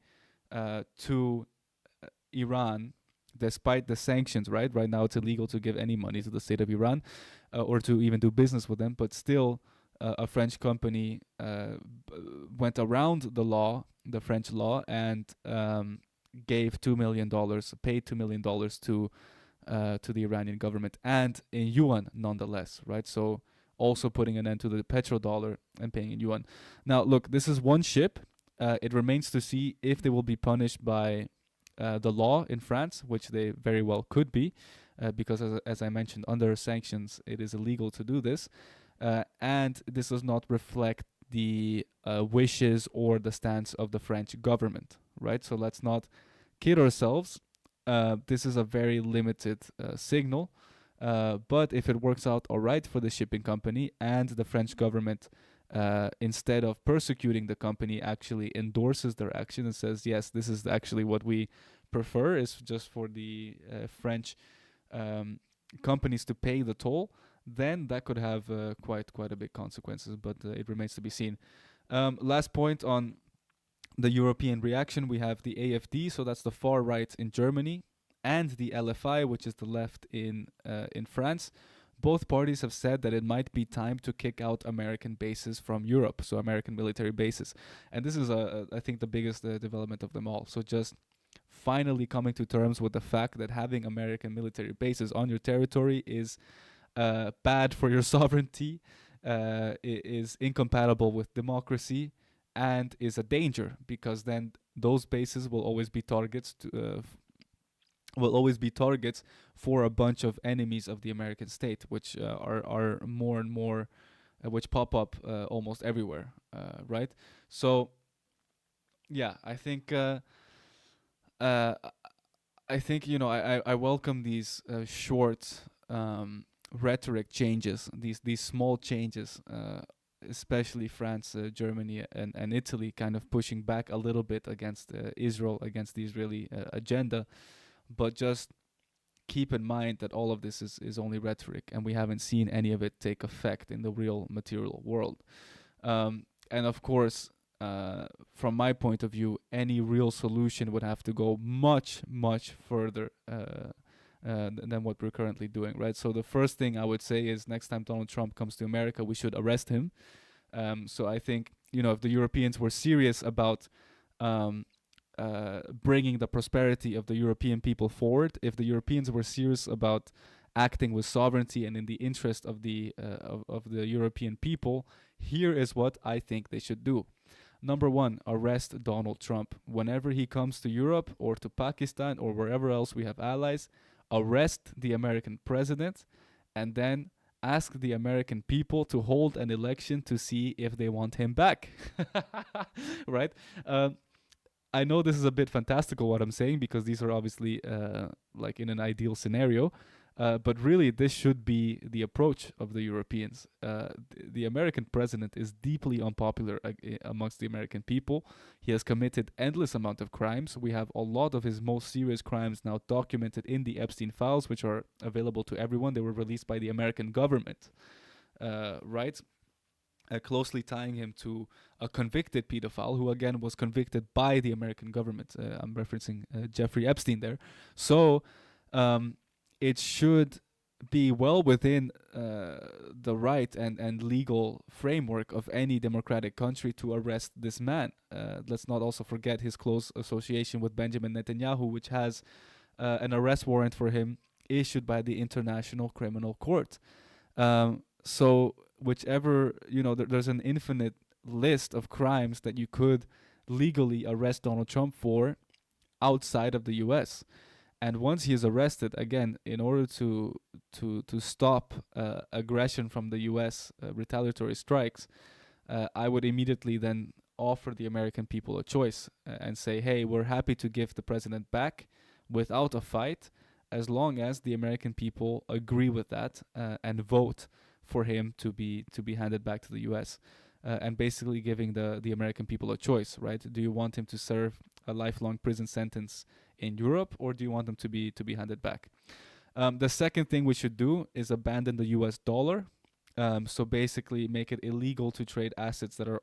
to Iran despite the sanctions, right? Right now it's illegal to give any money to the state of Iran or to even do business with them, but still a French company went around the law, the French law, and gave $2 million, paid $2 million to the Iranian government, and in yuan nonetheless, right? So also putting an end to the petrodollar and paying in yuan. Now, look, this is one ship. It remains to see if they will be punished by the law in France, which they very well could be, because as I mentioned, under sanctions, it is illegal to do this. And this does not reflect the wishes or the stance of the French government, right? So let's not kid ourselves. This is a very limited signal, but if it works out all right for the shipping company and the French government, instead of persecuting the company, actually endorses their action and says, yes, this is actually what we prefer, is just for the French companies to pay the toll, then that could have quite a big consequences, but it remains to be seen. Last point on the European reaction, we have the AfD, so that's the far right in Germany, and the LFI, which is the left in France. Both parties have said that it might be time to kick out American bases from Europe, so American military bases. And this is, I think, the biggest development of them all. So just finally coming to terms with the fact that having American military bases on your territory is bad for your sovereignty, is incompatible with democracy, and is a danger, because then those bases will always be targets for a bunch of enemies of the American state, which are more and more, which pop up almost everywhere, right? So, yeah, I think I welcome these short rhetoric changes, these small changes. Especially France, Germany, and Italy, kind of pushing back a little bit against Israel, against the Israeli agenda. But just keep in mind that all of this is only rhetoric, and we haven't seen any of it take effect in the real material world. And of course, from my point of view, any real solution would have to go much, much further than what we're currently doing, right? So the first thing I would say is, next time Donald Trump comes to America, we should arrest him. So I think, if the Europeans were serious about bringing the prosperity of the European people forward, if the Europeans were serious about acting with sovereignty and in the interest of the European people, here is what I think they should do. Number one, arrest Donald Trump. Whenever he comes to Europe or to Pakistan or wherever else we have allies, arrest the American president, and then ask the American people to hold an election to see if they want him back. Right? I know this is a bit fantastical what I'm saying, because these are obviously like in an ideal scenario. But really, this should be the approach of the Europeans. The American president is deeply unpopular amongst the American people. He has committed endless amount of crimes. We have a lot of his most serious crimes now documented in the Epstein files, which are available to everyone. They were released by the American government, right? Closely tying him to a convicted pedophile who, again, was convicted by the American government. I'm referencing Jeffrey Epstein there. So it should be well within the right and legal framework of any democratic country to arrest this man. Let's not also forget his close association with Benjamin Netanyahu, which has an arrest warrant for him issued by the International Criminal Court. So whichever, there's an infinite list of crimes that you could legally arrest Donald Trump for outside of the US. And once he is arrested, again, in order to stop aggression from the U.S., retaliatory strikes, I would immediately then offer the American people a choice and say, hey, we're happy to give the president back without a fight, as long as the American people agree with that and vote for him to be handed back to the U.S. And basically giving the American people a choice, right? Do you want him to serve a lifelong prison sentence in Europe, or do you want him to be handed back? The second thing we should do is abandon the US dollar. So basically make it illegal to trade assets that are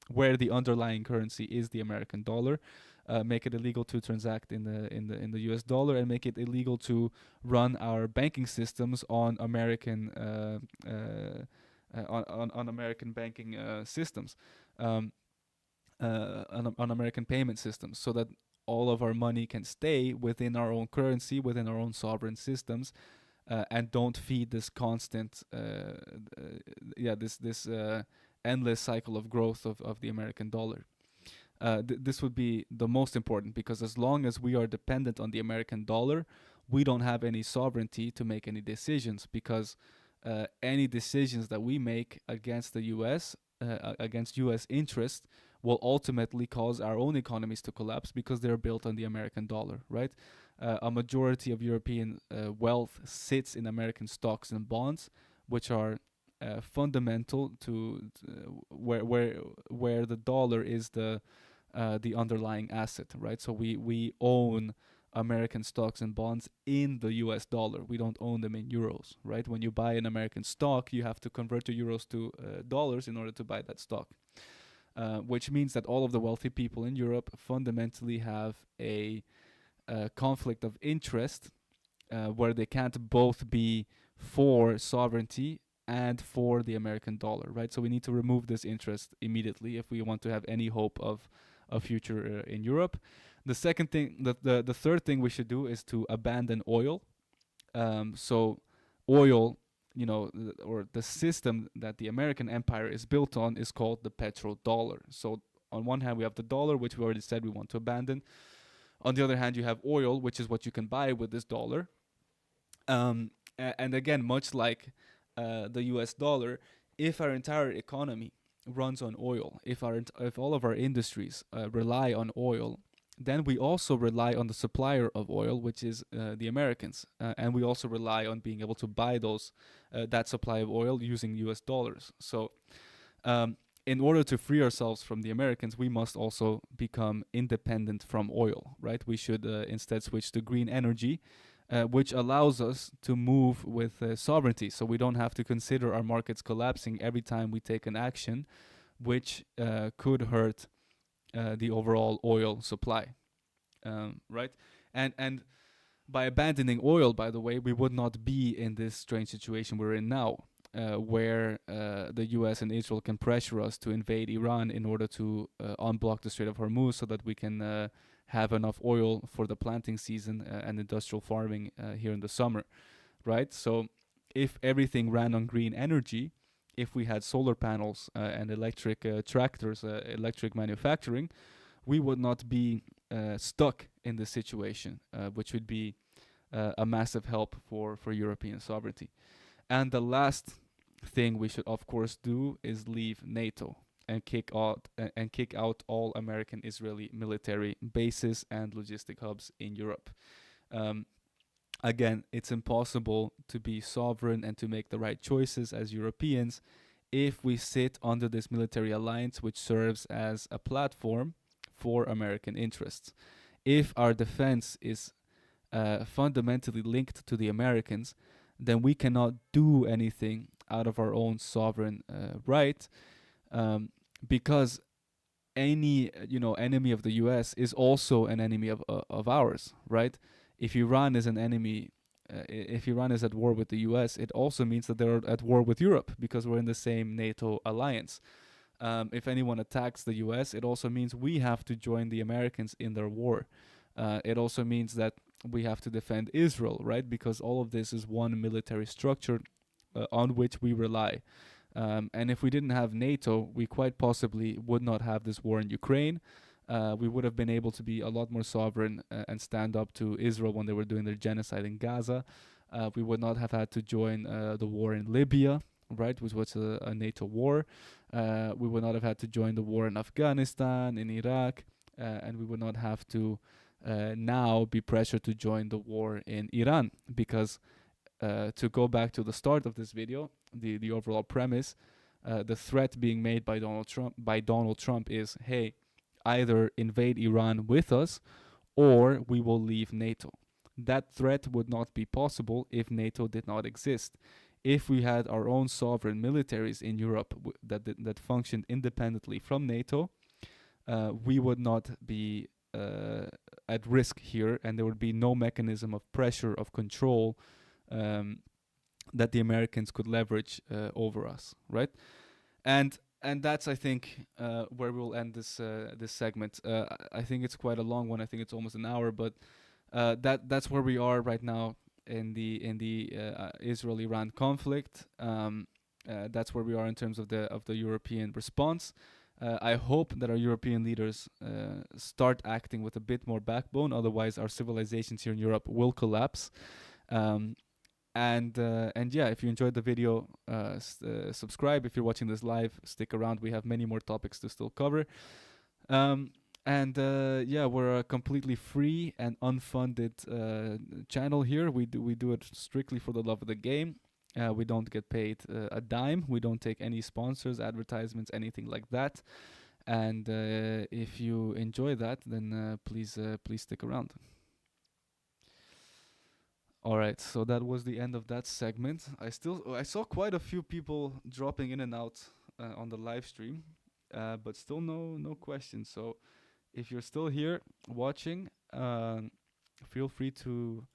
where the underlying currency is the American dollar. Make it illegal to transact in the US dollar, and make it illegal to run our banking systems on American on American banking systems, on American payment systems, so that all of our money can stay within our own currency, within our own sovereign systems, and don't feed this constant, this endless cycle of growth of the American dollar. This would be the most important, because as long as we are dependent on the American dollar, we don't have any sovereignty to make any decisions, because any decisions that we make against the U.S., against U.S. interests, will ultimately cause our own economies to collapse, because they're built on the American dollar, right? A majority of European wealth sits in American stocks and bonds, which are fundamental to where the dollar is the underlying asset, right? So we own American stocks and bonds in the US dollar. We don't own them in euros, right? When you buy an American stock, you have to convert your euros to dollars in order to buy that stock. Which means that all of the wealthy people in Europe fundamentally have a conflict of interest where they can't both be for sovereignty and for the American dollar, right? So we need to remove this interest immediately if we want to have any hope of a future in Europe. The second thing, the third thing we should do is to abandon oil. So oil, or the system that the American empire is built on is called the petrodollar. So on one hand, we have the dollar, which we already said we want to abandon. On the other hand, you have oil, which is what you can buy with this dollar. And again, much like the US dollar, if our entire economy runs on oil, if all of our industries rely on oil, then we also rely on the supplier of oil, which is the Americans, and we also rely on being able to buy that supply of oil using US dollars. So in order to free ourselves from the Americans, we must also become independent from oil, right? We should instead switch to green energy, which allows us to move with sovereignty. So we don't have to consider our markets collapsing every time we take an action, which could hurt the overall oil supply, right? And by abandoning oil, by the way, we would not be in this strange situation we're in now, where the US and Israel can pressure us to invade Iran in order to unblock the Strait of Hormuz so that we can have enough oil for the planting season and industrial farming here in the summer, right? So if everything ran on green energy, if we had solar panels and electric tractors, electric manufacturing, we would not be stuck in this situation, which would be a massive help for European sovereignty. And the last thing we should, of course, do is leave NATO and kick out all American Israeli military bases and logistic hubs in Europe. Again, it's impossible to be sovereign and to make the right choices as Europeans if we sit under this military alliance which serves as a platform for American interests. If our defense is fundamentally linked to the Americans, then we cannot do anything out of our own sovereign right, because any enemy of the U.S. is also an enemy of ours, right? If Iran is an enemy, if Iran is at war with the U.S., it also means that they're at war with Europe because we're in the same NATO alliance. If anyone attacks the U.S., it also means we have to join the Americans in their war. It also means that we have to defend Israel, right? Because all of this is one military structure on which we rely. And if we didn't have NATO, we quite possibly would not have this war in Ukraine. We would have been able to be a lot more sovereign and stand up to Israel when they were doing their genocide in Gaza. We would not have had to join the war in Libya, right, which was a NATO war. We would not have had to join the war in Afghanistan, in Iraq, and we would not have to now be pressured to join the war in Iran, because to go back to the start of this video, the overall premise, the threat being made by Donald Trump is, hey, either invade Iran with us or we will leave NATO. That threat would not be possible if NATO did not exist. If we had our own sovereign militaries in Europe that functioned independently from NATO, we would not be at risk here, and there would be no mechanism of pressure, of control that the Americans could leverage over us, right? And that's, I think, where we'll end this segment. I think it's quite a long one. I think it's almost an hour, but that's where we are right now in the Israel-Iran conflict. That's where we are in terms of the European response. I hope that our European leaders start acting with a bit more backbone. Otherwise, our civilizations here in Europe will collapse. And yeah, if you enjoyed the video, subscribe. If you're watching this live, stick around. We have many more topics to still cover. Yeah, we're a completely free and unfunded channel here. We do it strictly for the love of the game. We don't get paid a dime. We don't take any sponsors, advertisements, anything like that. And if you enjoy that, then please stick around. All right, so that was the end of that segment. I saw quite a few people dropping in and out on the live stream, but still no questions. So if you're still here watching, feel free to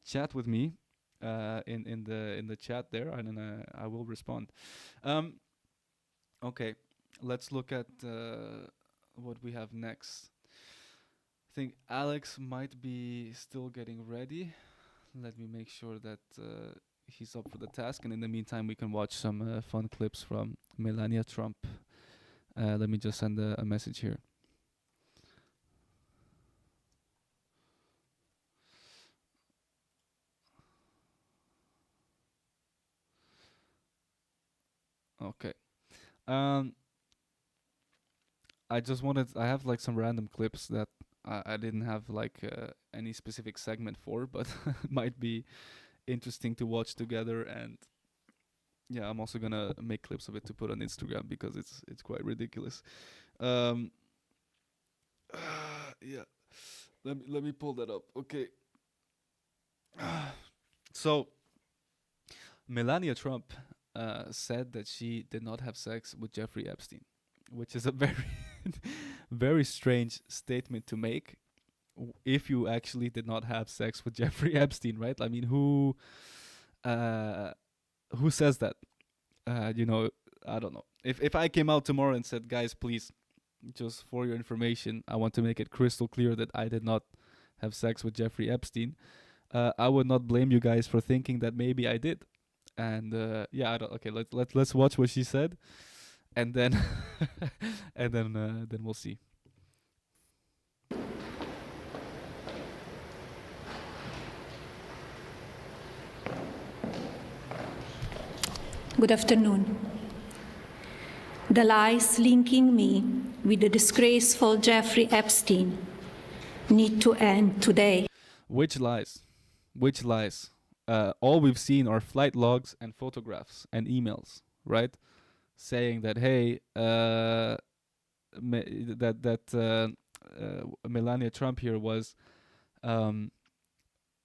chat with me in the chat there, and then I will respond. Okay, let's look at what we have next. I think Alex might be still getting ready. Let me make sure that he's up for the task, and in the meantime we can watch some fun clips from Melania Trump. Let me just send a message here. Okay. I have like some random clips that I didn't have like any specific segment for, but might be interesting to watch together. And yeah, I'm also gonna make clips of it to put on Instagram because it's quite ridiculous. Yeah, let me pull that up. Okay. So Melania Trump said that she did not have sex with Jeffrey Epstein, which is a very very strange statement to make if you actually did not have sex with Jeffrey Epstein, right? I mean, who says that? You know, I don't know. If I came out tomorrow and said, guys, please, just for your information, I want to make it crystal clear that I did not have sex with Jeffrey Epstein, I would not blame you guys for thinking that maybe I did. And yeah, I don't. Okay, let's watch what she said, and then then we'll see. Good afternoon. The lies linking me with the disgraceful Jeffrey Epstein need to end today. Which lies? Which lies? All we've seen are flight logs and photographs and emails, right? Saying that, hey, Melania Trump here was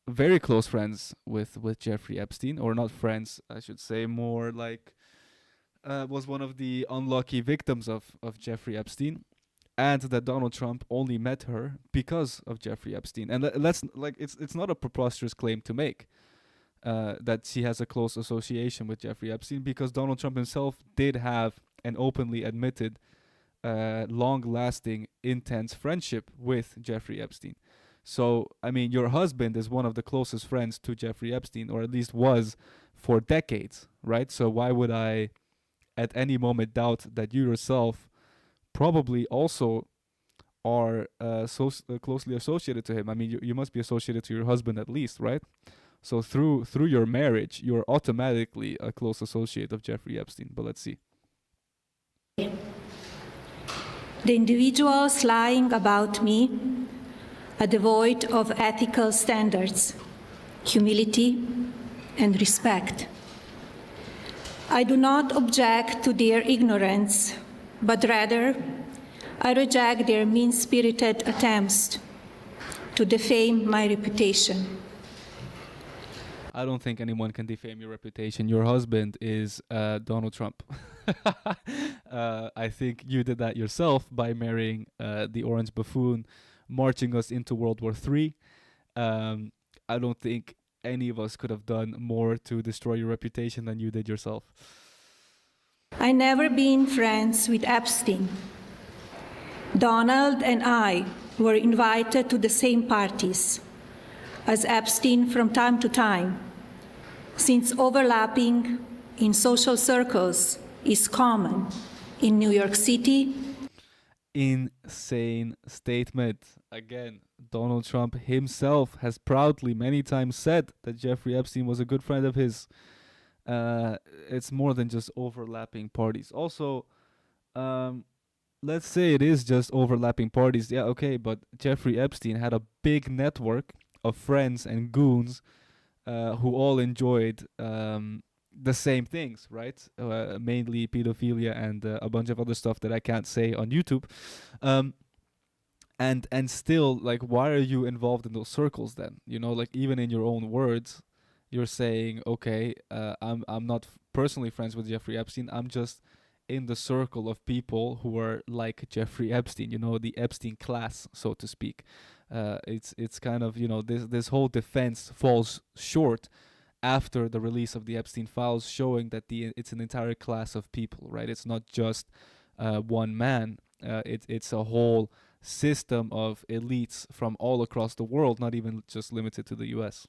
very close friends with Jeffrey Epstein, or not friends, I should say, more like was one of the unlucky victims of Jeffrey Epstein, and that Donald Trump only met her because of Jeffrey Epstein. And let's like it's not a preposterous claim to make that she has a close association with Jeffrey Epstein, because Donald Trump himself did have an openly admitted long-lasting, intense friendship with Jeffrey Epstein. So, I mean, your husband is one of the closest friends to Jeffrey Epstein, or at least was for decades, right? So why would I at any moment doubt that you yourself probably also are closely associated to him? I mean, you must be associated to your husband at least, right? So through your marriage, you're automatically a close associate of Jeffrey Epstein. But let's see. The individuals lying about me are devoid of ethical standards, humility, and respect. I do not object to their ignorance, but rather I reject their mean-spirited attempts to defame my reputation. I don't think anyone can defame your reputation. Your husband is Donald Trump. I think you did that yourself by marrying the orange buffoon, marching us into World War III. I don't think any of us could have done more to destroy your reputation than you did yourself. I never been friends with Epstein. Donald and I were invited to the same parties as Epstein from time to time, since overlapping in social circles is common in New York City. Insane statement. Again, Donald Trump himself has proudly many times said that Jeffrey Epstein was a good friend of his. It's more than just overlapping parties. Also, let's say it is just overlapping parties. Yeah, okay, but Jeffrey Epstein had a big network of friends and goons who all enjoyed the same things, right? Mainly pedophilia and a bunch of other stuff that I can't say on YouTube. and still, like, why are you involved in those circles then? You know, like, even in your own words, you're saying, okay, I'm not personally friends with Jeffrey Epstein. I'm just in the circle of people who are like Jeffrey Epstein. You know, the Epstein class, so to speak. It's kind of, you know, this whole defense falls short after the release of the Epstein files, showing that it's an entire class of people, right? It's not just one man. It's a whole system of elites from all across the world, not even just limited to the US.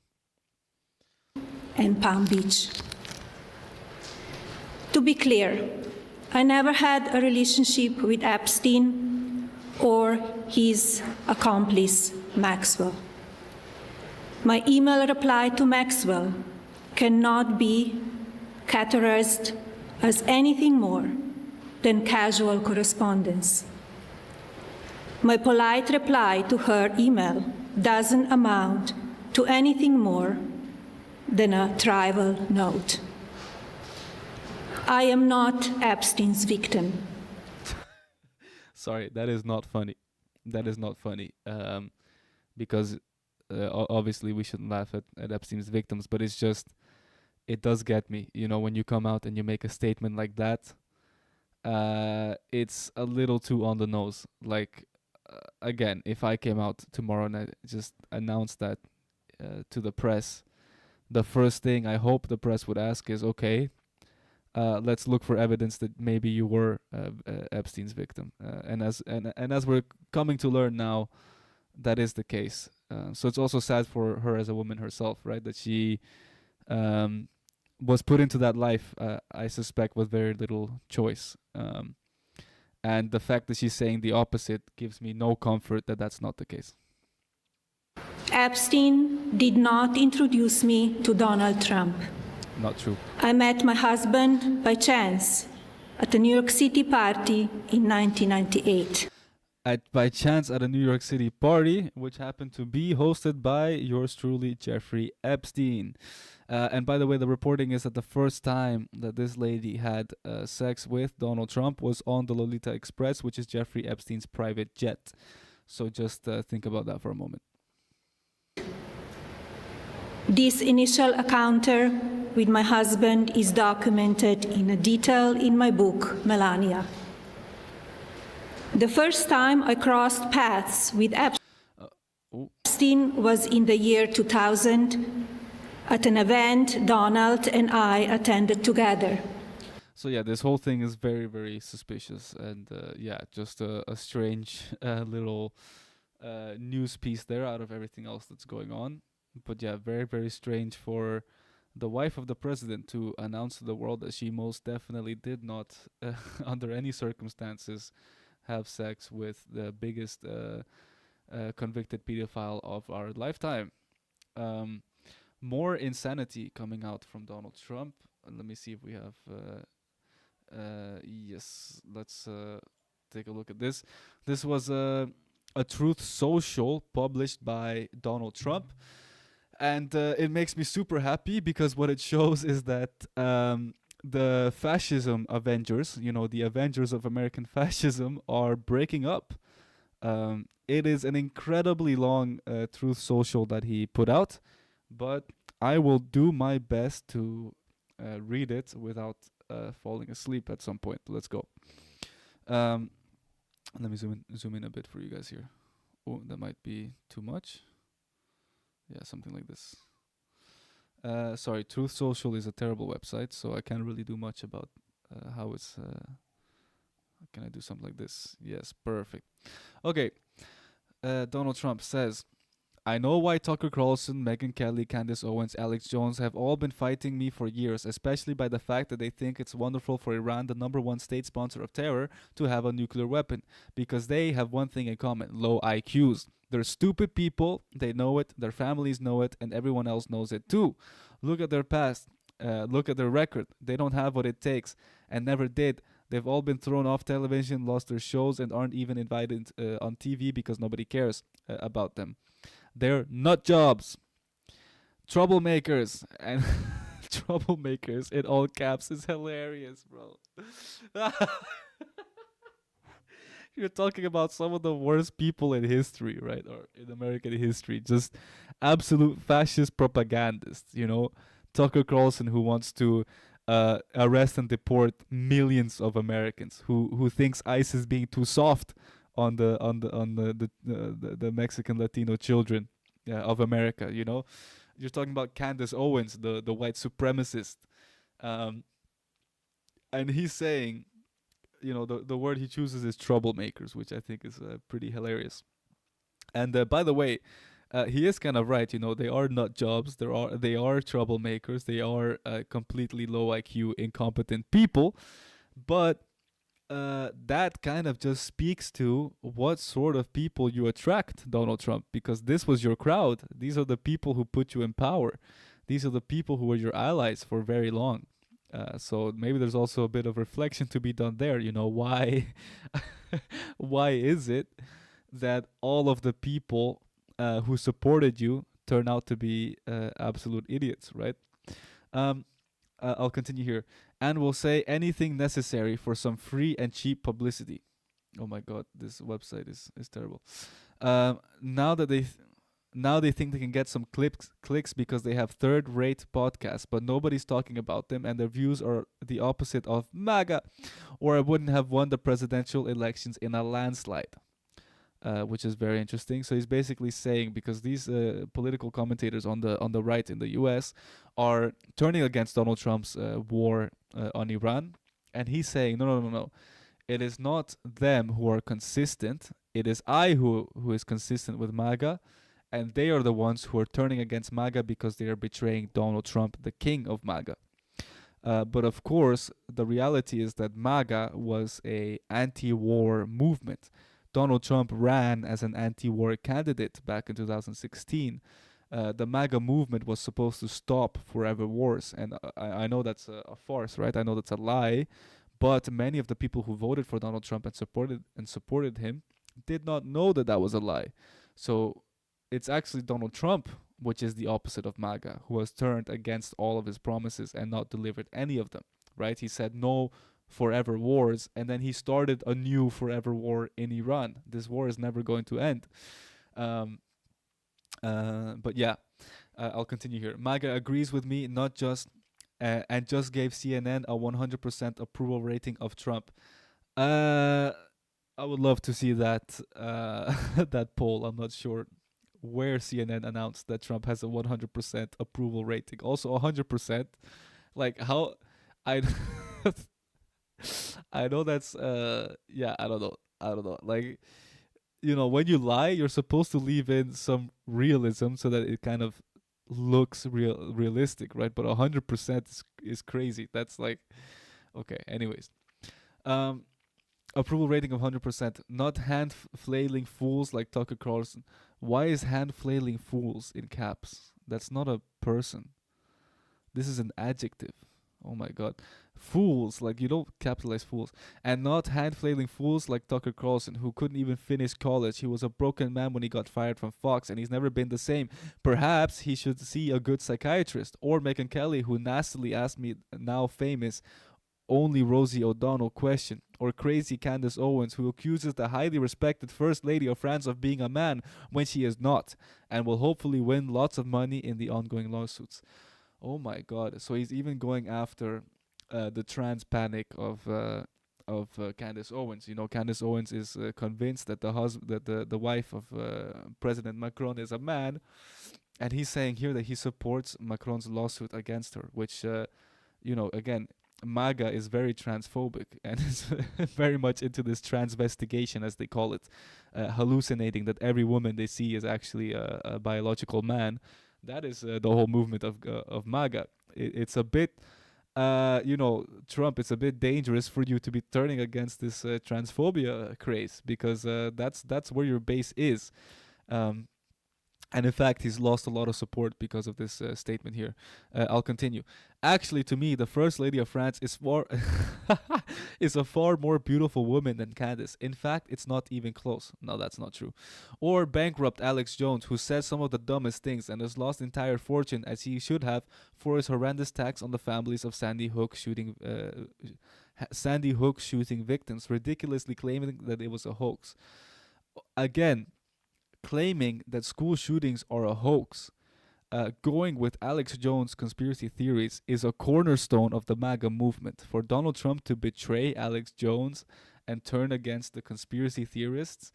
And Palm Beach. To be clear, I never had a relationship with Epstein or his accomplice, Maxwell. My email reply to Maxwell cannot be categorized as anything more than casual correspondence. My polite reply to her email doesn't amount to anything more than a trivial note. I am not Epstein's victim. Sorry, that is not funny. That is not funny. Because obviously we shouldn't laugh at Epstein's victims, but it's just, it does get me. You know, when you come out and you make a statement like that, it's a little too on the nose. Like, again, if I came out tomorrow and I just announced that to the press, the first thing I hope the press would ask is, okay, let's look for evidence that maybe you were Epstein's victim. And as we're coming to learn now, that is the case. So it's also sad for her as a woman herself, right? That she was put into that life, I suspect, with very little choice. And the fact that she's saying the opposite gives me no comfort that that's not the case. Epstein did not introduce me to Donald Trump. Not true. I met my husband by chance at a New York City party in 1998. By chance at a New York City party, which happened to be hosted by yours truly, Jeffrey Epstein. And by the way, the reporting is that the first time that this lady had sex with Donald Trump was on the Lolita Express, which is Jeffrey Epstein's private jet. So just think about that for a moment. This initial encounter with my husband is documented in detail in my book, Melania. The first time I crossed paths with Epstein was in the year 2000 at an event Donald and I attended together. So yeah, this whole thing is very, very suspicious, and yeah, just a strange little news piece there out of everything else that's going on. But yeah, very, very strange for the wife of the president to announce to the world that she most definitely did not, under any circumstances, have sex with the biggest convicted pedophile of our lifetime. More insanity coming out from Donald Trump. Let me see if we have... yes, let's take a look at this. This was a Truth Social published by Donald Trump. And it makes me super happy because what it shows is that the fascism Avengers, you know, the Avengers of American fascism, are breaking up. It is an incredibly long Truth Social that he put out, but I will do my best to read it without falling asleep at some point. Let's go. Let me zoom in a bit for you guys here. Oh, that might be too much. Yeah, something like this. Sorry, Truth Social is a terrible website, so I can't really do much about how it's... can I do something like this? Yes, perfect. Okay, Donald Trump says, I know why Tucker Carlson, Megyn Kelly, Candace Owens, Alex Jones have all been fighting me for years, especially by the fact that they think it's wonderful for Iran, the #1 state sponsor of terror, to have a nuclear weapon, because they have one thing in common: low IQs. They're stupid people, they know it, their families know it, and everyone else knows it too. Look at their past, look at their record. They don't have what it takes, and never did. They've all been thrown off television, lost their shows, and aren't even invited on TV because nobody cares about them. They're nut jobs, troublemakers, and troublemakers in all caps is hilarious, bro. You're talking about some of the worst people in history, right? Or in American history. Just absolute fascist propagandists, Tucker Carlson, who wants to arrest and deport millions of Americans, who thinks ICE is being too soft on the Mexican Latino children of America, You're talking about Candace Owens, the white supremacist. And he's saying, the word he chooses is troublemakers, which I think is pretty hilarious. And by the way, he is kind of right. They are nut jobs. They are troublemakers. They are completely low IQ, incompetent people. But that kind of just speaks to what sort of people you attract, Donald Trump, because this was your crowd. These are the people who put you in power. These are the people who were your allies for very long. So maybe there's also a bit of reflection to be done there. Why why is it that all of the people who supported you turn out to be absolute idiots, right? I'll continue here. And will say anything necessary for some free and cheap publicity. Oh my god, this website is terrible. Now they think they can get some clicks because they have third-rate podcasts, but nobody's talking about them, and their views are the opposite of MAGA, or I wouldn't have won the presidential elections in a landslide. Which is very interesting. So he's basically saying, because these political commentators on the right in the U.S. are turning against Donald Trump's war on Iran, and he's saying, no. It is not them who are consistent. It is I who is consistent with MAGA, and they are the ones who are turning against MAGA because they are betraying Donald Trump, the king of MAGA. But of course, the reality is that MAGA was a anti-war movement. Donald Trump ran as an anti-war candidate back in 2016. The MAGA movement was supposed to stop forever wars. And I know that's a farce, right? I know that's a lie. But many of the people who voted for Donald Trump and supported him did not know that that was a lie. So it's actually Donald Trump, which is the opposite of MAGA, who has turned against all of his promises and not delivered any of them, right? He said no forever wars, and then he started a new forever war in Iran. This war is never going to end. But yeah, I'll continue here. MAGA agrees with me, not just and just gave CNN a 100% approval rating of Trump. I would love to see that that poll. I'm not sure where CNN announced that Trump has a 100% approval rating. Also 100%. Like how I I know that's yeah, I don't know. Like, when you lie, you're supposed to leave in some realism so that it kind of looks realistic, right? But 100% is crazy. That's like, okay, anyways. Approval rating of 100%. Not hand flailing fools like Tucker Carlson. Why is hand flailing fools in caps? That's not a person. This is an adjective. Oh my god. Fools, like you don't capitalize fools. And not hand flailing fools like Tucker Carlson, who couldn't even finish college. He was a broken man when he got fired from Fox, and he's never been the same. Perhaps he should see a good psychiatrist. Or Megyn Kelly, who nastily asked me, now famous, only Rosie O'Donnell question. Or crazy Candace Owens, who accuses the highly respected First Lady of France of being a man when she is not, and will hopefully win lots of money in the ongoing lawsuits. Oh my god. So he's even going after the trans panic of Candace Owens. Candace Owens is convinced that the wife of President Macron is a man, and he's saying here that he supports Macron's lawsuit against her, which again, MAGA is very transphobic and is very much into this transvestigation, as they call it, hallucinating that every woman they see is actually a biological man. That is the whole movement of MAGA. It's a bit, Trump, it's a bit dangerous for you to be turning against this transphobia craze, because that's where your base is. And in fact, he's lost a lot of support because of this statement here. I'll continue. Actually, to me, the First Lady of France is is a far more beautiful woman than Candace. In fact, it's not even close. No, that's not true. Or bankrupt Alex Jones, who says some of the dumbest things and has lost entire fortune, as he should have, for his horrendous tax on the families of Sandy Hook Sandy Hook shooting victims, ridiculously claiming that it was a hoax. Again, claiming that school shootings are a hoax, going with Alex Jones' conspiracy theories is a cornerstone of the MAGA movement. For Donald Trump to betray Alex Jones and turn against the conspiracy theorists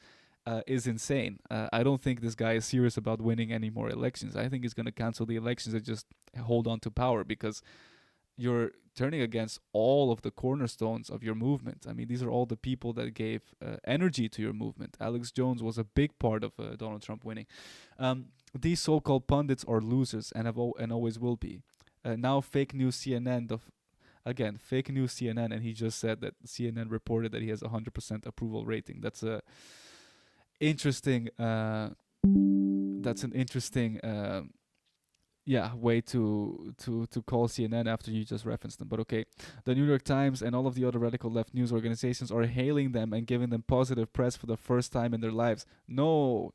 is insane. I don't think this guy is serious about winning any more elections. I think he's going to cancel the elections and just hold on to power, because you're turning against all of the cornerstones of your movement. I mean, these are all the people that gave energy to your movement. Alex Jones was a big part of Donald Trump winning. These so-called pundits are losers and and always will be. Now, fake news CNN, fake news CNN, and he just said that CNN reported that he has 100% approval rating. That's a interesting. That's an interesting. Way to call CNN after you just referenced them. But okay, the New York Times and all of the other radical left news organizations are hailing them and giving them positive press for the first time in their lives. No.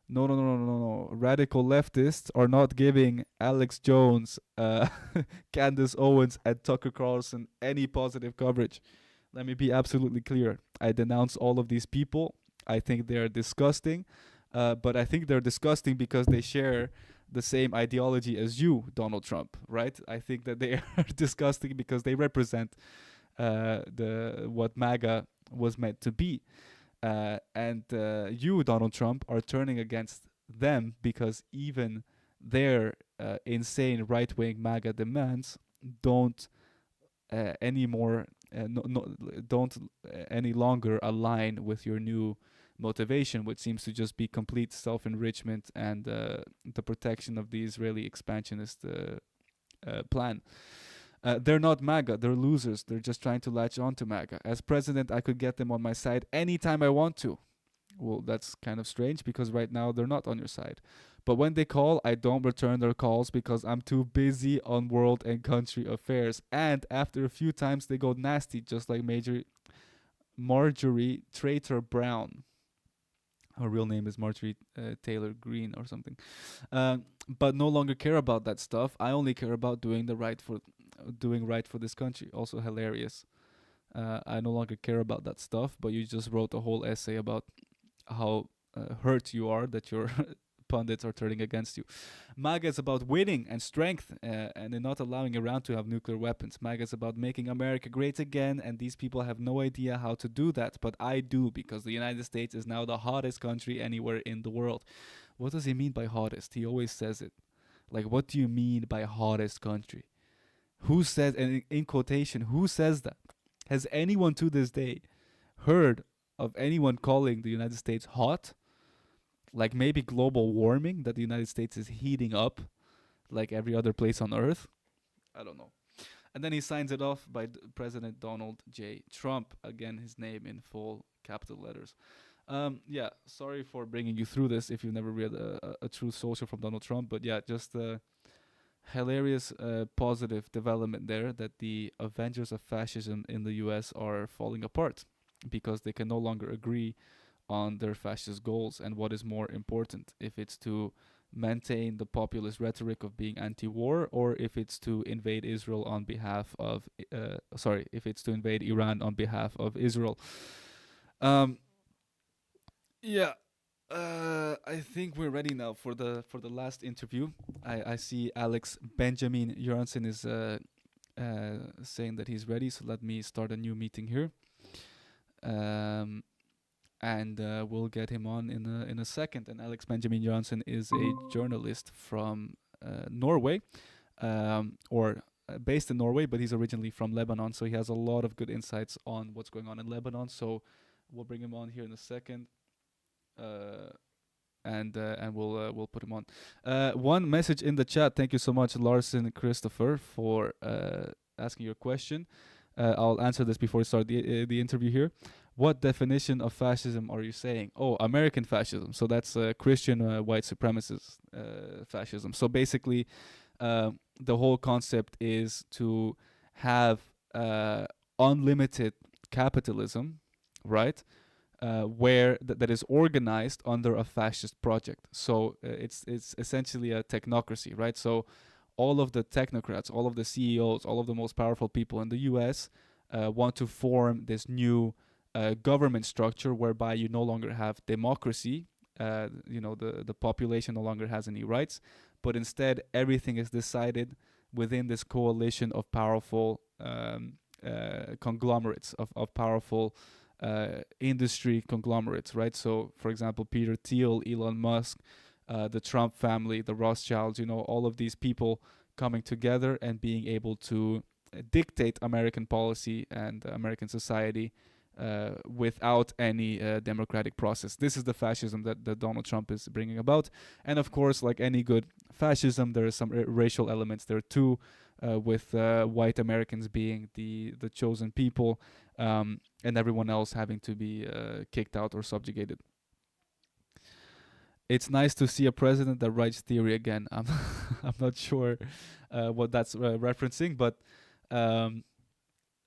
Radical leftists are not giving Alex Jones, Candace Owens, and Tucker Carlson any positive coverage. Let me be absolutely clear. I denounce all of these people. I think they're disgusting. But I think they're disgusting because they share the same ideology as you, Donald Trump, right? I think that they are disgusting because they represent what MAGA was meant to be. And you, Donald Trump, are turning against them because even their insane right-wing MAGA demands don't don't any longer align with your new motivation, which seems to just be complete self-enrichment and the protection of the Israeli expansionist plan. They're not MAGA, they're losers. They're just trying to latch on to MAGA. As president, I could get them on my side anytime I want to. Well, that's kind of strange because right now they're not on your side. But when they call, I don't return their calls because I'm too busy on world and country affairs. And after a few times, they go nasty, just like Marjorie Traitor Brown. Her real name is Marjorie Taylor Greene or something. But no longer care about that stuff. I only care about doing right for this country. Also hilarious. I no longer care about that stuff, but you just wrote a whole essay about how hurt you are that your pundits are turning against you. MAGA is about winning and strength and not allowing Iran to have nuclear weapons. MAGA is about making America great again, and these people have no idea how to do that, but I do, because the United States is now the hottest country anywhere in the world. What does he mean by hottest? He always says it. Like, what do you mean by hottest country? Who says, and in quotation, who says that? Has anyone to this day heard of anyone calling the United States hot? Like maybe global warming, that the United States is heating up like every other place on earth? I don't know. And then he signs it off by President Donald J. Trump. Again, his name in full capital letters. Sorry for bringing you through this if you've never read a Truth Social from Donald Trump. But yeah, just a hilarious positive development there, that the Avengers of fascism in the US are falling apart because they can no longer agree on their fascist goals and what is more important, if it's to maintain the populist rhetoric of being anti-war, or if it's to invade Israel on behalf of if it's to invade Iran on behalf of Israel. I think we're ready now for the last interview. I see Alex Benjamin Johansson is saying that he's ready, so let me start a new meeting here. And we'll get him on in a second. And Alex Benjamin Johansson is a journalist from Norway, or based in Norway, but he's originally from Lebanon, so he has a lot of good insights on what's going on in Lebanon. So we'll bring him on here in a second, and we'll put him on. One message in the chat. Thank you so much, Larson Christopher, for asking your question. I'll answer this before we start the interview here. What definition of fascism are you saying? Oh, American fascism. So that's Christian white supremacist fascism. So basically, the whole concept is to have unlimited capitalism, right? Where that is organized under a fascist project. So it's essentially a technocracy, right? So all of the technocrats, all of the CEOs, all of the most powerful people in the US want to form this new government structure whereby you no longer have democracy. The population no longer has any rights, but instead everything is decided within this coalition of powerful conglomerates, of powerful industry conglomerates, right? So, for example, Peter Thiel, Elon Musk, the Trump family, the Rothschilds, all of these people coming together and being able to dictate American policy and American society without any democratic process. This is the fascism that Donald Trump is bringing about. And of course, like any good fascism, there are some racial elements there too, with white Americans being the chosen people, and everyone else having to be kicked out or subjugated. It's nice to see a president that writes theory again. I'm not sure what that's referencing, but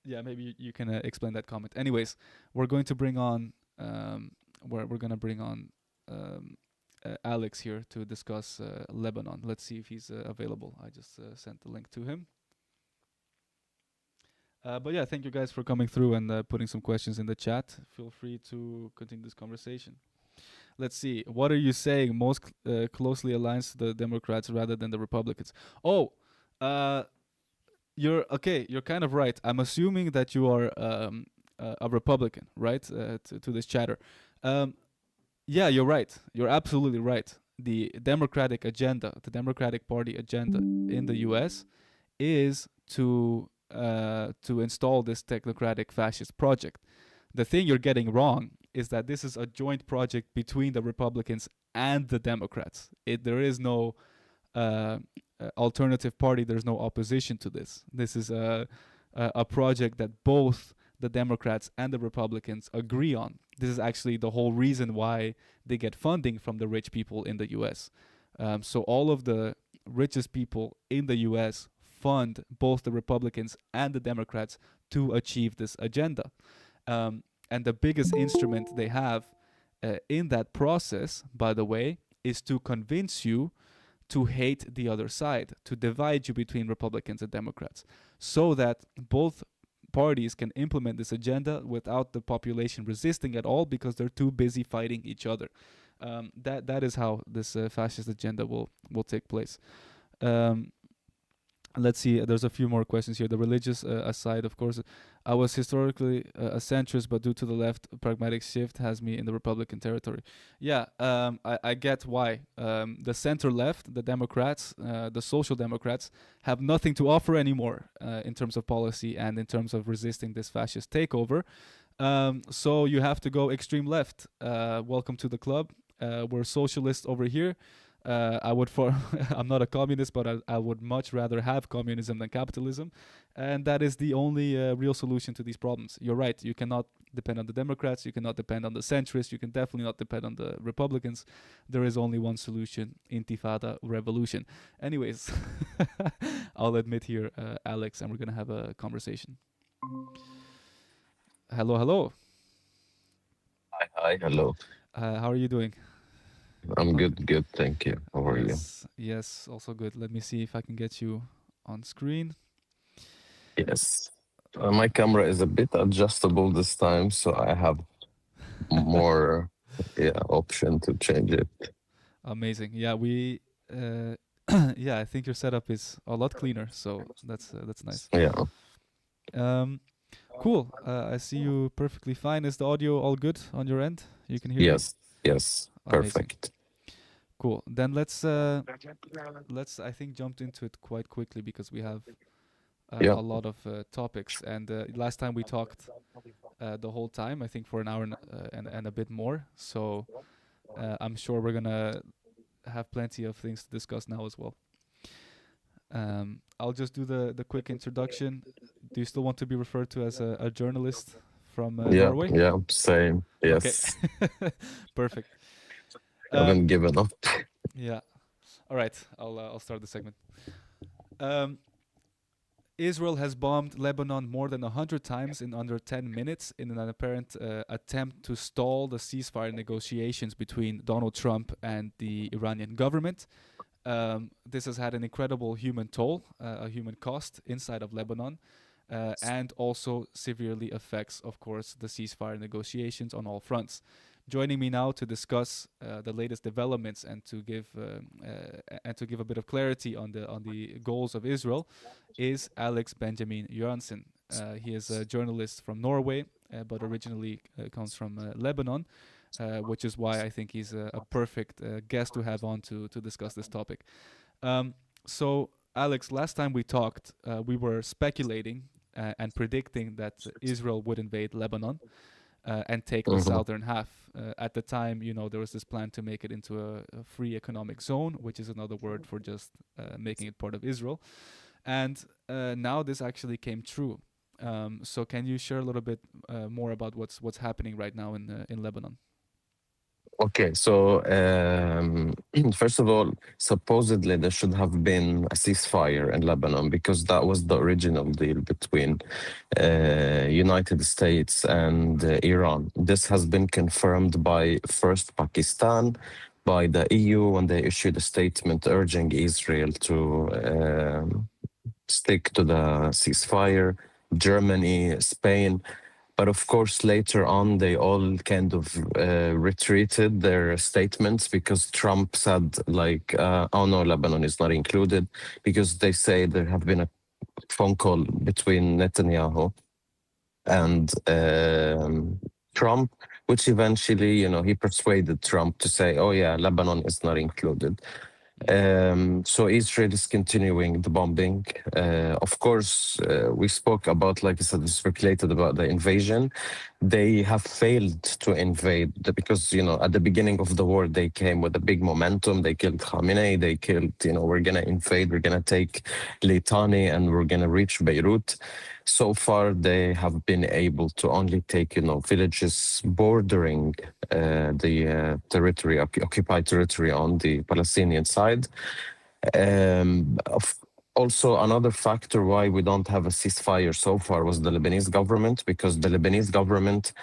yeah, maybe you can explain that comment. Anyways, we're going to bring on Alex here to discuss Lebanon. Let's see if he's available. I just sent the link to him. But yeah, thank you guys for coming through and putting some questions in the chat. Feel free to continue this conversation. Let's see. What are you saying most closely aligns to the Democrats rather than the Republicans? Oh, you're kind of right. I'm assuming that you are a Republican, right? To this chatter. Yeah, you're right. You're absolutely right. The Democratic agenda, the Democratic Party agenda in the U.S. is to install this technocratic fascist project. The thing you're getting wrong is that this is a joint project between the Republicans and the Democrats. There is no alternative party. There's no opposition to this. This is a project that both the Democrats and the Republicans agree on. This is actually the whole reason why they get funding from the rich people in the U.S. So all of the richest people in the U.S. fund both the Republicans and the Democrats to achieve this agenda. And the biggest instrument they have in that process, by the way, is to convince you to hate the other side, to divide you between Republicans and Democrats, so that both parties can implement this agenda without the population resisting at all because they're too busy fighting each other. That is how this fascist agenda will take place. Let's see, there's a few more questions here. The religious aside, of course, I was historically a centrist, but due to the left, pragmatic shift has me in the Republican territory. Yeah, I get why. The center left, the Democrats, the Social Democrats, have nothing to offer anymore in terms of policy and in terms of resisting this fascist takeover. So you have to go extreme left. Welcome to the club. We're socialists over here. I'm not a communist, but I would much rather have communism than capitalism. And that is the only real solution to these problems. You're right. You cannot depend on the Democrats. You cannot depend on the centrists. You can definitely not depend on the Republicans. There is only one solution: Intifada, revolution. Anyways, I'll admit here, Alex, and we're going to have a conversation. Hello. Hi, hello. How are you doing? I'm good, thank you. How are you? Yes, also good. Let me see if I can get you on screen. Yes. My camera is a bit adjustable this time, so I have more option to change it. Amazing. Yeah, I think your setup is a lot cleaner, so that's nice. Yeah. Cool. I see you perfectly fine. Is the audio all good on your end? You can hear me? Yes. Perfect. Cool. Then let's I think jump into it quite quickly because we have a lot of topics. And last time we talked the whole time, I think for an hour and a bit more. So I'm sure we're gonna have plenty of things to discuss now as well. I'll just do the quick introduction. Do you still want to be referred to as a journalist from Norway? Yeah, same. Yes. Okay. Perfect. Haven't given up. Yeah. All right. I'll start the segment. Israel has bombed Lebanon more than 100 times in under 10 minutes in an apparent attempt to stall the ceasefire negotiations between Donald Trump and the Iranian government. This has had an incredible human toll, a human cost inside of Lebanon. and also severely affects, of course, the ceasefire negotiations on all fronts. Joining me now to discuss the latest developments and to give a bit of clarity on the goals of Israel is Alex Benjamin Johansen. He is a journalist from Norway, but originally comes from Lebanon, which is why I think he's a perfect guest to have on to discuss this topic. So, Alex, last time we talked, we were speculating and predicting that Israel would invade Lebanon and take the southern half. At the time, there was this plan to make it into a free economic zone, which is another word for just making it part of Israel. And now this actually came true. So can you share a little bit more about what's happening right now in Lebanon? Okay, so first of all, supposedly there should have been a ceasefire in Lebanon because that was the original deal between United States and Iran. This has been confirmed by first Pakistan, by the EU when they issued a statement urging Israel to stick to the ceasefire, Germany, Spain. But of course, later on, they all kind of retreated their statements because Trump said, like, oh no, Lebanon is not included, because they say there have been a phone call between Netanyahu and Trump, which eventually, he persuaded Trump to say, oh yeah, Lebanon is not included. So Israel is continuing the bombing. Of course, we spoke about, like I said, we speculated about the invasion. They have failed to invade because, at the beginning of the war, they came with a big momentum. They killed Khamenei. They killed, we're going to invade. We're going to take Litani and we're going to reach Beirut. So far, they have been able to only take, villages bordering the territory, occupied territory on the Palestinian side. Also, another factor why we don't have a ceasefire so far was the Lebanese government, because the Lebanese government,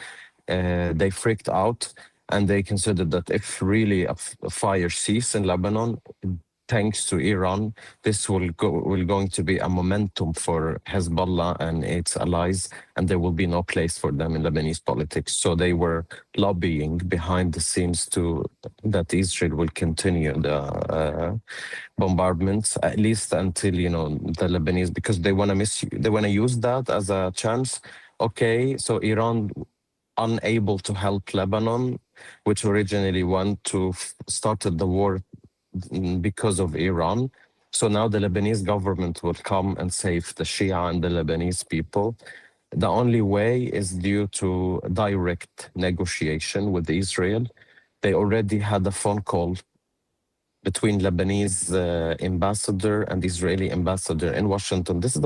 they freaked out and they considered that if really a fire ceases in Lebanon, thanks to Iran, this will going to be a momentum for Hezbollah and its allies, and there will be no place for them in Lebanese politics. So they were lobbying behind the scenes that Israel will continue the bombardments, at least until the Lebanese, because they want to use that as a chance. Okay, so Iran unable to help Lebanon, which originally started the war because of Iran. So now the Lebanese government will come and save the Shia and the Lebanese people. The only way is due to direct negotiation with Israel. They already had a phone call between Lebanese ambassador and Israeli ambassador in Washington. This is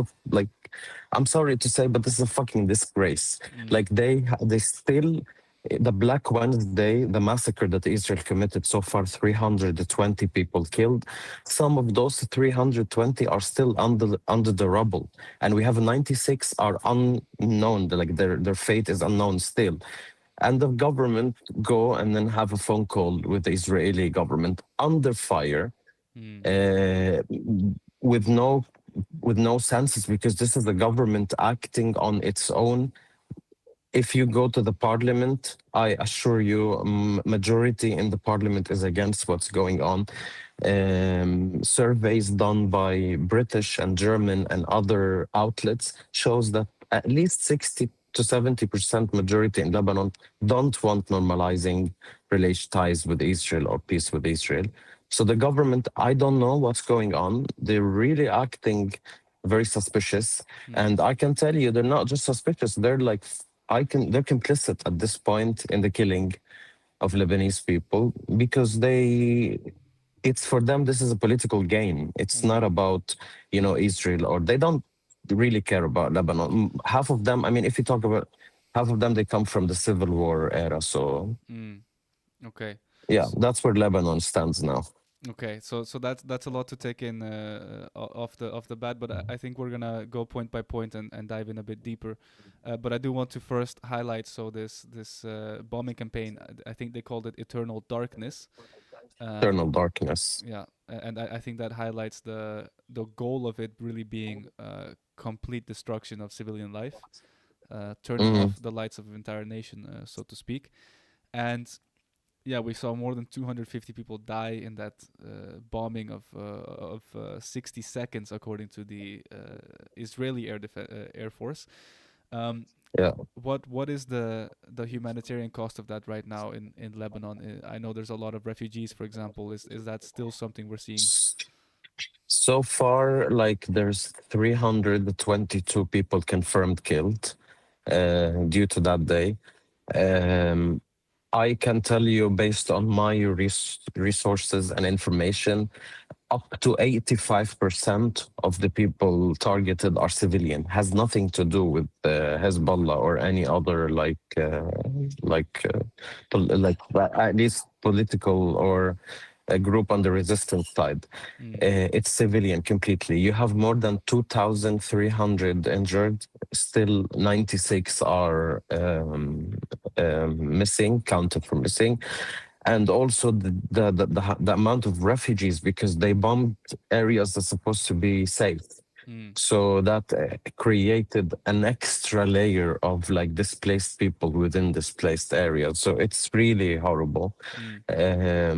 I'm sorry to say, but this is a fucking disgrace. Like they still, the Black Wednesday, the massacre that Israel committed so far, 320 people killed. Some of those 320 are still under the rubble, and we have 96 are unknown. Like their fate is unknown still. And the government go and then have a phone call with the Israeli government under fire, with no census, because this is the government acting on its own. If you go to the parliament, I assure you, majority in the parliament is against what's going on. Surveys done by British and German and other outlets shows that at least 60 to 70% majority in Lebanon don't want normalizing ties with Israel or peace with Israel. So the government, I don't know what's going on. They're really acting very suspicious. And I can tell you, they're not just suspicious. They're they're complicit at this point in the killing of Lebanese people, because it's for them, this is a political game. It's not about, Israel, or they don't really care about Lebanon. Half of them, if you talk about half of them, they come from the Civil War era. So, okay. Yeah, that's where Lebanon stands now. Okay, so that's a lot to take in off the bat, but I think we're gonna go point by point and dive in a bit deeper. But I do want to first highlight this bombing campaign. I think they called it Eternal Darkness. Eternal Darkness. Yeah, and I think that highlights the goal of it really being complete destruction of civilian life, turning off the lights of an entire nation, so to speak. And yeah, we saw more than 250 people die in that bombing of 60 seconds, according to the Israeli Air Force. Yeah. What is the humanitarian cost of that right now in Lebanon? I know there's a lot of refugees, for example. Is that still something we're seeing? So far, like there's 322 people confirmed killed due to that day. I can tell you, based on my resources and information, up to 85% of the people targeted are civilian. Has nothing to do with Hezbollah or any other at least political or a group on the resistance side. It's civilian completely. You have more than 2,300 injured. Still 96 are missing, counted for missing. And also the amount of refugees, because they bombed areas that's supposed to be safe. So that created an extra layer of like displaced people within displaced areas. So it's really horrible. I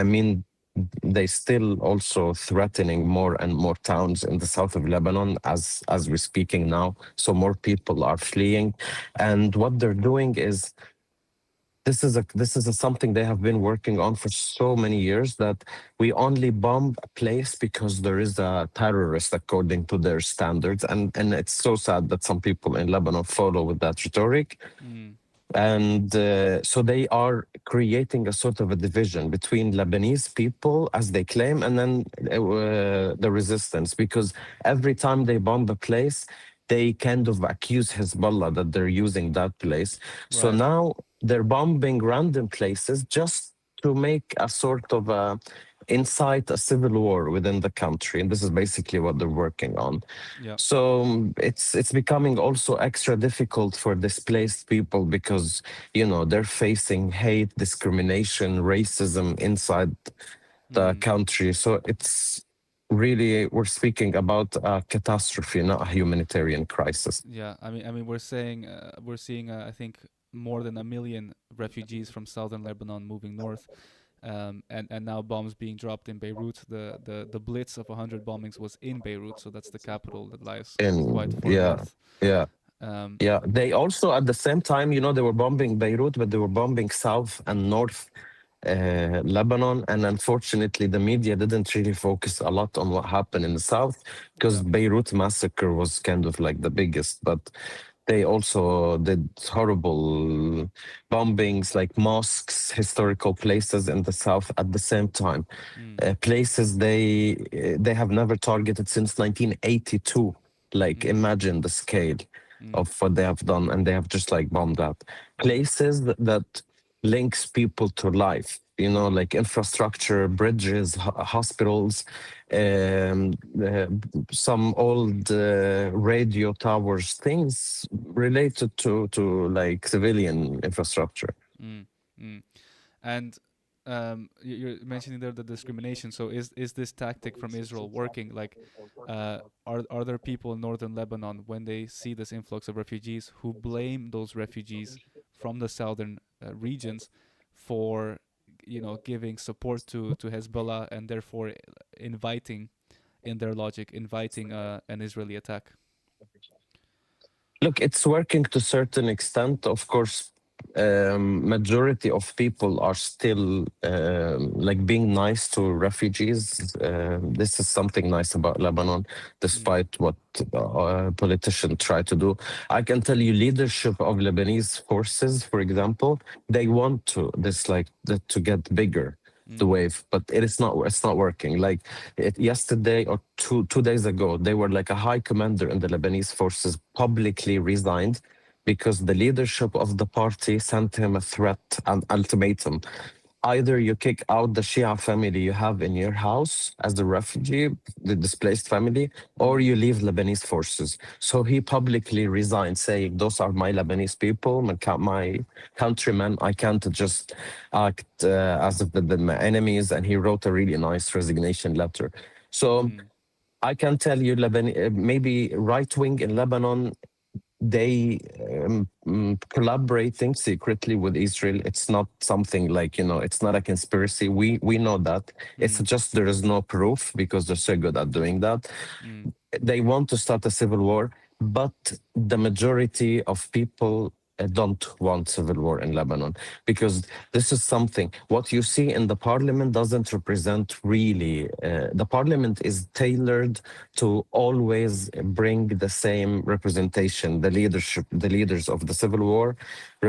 mean, they still also threatening more and more towns in the south of Lebanon as we're speaking now. So more people are fleeing, and what they're doing is this is something they have been working on for so many years, that we only bomb a place because there is a terrorist according to their standards, and it's so sad that some people in Lebanon follow with that rhetoric. And so they are creating a sort of a division between Lebanese people, as they claim, and then the resistance, because every time they bomb a place, they kind of accuse Hezbollah that they're using that place. So now they're bombing random places just to make a sort of incite a civil war within the country, and this is basically what they're working on. So it's becoming also extra difficult for displaced people, because they're facing hate, discrimination, racism inside the country. So it's really, we're speaking about a catastrophe, not a humanitarian crisis. Yeah, I mean, we're seeing I think more than 1 million refugees from southern Lebanon moving north. And now bombs being dropped in Beirut. The blitz of 100 bombings was in Beirut, so that's the capital that lies quite far north. Yeah. They also, at the same time, they were bombing Beirut, but they were bombing south and north Lebanon. And unfortunately, the media didn't really focus a lot on what happened in the south, because Beirut massacre was kind of like the biggest. But they also did horrible bombings, like mosques, historical places in the south at the same time. Places they have never targeted since 1982. Like, imagine the scale of what they have done, and they have just like bombed that. Places that links people to life, like infrastructure, bridges, hospitals, some old radio towers, things related to like civilian infrastructure. And you're mentioning there the discrimination. So is this tactic from Israel working? Like, are there people in northern Lebanon, when they see this influx of refugees, who blame those refugees from the southern regions for giving support to Hezbollah, and therefore inviting, in their logic, an Israeli attack? Look, it's working to a certain extent. Of course, majority of people are still like being nice to refugees. This is something nice about Lebanon, despite what politicians try to do. I can tell you, leadership of Lebanese forces, for example, they want to to get bigger, the wave, but it's not working. Like yesterday or two days ago, they were like a high commander in the Lebanese forces publicly resigned, because the leadership of the party sent him a threat and ultimatum. Either you kick out the Shia family you have in your house as the refugee, the displaced family, or you leave Lebanese forces. So he publicly resigned, saying, those are my Lebanese people, my countrymen. I can't just act as if they're my enemies. And he wrote a really nice resignation letter. So I can tell you, maybe right wing in Lebanon, they collaborating secretly with Israel. It's not something like, it's not a conspiracy. We know that. It's just there is no proof because they're so good at doing that. They want to start a civil war, but the majority of people don't want civil war in Lebanon, because this is something, what you see in the parliament doesn't represent really, the parliament is tailored to always bring the same representation, the leaders of the civil war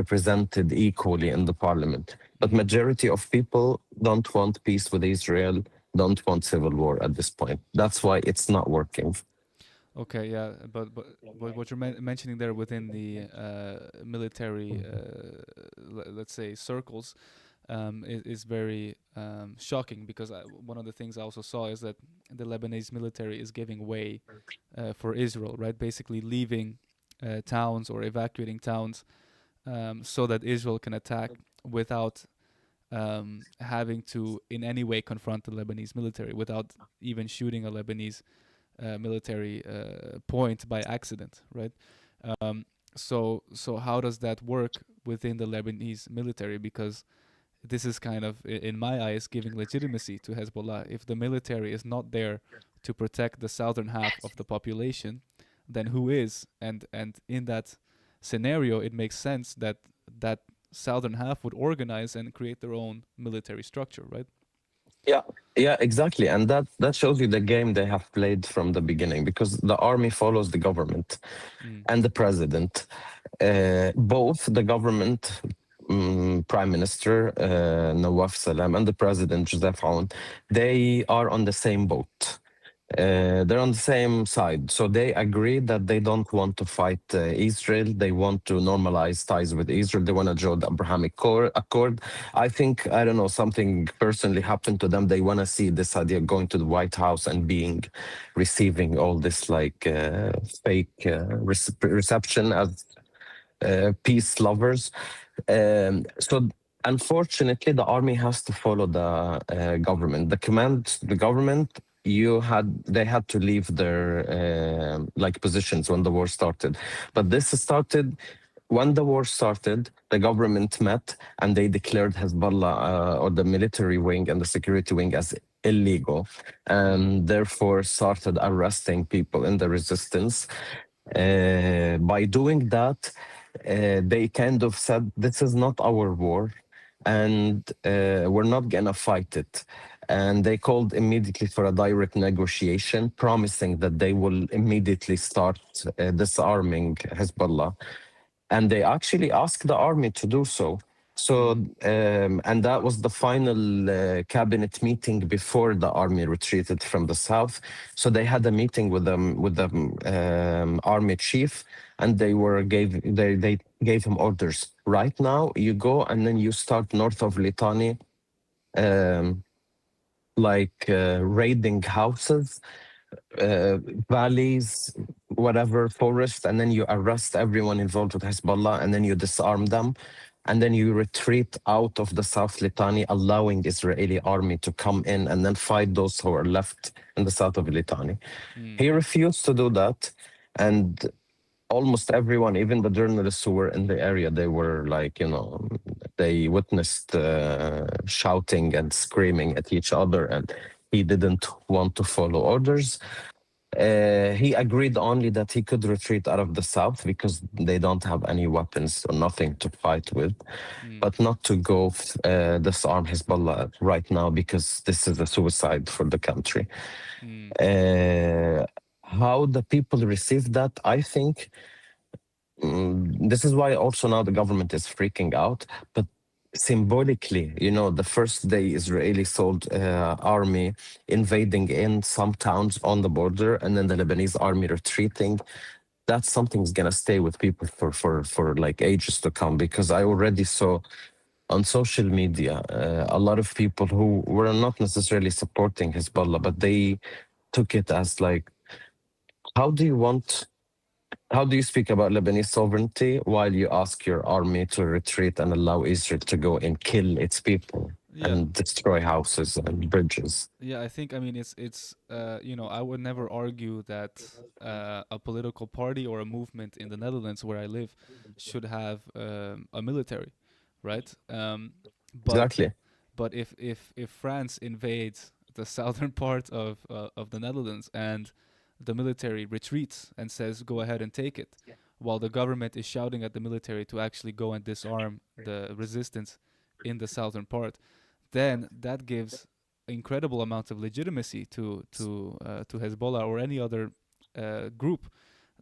represented equally in the parliament. But majority of people don't want peace with Israel, don't want civil war at this point. That's why it's not working. Okay, yeah, but what you're mentioning there within the military, let's say, circles, is very shocking, because one of the things I also saw is that the Lebanese military is giving way for Israel, right? Basically leaving towns or evacuating towns so that Israel can attack without having to in any way confront the Lebanese military, without even shooting a Lebanese military point by accident, right? So how does that work within the Lebanese military? Because this is kind of, in my eyes, giving legitimacy to Hezbollah. If the military is not there to protect the southern half of the population, then who is? And in that scenario, it makes sense that that southern half would organize and create their own military structure, right? Yeah, exactly. And that shows you the game they have played from the beginning, because the army follows the government and the president. Both the government, Prime Minister Nawaf Salam, and the President Joseph Aoun, they are on the same boat. They're on the same side. So they agree that they don't want to fight Israel. They want to normalize ties with Israel. They want to join the Abrahamic Accord. I think, I don't know, something personally happened to them. They want to see this idea going to the White House and receiving all this like fake reception as peace lovers. So unfortunately, the army has to follow the government. The government, they had to leave their like positions when the war started. But this started when the war started. The government met and they declared Hezbollah or the military wing and the security wing as illegal, and therefore started arresting people in the resistance. By doing that, they kind of said, this is not our war, and we're not gonna fight it. And they called immediately for a direct negotiation, promising that they will immediately start disarming Hezbollah. And they actually asked the army to do so. So, and that was the final cabinet meeting before the army retreated from the south. So they had a meeting with the army chief, and they gave him orders. Right now, you go and then you start north of Litani, raiding houses, valleys, whatever, forest, and then you arrest everyone involved with Hezbollah, and then you disarm them, and then you retreat out of the South Litani, allowing Israeli army to come in and then fight those who are left in the south of Litani. He refused to do that, and almost everyone, even the journalists who were in the area, they were like, they witnessed shouting and screaming at each other, and he didn't want to follow orders. He agreed only that he could retreat out of the south because they don't have any weapons or nothing to fight with, but not to go disarm Hezbollah right now, because this is a suicide for the country. How the people receive that, I think, this is why also now the government is freaking out, but symbolically, the first day Israeli sold army invading in some towns on the border, and then the Lebanese army retreating, that's something's gonna stay with people for like ages to come. Because I already saw on social media a lot of people who were not necessarily supporting Hezbollah, but they took it as like, how do you speak about Lebanese sovereignty while you ask your army to retreat and allow Israel to go and kill its people? and destroy houses and bridges. Yeah, I think, I mean, it's I would never argue that a political party or a movement in the Netherlands where I live should have a military, right? But Exactly. if France invades the southern part of the Netherlands and the military retreats and says go ahead and take it, while the government is shouting at the military to actually go and disarm the resistance in the southern part, then that gives incredible amounts of legitimacy to Hezbollah or any other group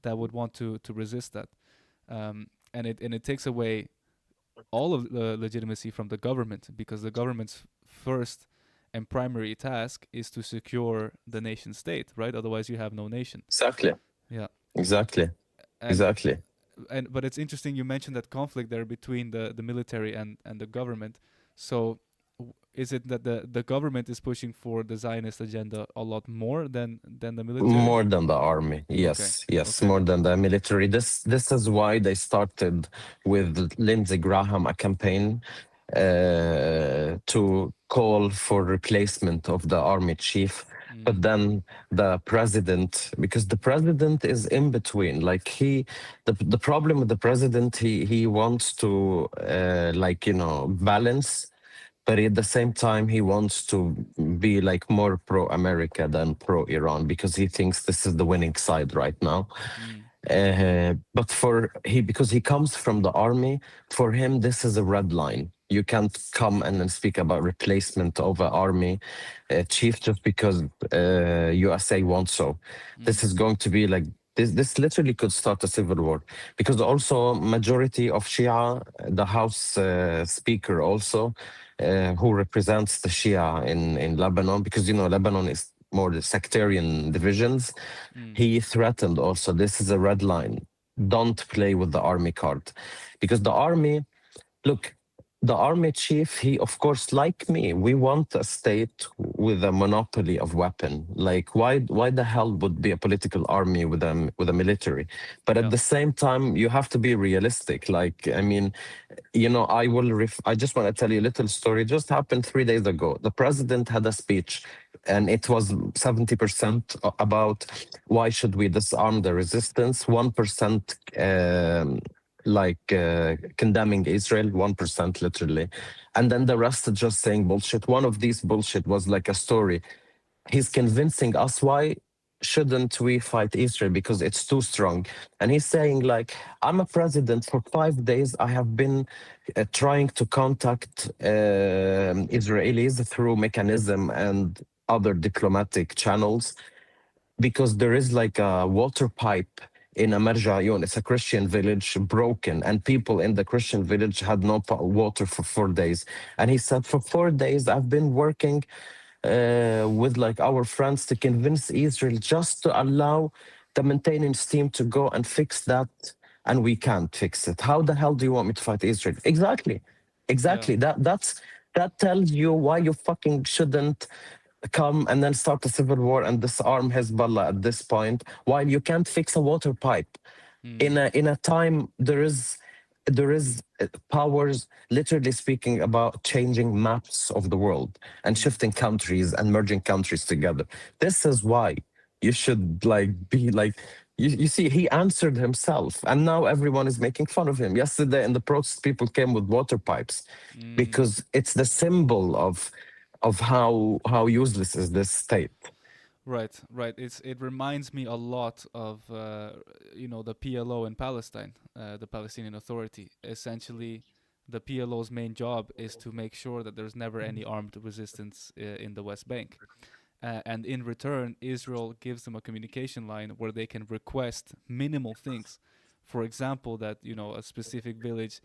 that would want to resist that, and it takes away all of the legitimacy from the government, because the government's first and primary task is to secure the nation state, right? Otherwise, you have no nation. Exactly. Yeah, Exactly. and Exactly. but it's interesting you mentioned that conflict there between the military and the government. So is it that the government is pushing for the Zionist agenda a lot more than the military? More than the army. Yes, yes, Okay. more than the military. This is why they started with Lindsey Graham a campaign to call for replacement of the army chief. But then the president, because the president is in between, like the problem with the president, he wants to balance, but at the same time he wants to be like more pro-America than pro-Iran, because he thinks this is the winning side right now. But because he comes from the army, for him this is a red line. You can't come and then speak about replacement of an army chief just because USA wants so. This is going to be like this literally could start a civil war, because also majority of Shia, the House Speaker also, who represents the Shia in Lebanon, because Lebanon is more the sectarian divisions. He threatened also, this is a red line. Don't play with the army card, because the army, look, the army chief, he, of course, like me, we want a state with a monopoly of weapon. Like, why the hell would be a political army with a military? But at the same time, you have to be realistic. Like, I mean, I just want to tell you a little story. It just happened 3 days ago. The president had a speech, and it was 70% about why should we disarm the resistance, 1% condemning Israel, 1% literally. And then the rest are just saying bullshit. One of these bullshit was like a story. He's convincing us why shouldn't we fight Israel because it's too strong. And he's saying like, I'm a president for 5 days. I have been trying to contact Israelis through mechanism and other diplomatic channels, because there is like a water pipe in Amarja Ayun. It's a Christian village, broken, and people in the Christian village had no water for 4 days. And he said, for 4 days, I've been working with like our friends to convince Israel just to allow the maintenance team to go and fix that, and we can't fix it. How the hell do you want me to fight Israel? Exactly. That tells you why you fucking shouldn't come and then start a civil war and disarm Hezbollah at this point, while you can't fix a water pipe. In a time there is powers literally speaking about changing maps of the world and shifting countries and merging countries together. This is why you should be like, you see, he answered himself, and now everyone is making fun of him. Yesterday in the protest, people came with water pipes because it's the symbol of how useless is this state. Right. It reminds me a lot of the PLO in Palestine, the Palestinian Authority. Essentially, the PLO's main job is to make sure that there's never any armed resistance in the West Bank, and in return, Israel gives them a communication line where they can request minimal things. For example, that a specific village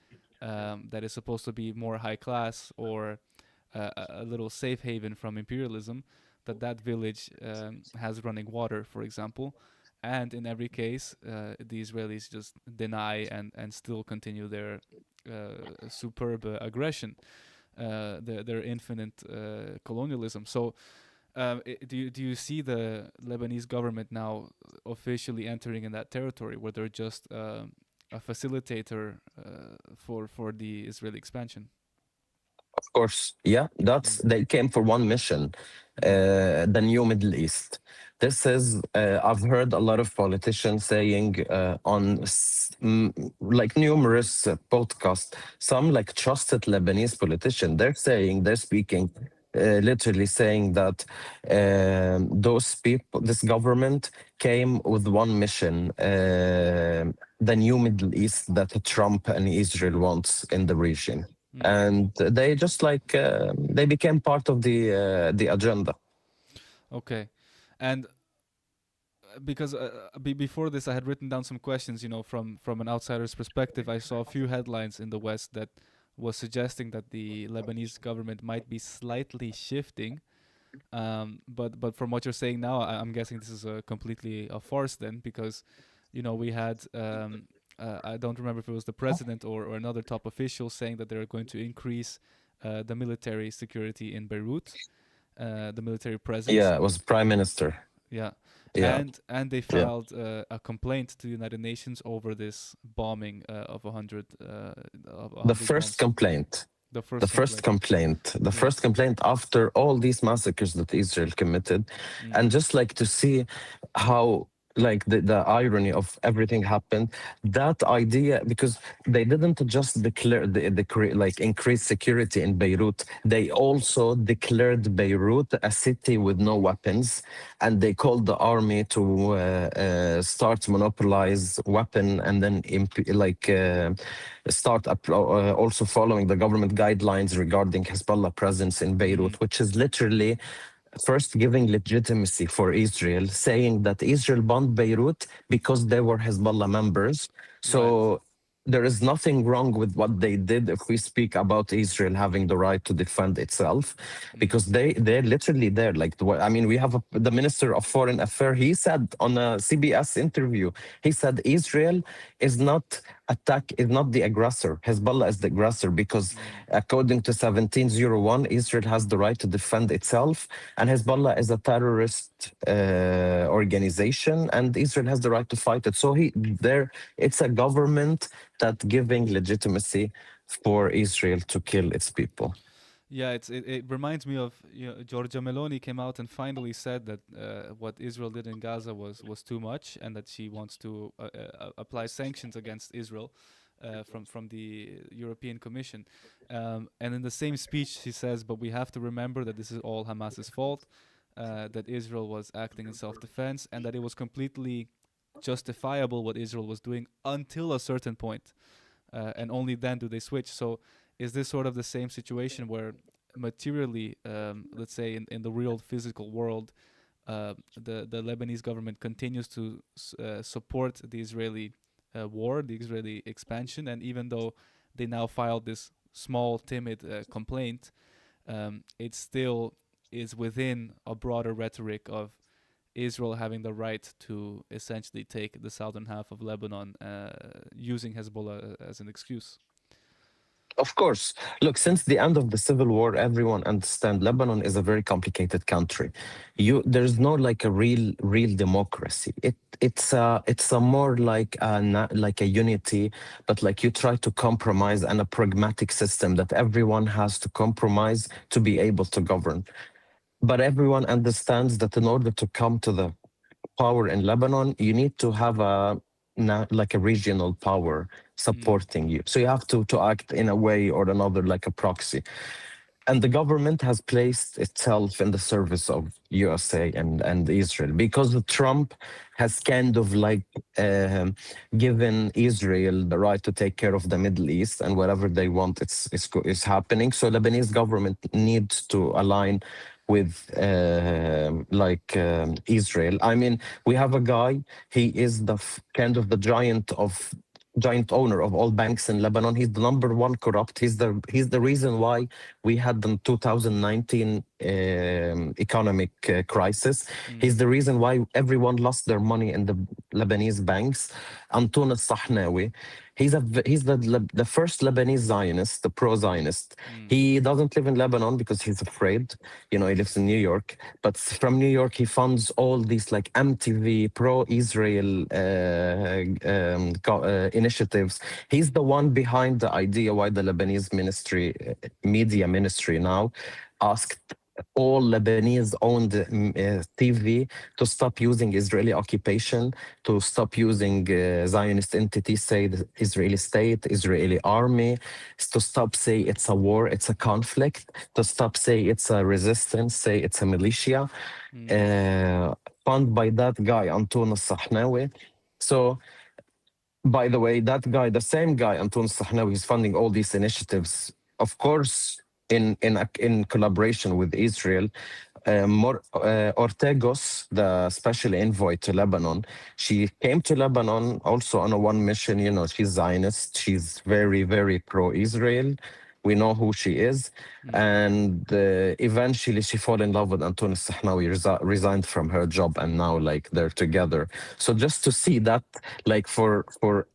that is supposed to be more high class or a little safe haven from imperialism, that village has running water, for example, and in every case the Israelis just deny and still continue their superb aggression, their infinite colonialism. So do you see the Lebanese government now officially entering in that territory where they're just a facilitator for the Israeli expansion? Of course, yeah, they came for one mission, the new Middle East. This is I've heard a lot of politicians saying like numerous podcasts. Some like trusted Lebanese politician, they're speaking. Literally saying that those people, this government came with one mission, the new Middle East that Trump and Israel wants in the region. And they just like they became part of the agenda. Okay, and because before this, I had written down some questions. You know, from an outsider's perspective, I saw a few headlines in the West that was suggesting that the Lebanese government might be slightly shifting. But from what you're saying now, I'm guessing this is completely a farce then, because you know we had I don't remember if it was the president or another top official saying that they're going to increase the military security in Beirut, the military presence. Yeah, it was Prime Minister. Yeah. Yeah. And they filed a complaint to the United Nations over this bombing of 100. The first complaint. The The first complaint after all these massacres that Israel committed, and just like to see how like the irony of everything happened, that idea, because they didn't just declare like increase security in Beirut, they also declared Beirut a city with no weapons, and they called the army to start monopolize weapon, and then start also following the government guidelines regarding Hezbollah presence in Beirut, which is literally first giving legitimacy for Israel, saying that Israel bombed Beirut because they were Hezbollah members. So there is nothing wrong with what they did if we speak about Israel having the right to defend itself, because they're literally there. Like, I mean, we have the Minister of Foreign Affairs, he said on a CBS interview, he said Israel is not the aggressor. Hezbollah is the aggressor, because according to 1701, Israel has the right to defend itself, and Hezbollah is a terrorist organization, and Israel has the right to fight it. So it's a government that giving legitimacy for Israel to kill its people. Yeah, it reminds me of, Giorgia Meloni came out and finally said that what Israel did in Gaza was too much, and that she wants to apply sanctions against Israel from the European Commission. And in the same speech, she says, but we have to remember that this is all Hamas's fault, that Israel was acting in self-defense, and that it was completely justifiable what Israel was doing until a certain point, and only then do they switch. So is this sort of the same situation where materially, let's say in the real physical world, the Lebanese government continues to support the Israeli war, the Israeli expansion, and even though they now filed this small, timid complaint, it still is within a broader rhetoric of Israel having the right to essentially take the southern half of Lebanon, using Hezbollah as an excuse. Of course. Look, since the end of the civil war, everyone understands Lebanon is a very complicated country. There's no like a real democracy. It's a more like a unity, but like you try to compromise, and a pragmatic system that everyone has to compromise to be able to govern. But everyone understands that in order to come to the power in Lebanon, you need to have a regional power supporting you. So you have to act in a way or another like a proxy. And the government has placed itself in the service of USA and Israel, because Trump has kind of like given Israel the right to take care of the Middle East, and whatever they want, it's happening. So Lebanese government needs to align with Israel. I mean, we have a guy, he is the kind of the giant owner of all banks in Lebanon. He's the number one corrupt. He's the reason why we had the 2019 economic crisis. He's the reason why everyone lost their money in the Lebanese banks. Antoun al-Sahnawi, He's the first Lebanese Zionist, the pro-Zionist. He doesn't live in Lebanon because he's afraid. He lives in New York. But from New York, he funds all these like MTV pro-Israel initiatives. He's the one behind the idea why the Lebanese media ministry now asked all Lebanese-owned TV to stop using Israeli occupation, to stop using Zionist entities, say the Israeli state, Israeli army, to stop say it's a war, it's a conflict, to stop say it's a resistance, say it's a militia, funded by that guy, Anton al-Sahnawi. So, by the way, that guy, the same guy, Anton al-Sahnawi, is funding all these initiatives, of course, in collaboration with Israel. Ortegos, the special envoy to Lebanon, she came to Lebanon also on a one mission. She's Zionist. She's very, very pro-Israel. We know who she is. And eventually she fell in love with Anton al-Sahnawi, resigned from her job, and now like they're together. So just to see that, like for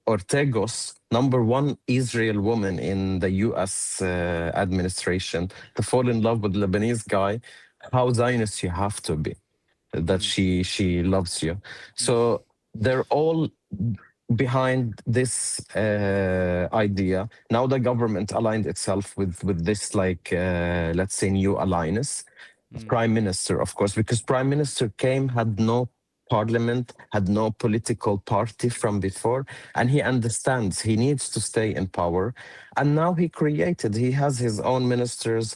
Ortegos, number one Israel woman in the US administration, to fall in love with Lebanese guy, how Zionist you have to be, that she loves you. So they're all behind this idea. Now the government aligned itself with this like let's say new alliance. Prime Minister, of course, because Prime Minister had no parliament, had no political party from before, and he understands he needs to stay in power. And now he has his own ministers.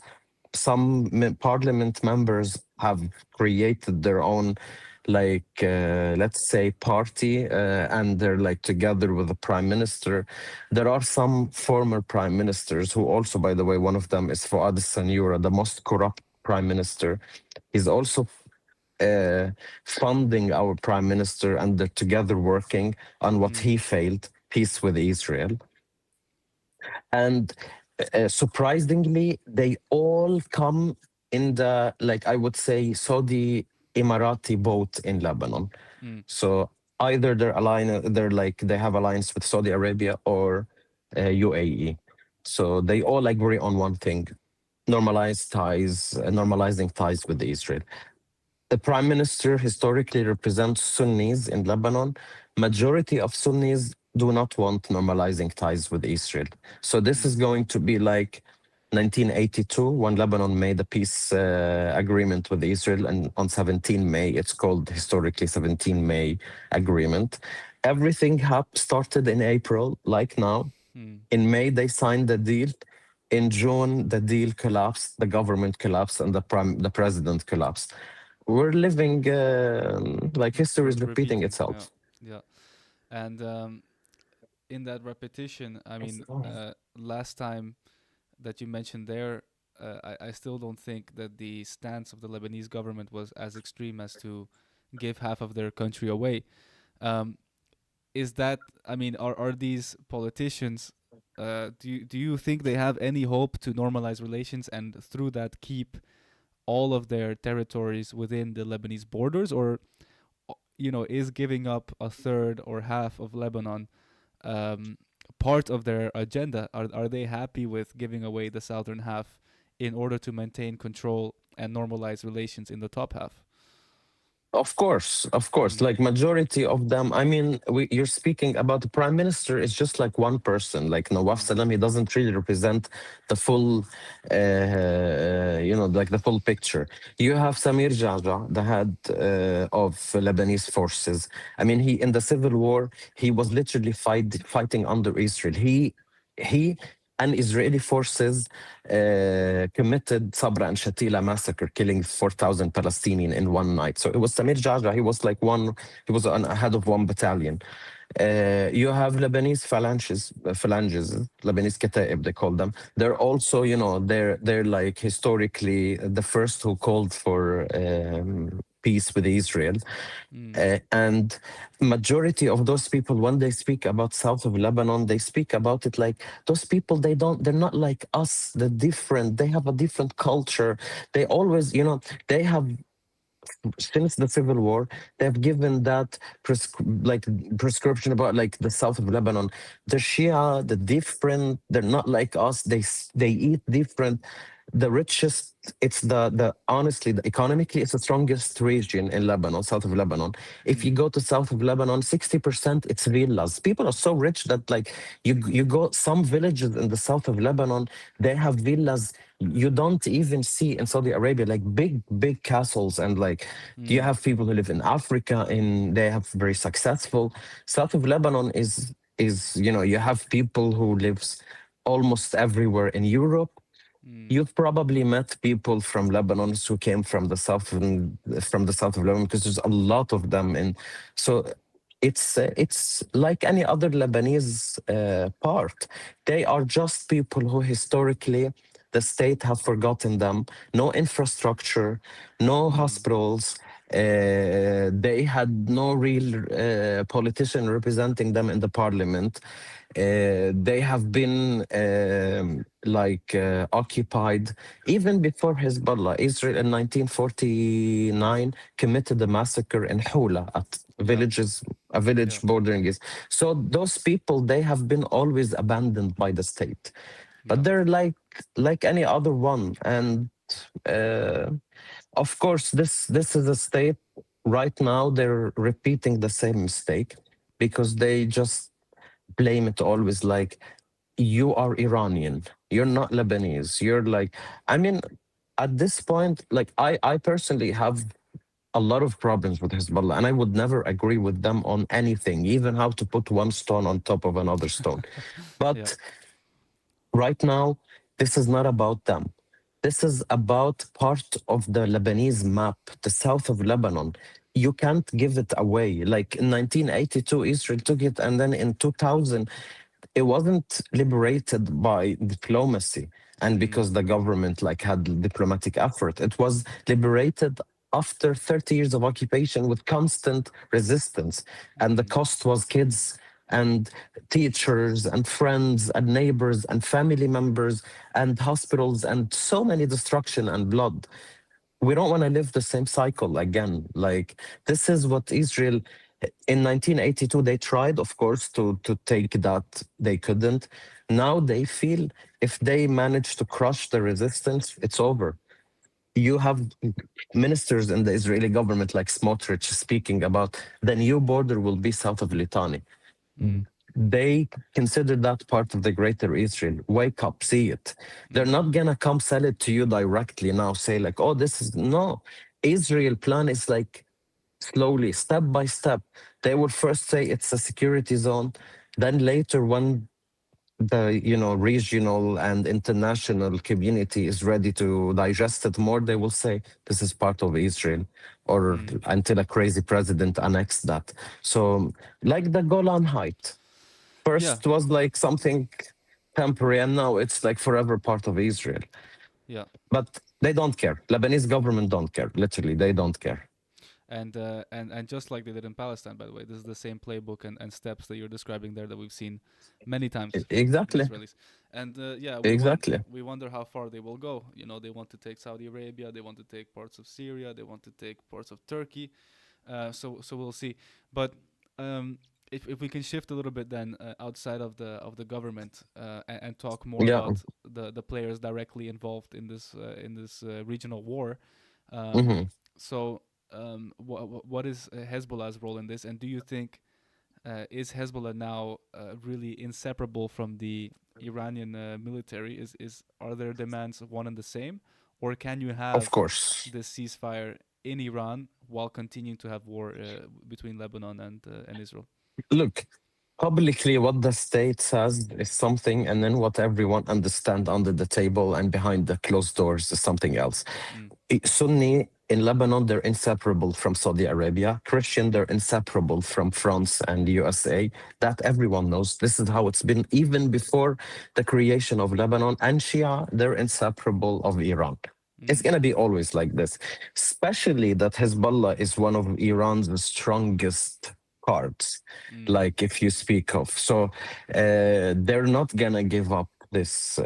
Some parliament members have created their own like let's say party, and they're like together with the prime minister. There are some former prime ministers who also, by the way, one of them is Fuad Sanura, the most corrupt prime minister. He's also funding our prime minister, and they're together working on what he failed, peace with Israel. And surprisingly, they all come in the, like I would say, Saudi Emirati boat in Lebanon. So either they have alliance with Saudi Arabia or UAE. So they all agree on one thing: normalizing ties with Israel. The prime minister historically represents Sunnis in Lebanon. Majority of Sunnis do not want normalizing ties with Israel. So this is going to be like 1982, when Lebanon made a peace agreement with Israel, and on 17 May, it's called historically 17 May Agreement. Everything started in April, like now. In May, they signed the deal. In June, the deal collapsed, the government collapsed, and the president collapsed. We're living like history is repeating itself. Yeah. And in that repetition, I mean, last time that you mentioned there, I still don't think that the stance of the Lebanese government was as extreme as to give half of their country away. Is that, I mean, are these politicians, do you think they have any hope to normalize relations and through that keep all of their territories within the Lebanese borders? Or, is giving up a third or half of Lebanon part of their agenda? Are they happy with giving away the southern half in order to maintain control and normalize relations in the top half? Of course. Like majority of them. I mean, you're speaking about the prime minister is just like one person. Like Nawaf Salam, he doesn't really represent the full, like the full picture. You have Samir Jaja, the head of Lebanese forces. I mean, in the civil war, he was literally fighting under Israel. He and Israeli forces committed Sabra and Shatila massacre, killing 4,000 Palestinians in one night. So it was Samir Jaja. He was a head of one battalion. You have Lebanese phalanges, Lebanese Kataib, they call them. They're also, they're like historically the first who called for peace with Israel. And majority of those people, when they speak about south of Lebanon, they speak about it like those people, they're not like us, they're different. They have a different culture. They always, they have since the civil war, they've given that prescription about like the south of Lebanon. The Shia, the different, they're not like us. They eat different. The richest, it's the honestly, economically, it's the strongest region in Lebanon, south of Lebanon. If you go to south of Lebanon, 60% it's villas. People are so rich that like you go some villages in the south of Lebanon, they have villas you don't even see in Saudi Arabia, like big castles, and like you have people who live in Africa and they have very successful. South of Lebanon is you have people who lives almost everywhere in Europe. You've probably met people from Lebanon who came from the south of Lebanon, because there's a lot of them, and so it's like any other Lebanese part. They are just people who historically the state have forgotten them. No infrastructure, no hospitals. They had no real politician representing them in the parliament. They have been occupied even before Hezbollah. Israel in 1949 committed a massacre in Hula at a village bordering is. So those people, they have been always abandoned by the state, but they're like any other one. And of course, this is a state right now. They're repeating the same mistake because they just blame it always like, you are Iranian, you're not Lebanese, you're like, I mean, at this point, like I personally have a lot of problems with Hezbollah, and I would never agree with them on anything, even how to put one stone on top of another stone. But right now, this is not about them. This is about part of the Lebanese map, the south of Lebanon. You can't give it away. Like in 1982, Israel took it, and then in 2000, it wasn't liberated by diplomacy and because the government like had diplomatic effort. It was liberated after 30 years of occupation with constant resistance, and the cost was kids and teachers and friends and neighbors and family members and hospitals and so many destruction and blood. We don't want to live the same cycle again. Like, this is what Israel in 1982 they tried, of course, to take that. They couldn't. Now they feel if they manage to crush the resistance, it's over. You have ministers in the Israeli government like Smotrich speaking about the new border will be south of Litani. They consider that part of the greater Israel. Wake up, see it. They're not gonna come sell it to you directly now, say like, oh, this is no. Israel plan is like slowly, step by step. They will first say it's a security zone. Then later, when the regional and international community is ready to digest it more, they will say this is part of Israel, or until a crazy president annexed that. So like the Golan Height, first was like something temporary, and now it's like forever part of Israel. Yeah. But they don't care. Lebanese government don't care. Literally, they don't care. And just like they did in Palestine, by the way, this is the same playbook and steps that you're describing there that we've seen many times. Exactly. And we wonder how far they will go. They want to take Saudi Arabia, they want to take parts of Syria, they want to take parts of Turkey. So we'll see. But if we can shift a little bit then outside of the government and talk more about the players directly involved in this regional war. So. What is Hezbollah's role in this, and do you think is Hezbollah now really inseparable from the Iranian military? Are their demands one and the same, or can you have, of course, this ceasefire in Iran while continuing to have war between Lebanon and Israel? Look, publicly what the state says is something, and then what everyone understands under the table and behind the closed doors is something else. Sunni in Lebanon, they're inseparable from Saudi Arabia. Christian, they're inseparable from France and USA. That everyone knows. This is how it's been even before the creation of Lebanon. And Shia, they're inseparable of Iran. It's going to be always like this, especially that Hezbollah is one of Iran's strongest cards, like if you speak of. So they're not going to give up this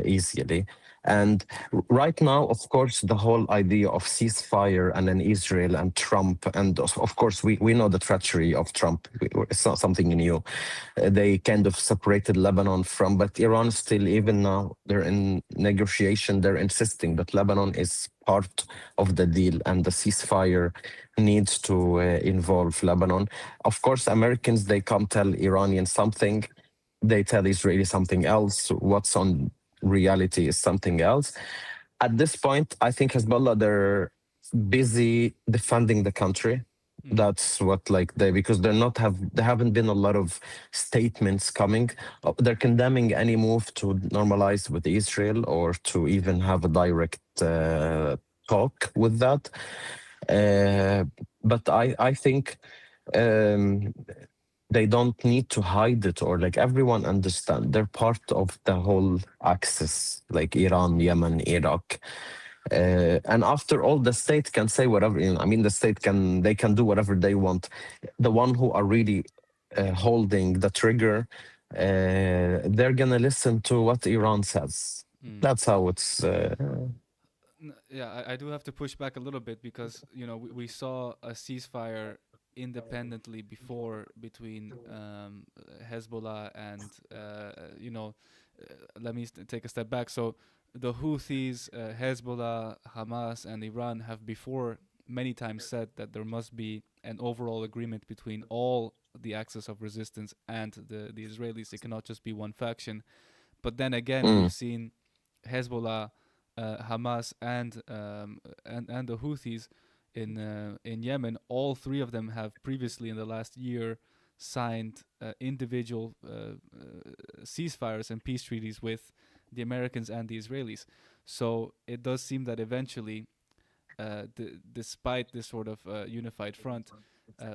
easily. And right now, of course, the whole idea of ceasefire and then Israel and Trump, and of course, we know the treachery of Trump. It's not something new. They kind of separated Lebanon from, but Iran still, even now, they're in negotiation. They're insisting that Lebanon is part of the deal and the ceasefire needs to involve Lebanon. Of course, Americans, they come tell Iranians something, they tell Israeli something else. What's on reality is something else. At this point, I think Hezbollah, they're busy defending the country. That's what because there haven't been a lot of statements coming. They're condemning any move to normalize with Israel or to even have a direct talk with that. But I think they don't need to hide it, or everyone understand they're part of the whole axis, like Iran, Yemen, Iraq. And after all, the state can say whatever. I mean, the state they can do whatever they want. The one who are really holding the trigger, they're gonna listen to what Iran says. That's how it's. Yeah, I do have to push back a little bit because we saw a ceasefire independently before between Hezbollah and let me take a step back. So the Houthis, Hezbollah, Hamas, and Iran have before many times said that there must be an overall agreement between all the axis of resistance and the Israelis. It cannot just be one faction. But then again, we've seen Hezbollah, Hamas, and the Houthis in Yemen. All three of them have previously in the last year signed individual ceasefires and peace treaties with the Americans and the Israelis. So it does seem that eventually, despite this sort of unified front,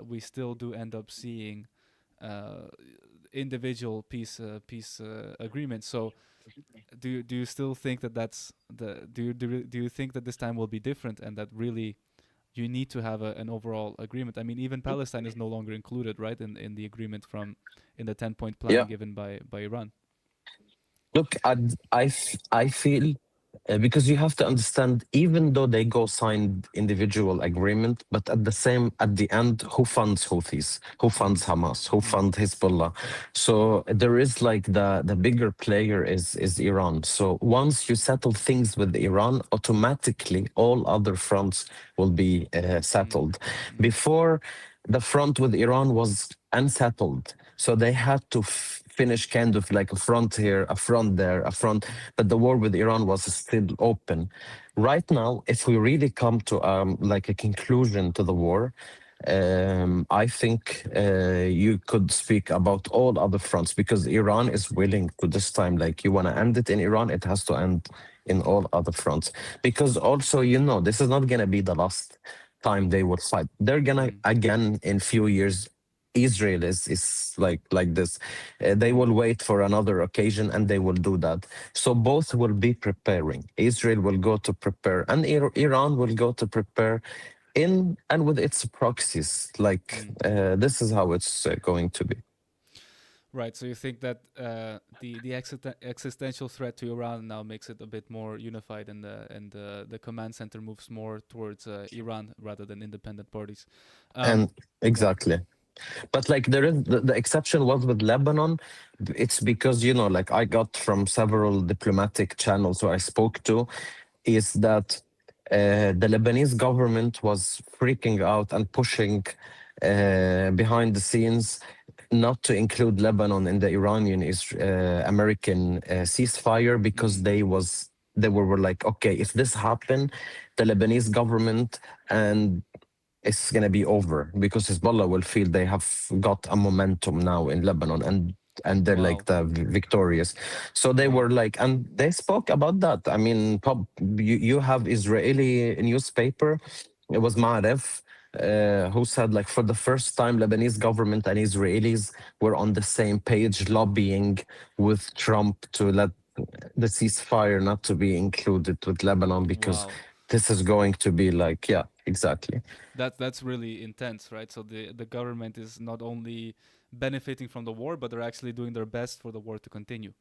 we still do end up seeing individual peace agreements. So do you still think that that's do you think that this time will be different and that really you need to have an overall agreement? I mean, even Palestine is no longer included, right, in the agreement in the 10-point plan given by Iran. Look, I feel because you have to understand, even though they go sign individual agreement, but at the end, who funds Houthis, who funds Hamas, who funds Hezbollah? So there is the bigger player is Iran. So once you settle things with Iran, automatically all other fronts will be settled. Before, the front with Iran was unsettled, so they had to finish kind of like a front here, a front there, a front, but the war with Iran was still open. Right now, if we really come to a conclusion to the war, I think you could speak about all other fronts, because Iran is willing to this time, you want to end it in Iran, it has to end in all other fronts. Because also, this is not going to be the last time they will fight. They're going to, again, in few years, Israel is like this. They will wait for another occasion and they will do that. So both will be preparing. Israel will go to prepare and Iran will go to prepare and with its proxies. This is how it's going to be. Right. So you think that the existential threat to Iran now makes it a bit more unified, and the command center moves more towards Iran rather than independent parties. And exactly. Yeah. But there is the exception was with Lebanon. It's because I got from several diplomatic channels who I spoke to, is that the Lebanese government was freaking out and pushing behind the scenes not to include Lebanon in the Iranian American ceasefire, because they were like, okay, if this happened, the Lebanese government and it's going to be over, because Hezbollah will feel they have got a momentum now in Lebanon and they're the victorious. So they were and they spoke about that. I mean, you have Israeli newspaper, it was Ma'arif, who said for the first time Lebanese government and Israelis were on the same page lobbying with Trump to let the ceasefire not to be included with Lebanon, because this is going to be exactly. That's really intense, right? So the government is not only benefiting from the war, but they're actually doing their best for the war to continue.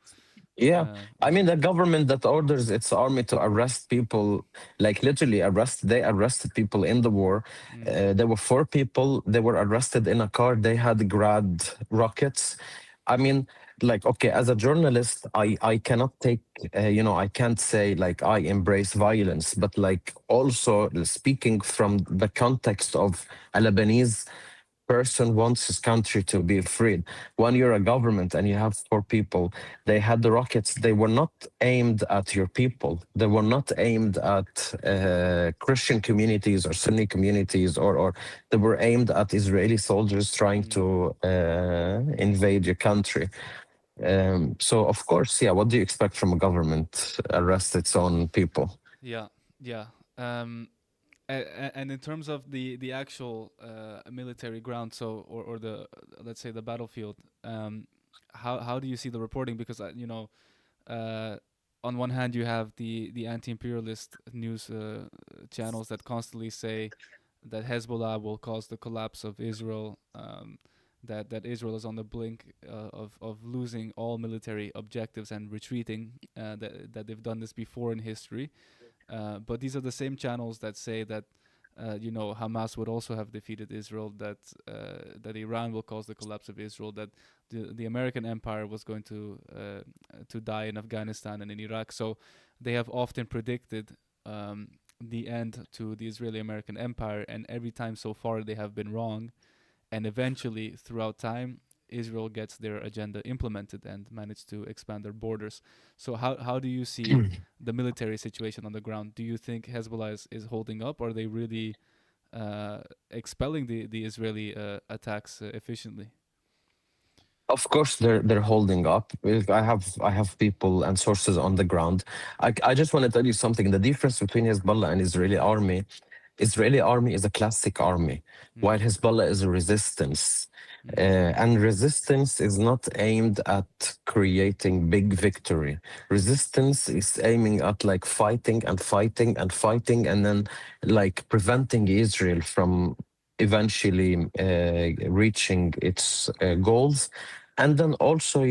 Yeah, I mean, the government that orders its army to arrest people, like literally they arrested people in the war. There were 4 people, they were arrested in a car, they had Grad rockets. I mean, like, okay, as a journalist, I cannot take, I can't say like I embrace violence, but like also speaking from the context of a Lebanese person wants his country to be freed. When you're a government and you have 4 people, they had the rockets. They were not aimed at your people. They were not aimed at Christian communities or Sunni communities, or they were aimed at Israeli soldiers trying to invade your country. So of course, yeah. What do you expect from a government arrest its own people? Yeah, yeah. And in terms of the actual military ground, so or the let's say the battlefield, how do you see the reporting? Because on one hand you have the anti-imperialist news channels that constantly say that Hezbollah will cause the collapse of Israel, that Israel is on the blink of losing all military objectives and retreating, that they've done this before in history. But these are the same channels that say that Hamas would also have defeated Israel, that Iran will cause the collapse of Israel, that the American empire was going to die in Afghanistan and in Iraq. So they have often predicted the end to the Israeli-American empire, and every time so far they have been wrong. And eventually, throughout time, Israel gets their agenda implemented and managed to expand their borders. So how do you see the military situation on the ground? Do you think Hezbollah is holding up? Or are they really expelling the Israeli attacks efficiently? Of course, they're holding up. I have people and sources on the ground. I just want to tell you something. The difference between Hezbollah and Israeli army is a classic army, while Hezbollah is a resistance. And resistance is not aimed at creating big victory. Resistance is aiming at like fighting and fighting and fighting, and then like preventing Israel from eventually reaching its goals. And then also,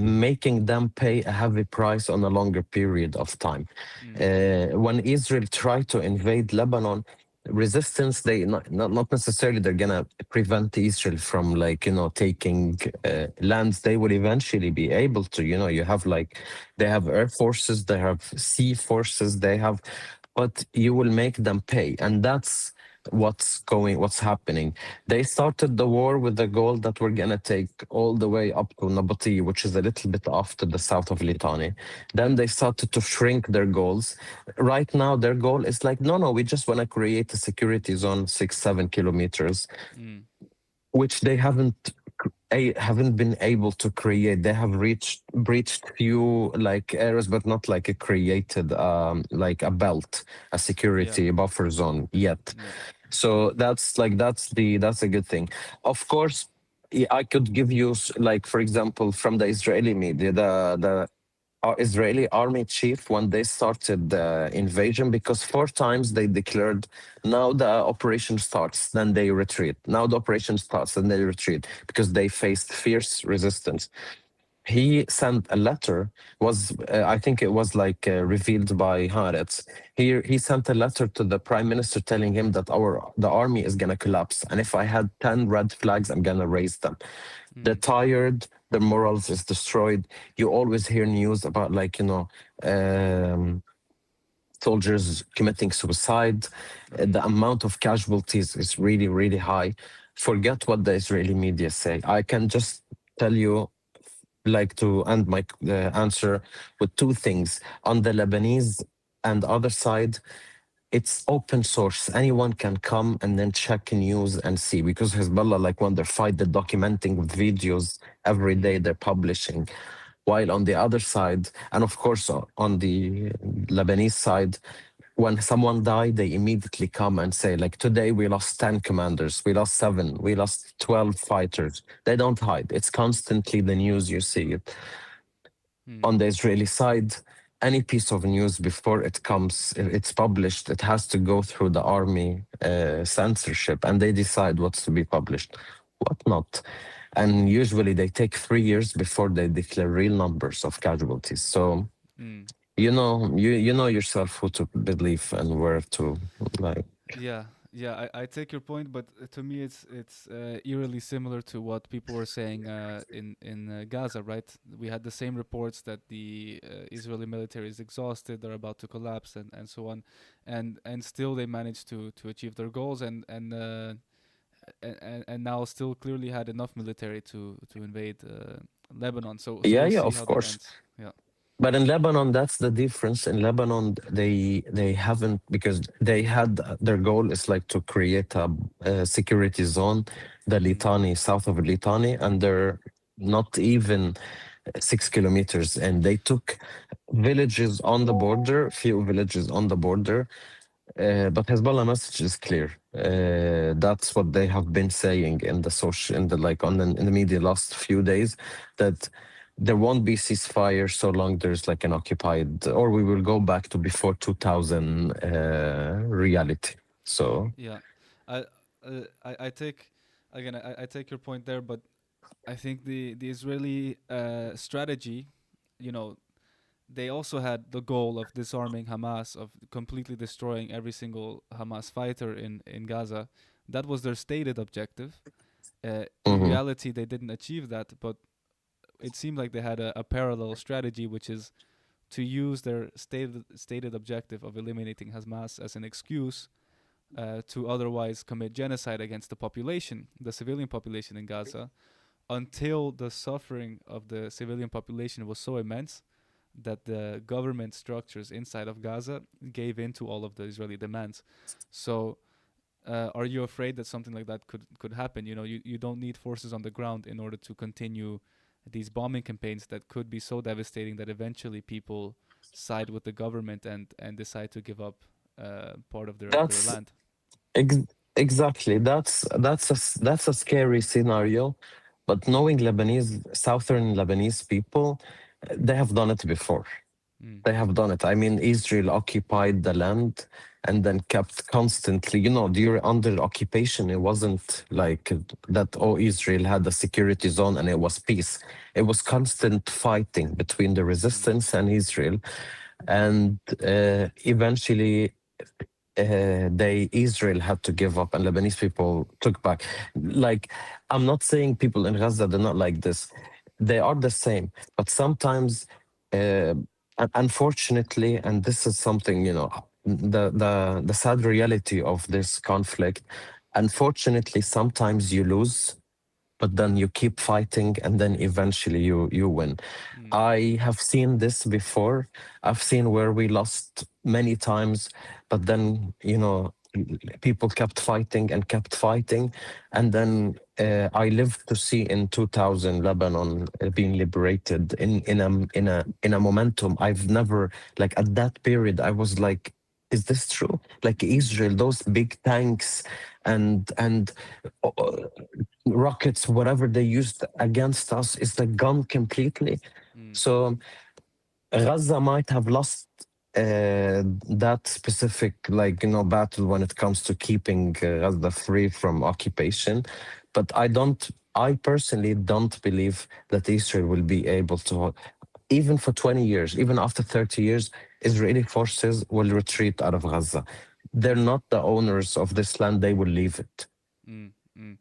making them pay a heavy price on a longer period of time. When Israel tried to invade Lebanon, resistance, they not necessarily they're gonna prevent Israel from taking lands. They will eventually be able to. You have they have air forces, they have sea forces, but you will make them pay, and that's what's happening. They started the war with the goal that we're gonna take all the way up to Nabati, which is a little bit off to the south of Litani. Then they started to shrink their goals. Right now, their goal is no, we just want to create a security zone 6-7 kilometers, which they haven't been able to create. They have breached few areas, but not created a belt, a security buffer zone yet. So that's a good thing. Of course, I could give you for example from the Israeli media, the Israeli army chief, when they started the invasion, because 4 times they declared, now the operation starts, then they retreat. Now the operation starts, then they retreat, because they faced fierce resistance. He sent a letter, I think it was revealed by Haaretz. He sent a letter to the prime minister telling him that the army is gonna collapse, and if I had 10 red flags, I'm gonna raise them. They're tired, their morals is destroyed. You always hear news about soldiers committing suicide. The amount of casualties is really, really high. Forget what the Israeli media say. I can just tell you, to end my answer with 2 things. On the Lebanese and other side, it's open source. Anyone can come and then check news and see, because Hezbollah, when they fight, they're documenting with videos every day, they're publishing. While on the other side, and of course on the Lebanese side, when someone died, they immediately come and say, today we lost 10 commanders, we lost 7, we lost 12 fighters. They don't hide. It's constantly the news, you see it. On the Israeli side, any piece of news, before it's published, it has to go through the army censorship, and they decide what's to be published. whatnot. And usually they take 3 years before they declare real numbers of casualties. So you know yourself who to believe and where to like. Yeah, yeah, I take your point, but to me it's eerily similar to what people were saying in Gaza, right? We had the same reports that the Israeli military is exhausted, they're about to collapse, and so on, and still they managed to achieve their goals, and now still clearly had enough military to invade Lebanon. So Yeah, we'll yeah, see of how that course. ends. Yeah. But in Lebanon, that's the difference. In Lebanon, they haven't, because they had their goal is like to create a security zone, the Litani, south of Litani, and they're not even 6 kilometers. And they took villages on the border, few villages on the border. But Hezbollah message is clear. That's what they have been saying in the social, in the like on in the media last few days, that there won't be ceasefire so long there's like an occupied, or we will go back to before 2000 reality. So Yeah, I I take again. I take your point there, but I think the Israeli strategy, you know, they also had the goal of disarming Hamas, of completely destroying every single Hamas fighter in Gaza. That was their stated objective. In mhm. reality, they didn't achieve that, but it seemed like they had a parallel strategy, which is to use their stated objective of eliminating Hamas as an excuse to otherwise commit genocide against the population, the civilian population in Gaza, until the suffering of the civilian population was so immense that the government structures inside of Gaza gave in to all of the Israeli demands. So, are you afraid that something like that could happen? You know, you don't need forces on the ground in order to continue these bombing campaigns that could be so devastating that eventually people side with the government and decide to give up part of their That's land. ex exactly, that's a scary scenario. But knowing southern Lebanese people, they have done it before. Mm. They have done it. I mean, Israel occupied the land and then kept constantly, during under occupation, it wasn't like that, oh, Israel had a security zone and it was peace. It was constant fighting between the resistance and Israel. And eventually, Israel had to give up and Lebanese people took back. Like, I'm not saying people in Gaza, they're not like this. They are the same. But sometimes, uh, unfortunately, and this is something, the sad reality of this conflict, unfortunately, sometimes you lose, but then you keep fighting and then eventually you win. I have seen this before. I've seen where we lost many times, but then people kept fighting and kept fighting, and then I lived to see in 2000 Lebanon being liberated in a momentum I've never, like, at that period I was like, is this true? Like Israel, those big tanks and uh, rockets, whatever they used against us, is like gone completely. So Gaza might have lost that specific, battle when it comes to keeping Gaza free from occupation. But I personally don't believe that Israel will be able to, even for 20 years, even after 30 years, Israeli forces will retreat out of Gaza. They're not the owners of this land, they will leave it. Mm, mm.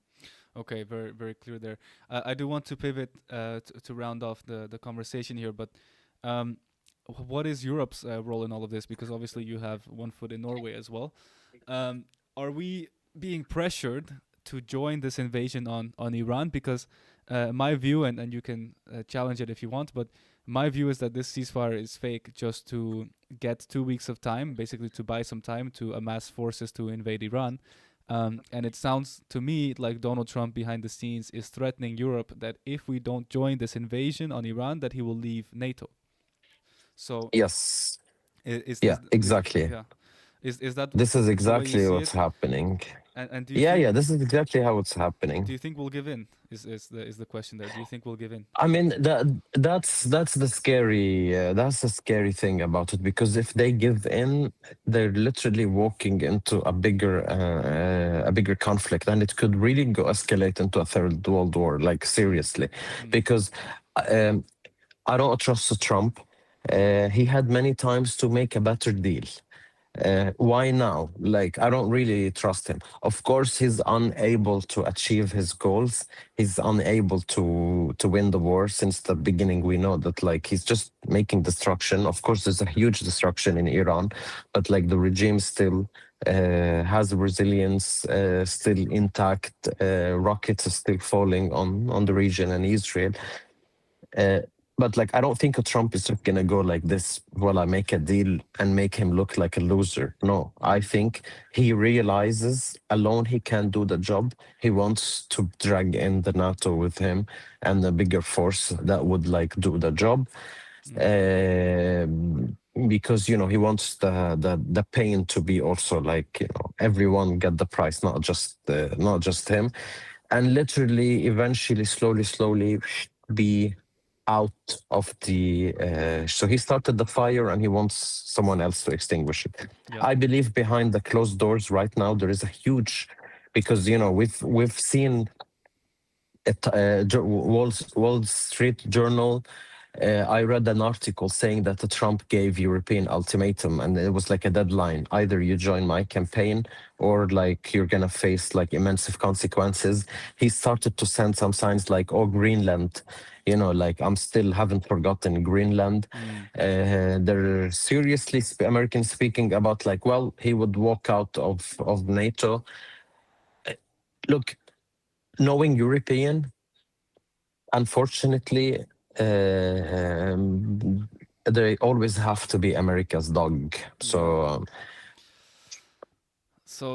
Okay, very very clear there. I do want to pivot to round off the conversation here, but um, what is Europe's role in all of this? Because obviously you have one foot in Norway as well. Are we being pressured to join this invasion on Iran? Because my view, and you can challenge it if you want, but my view is that this ceasefire is fake, just to get 2 weeks of time, basically to buy some time to amass forces to invade Iran. And it sounds to me like Donald Trump behind the scenes is threatening Europe that if we don't join this invasion on Iran, that he will leave NATO. So Yes. is Yeah, exactly. yeah, is that This is the way you exactly see what's it? happening. And do you Yeah, think yeah, this is exactly how it's happening. do you think we'll give in? Is the question there? Do you think we'll give in? I mean that's the scary thing about it, because if they give in, they're literally walking into a bigger conflict, and it could really go escalate into a third world war, like seriously, because um, I don't trust Trump. He had many times to make a better deal. Why now? Like, I don't really trust him. Of course, he's unable to achieve his goals. He's unable to win the war. Since the beginning, we know that like he's just making destruction. Of course, there's a huge destruction in Iran, but like the regime still has resilience, still intact. Rockets are still falling on the region and Israel. But like, I don't think a Trump is just gonna go like this. Well, I make a deal and make him look like a loser. No, I think he realizes alone he can't do the job. He wants to drag in the NATO with him and a bigger force that would like do the job. Because he wants the pain to be also like everyone get the price, not just him, and literally eventually slowly be out of the so he started the fire and he wants someone else to extinguish it. Yeah. I believe behind the closed doors right now there is a huge, because we've seen it, Wall Street Journal. I read an article saying that Trump gave European ultimatum, and it was like a deadline: either you join my campaign or like you're gonna face like immense consequences. He started to send some signs like, oh, Greenland, like I'm still haven't forgotten Greenland. They're seriously Americans speaking about like, well, he would walk out of NATO. Look, knowing European, unfortunately, they always have to be America's dog. So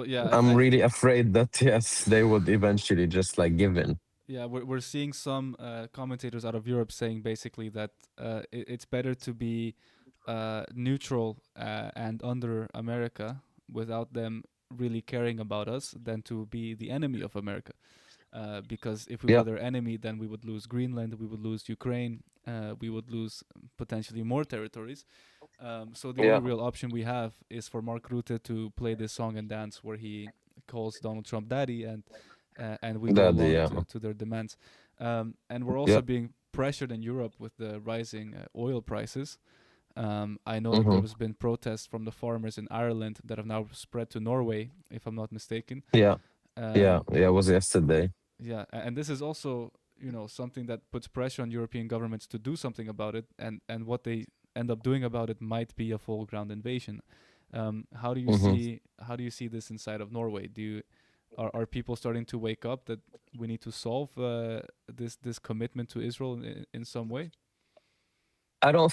yeah, I'm really afraid that yes, they would eventually just like give in. Yeah, we're seeing some commentators out of Europe saying basically that it's better to be neutral and under America without them really caring about us than to be the enemy of America. Because if we were their enemy, then we would lose Greenland, we would lose Ukraine, we would lose potentially more territories. So the only real option we have is for Mark Rutte to play this song and dance where he calls Donald Trump daddy, and we go along to their demands. And we're also being pressured in Europe with the rising oil prices. I know that there has been protests from the farmers in Ireland that have now spread to Norway, if I'm not mistaken. It was yesterday. Yeah, and this is also, something that puts pressure on European governments to do something about it, and what they end up doing about it might be a full ground invasion. How do you see this inside of Norway? Are people starting to wake up that we need to solve this commitment to Israel in some way? I don't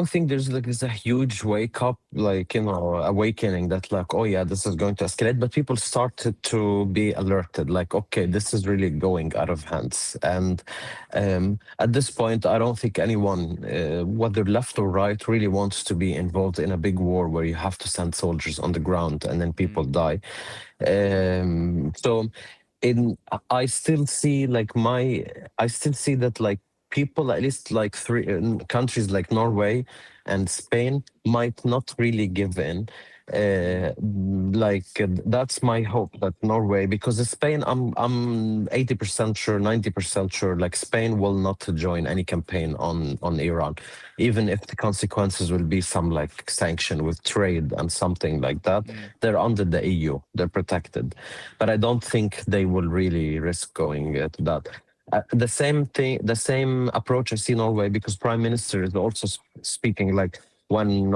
think there's a huge wake up, awakening that like, oh yeah, this is going to escalate, but people started to be alerted, like, okay, this is really going out of hands. And at this point, I don't think anyone, whether left or right, really wants to be involved in a big war where you have to send soldiers on the ground and then people die. I still see that like people, at least like three countries like Norway and Spain, might not really give in. That's my hope, that Norway, because Spain, I'm 80% sure, 90% sure, like Spain will not join any campaign on Iran, even if the consequences will be some like sanction with trade and something like that. They're under the EU, they're protected, but I don't think they will really risk going to that. The same approach I see in Norway, because Prime Minister is also speaking like when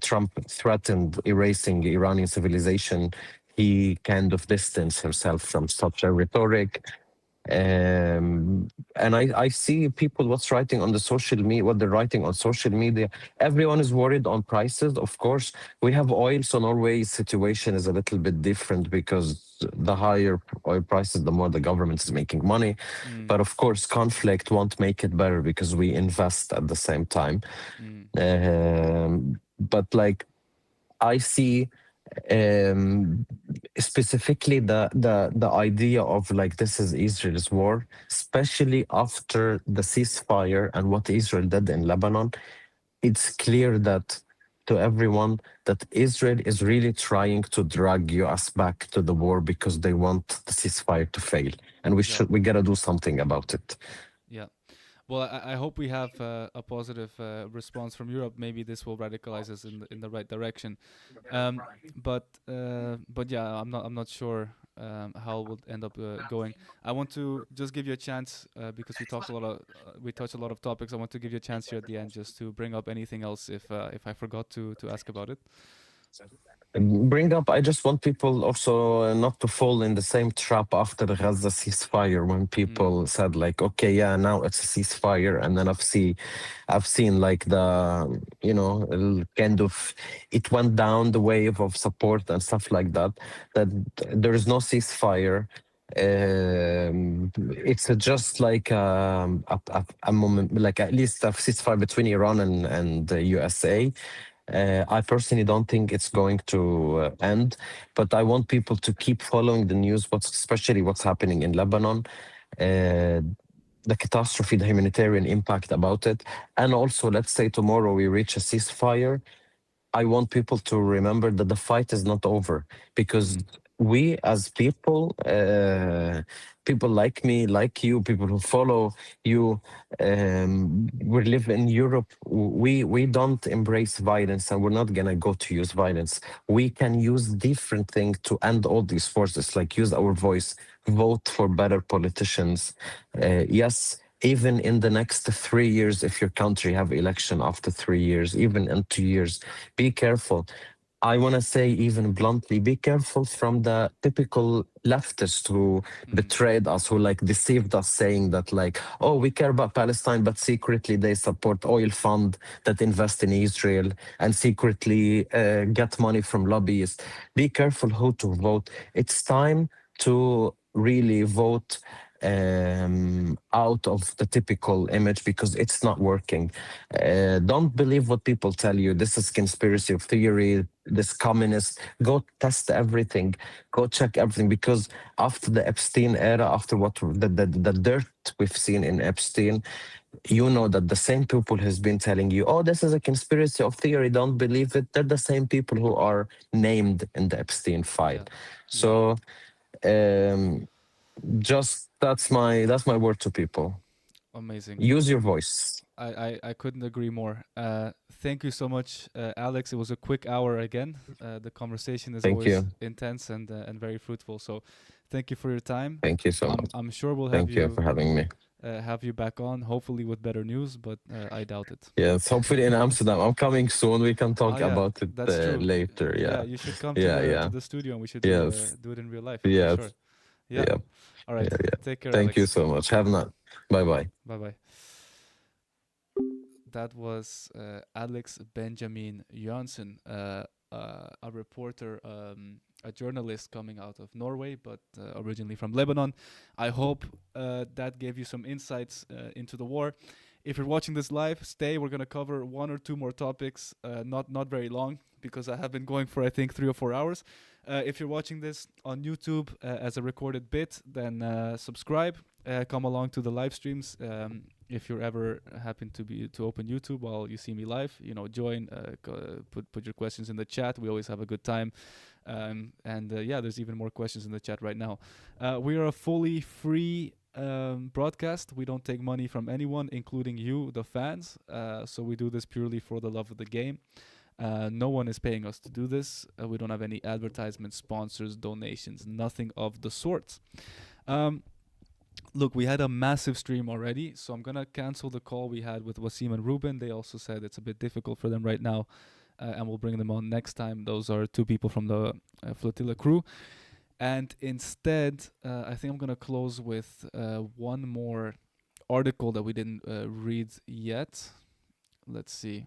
Trump threatened erasing Iranian civilization, he kind of distanced himself from such a rhetoric. And I see people what they're writing on social media. Everyone is worried on prices. Of course, we have oil, so Norway's situation is a little bit different, because the higher oil prices, the more the government is making money. But of course, conflict won't make it better because we invest at the same time. But like, I see um, specifically the idea of like this is Israel's war, especially after the ceasefire and what Israel did in Lebanon. It's clear that to everyone that Israel is really trying to drag US back to the war because they want the ceasefire to fail, and we gotta do something about it. Yeah. Well, I hope we have a positive response from Europe. Maybe this will radicalize us in the right direction. But yeah, I'm not sure how it will end up going. I want to just give you a chance because we touched a lot of topics. I want to give you a chance here at the end just to bring up anything else if I forgot to ask about it. Bring up, I just want people also not to fall in the same trap after the Gaza ceasefire when people said like, okay, yeah, now it's a ceasefire, and then I've seen like the, you know, kind of, it went down the wave of support and stuff like that, that there is no ceasefire. It's just like a moment, like at least a ceasefire between Iran and the USA. I personally don't think it's going to end, but I want people to keep following the news, especially what's happening in Lebanon, the catastrophe, the humanitarian impact about it. And also, let's say tomorrow we reach a ceasefire. I want people to remember that the fight is not over, because we as people, people like me, like you, people who follow you, we live in Europe. We don't embrace violence, and we're not gonna go to use violence. We can use different things to end all these forces, like use our voice, vote for better politicians. Yes, even in the next 3 years, if your country have election after 3 years, even in 2 years, be careful. I want to say even bluntly, be careful from the typical leftists who betrayed us, who like deceived us, saying that like, oh, we care about Palestine, but secretly they support oil fund that invest in Israel and secretly get money from lobbyists. Be careful who to vote. It's time to really vote out of the typical image, because it's not working. Don't believe what people tell you. This is conspiracy theory, this communist. Go test everything, go check everything, because after the Epstein era, after what the dirt we've seen in Epstein, you know that the same people has been telling you, oh, this is a conspiracy of theory, don't believe it. They're the same people who are named in the Epstein file. So just that's my word to people. Amazing. Use your voice. I couldn't agree more. Thank you so much, Alex. It was a quick hour again. The conversation is always intense and very fruitful. So thank you for your time. Thank you so much. I'm sure we'll Thank you for having me. Have you back on, hopefully with better news, but I doubt it. Yes, hopefully in Amsterdam. I'm coming soon. We can talk about it later. Yeah, you should come to the studio and we should do it in real life. Yes. For sure. Yeah. All right. Take care. Thank Alex. you so much. Have a nice. Bye-bye. Bye-bye. That was Alex Benjamin Janssen, a reporter, a journalist coming out of Norway, but originally from Lebanon. I hope that gave you some insights into the war. If you're watching this live, stay. We're going to cover 1 or 2 more topics, not very long, because I have been going for, I think, 3 or 4 hours. If you're watching this on YouTube as a recorded bit, then subscribe. Come along to the live streams. If you're ever happen to open YouTube while you see me live, join. Put your questions in the chat. We always have a good time. There's even more questions in the chat right now. We are a fully free broadcast. We don't take money from anyone, including you, the fans. So we do this purely for the love of the game. No one is paying us to do this. We don't have any advertisements, sponsors, donations, nothing of the sort. Look, we had a massive stream already, so I'm going to cancel the call we had with Wasim and Ruben. They also said it's a bit difficult for them right now, and we'll bring them on next time. Those are 2 people from the Flotilla crew. And instead, I think I'm going to close with one more article that we didn't read yet. Let's see.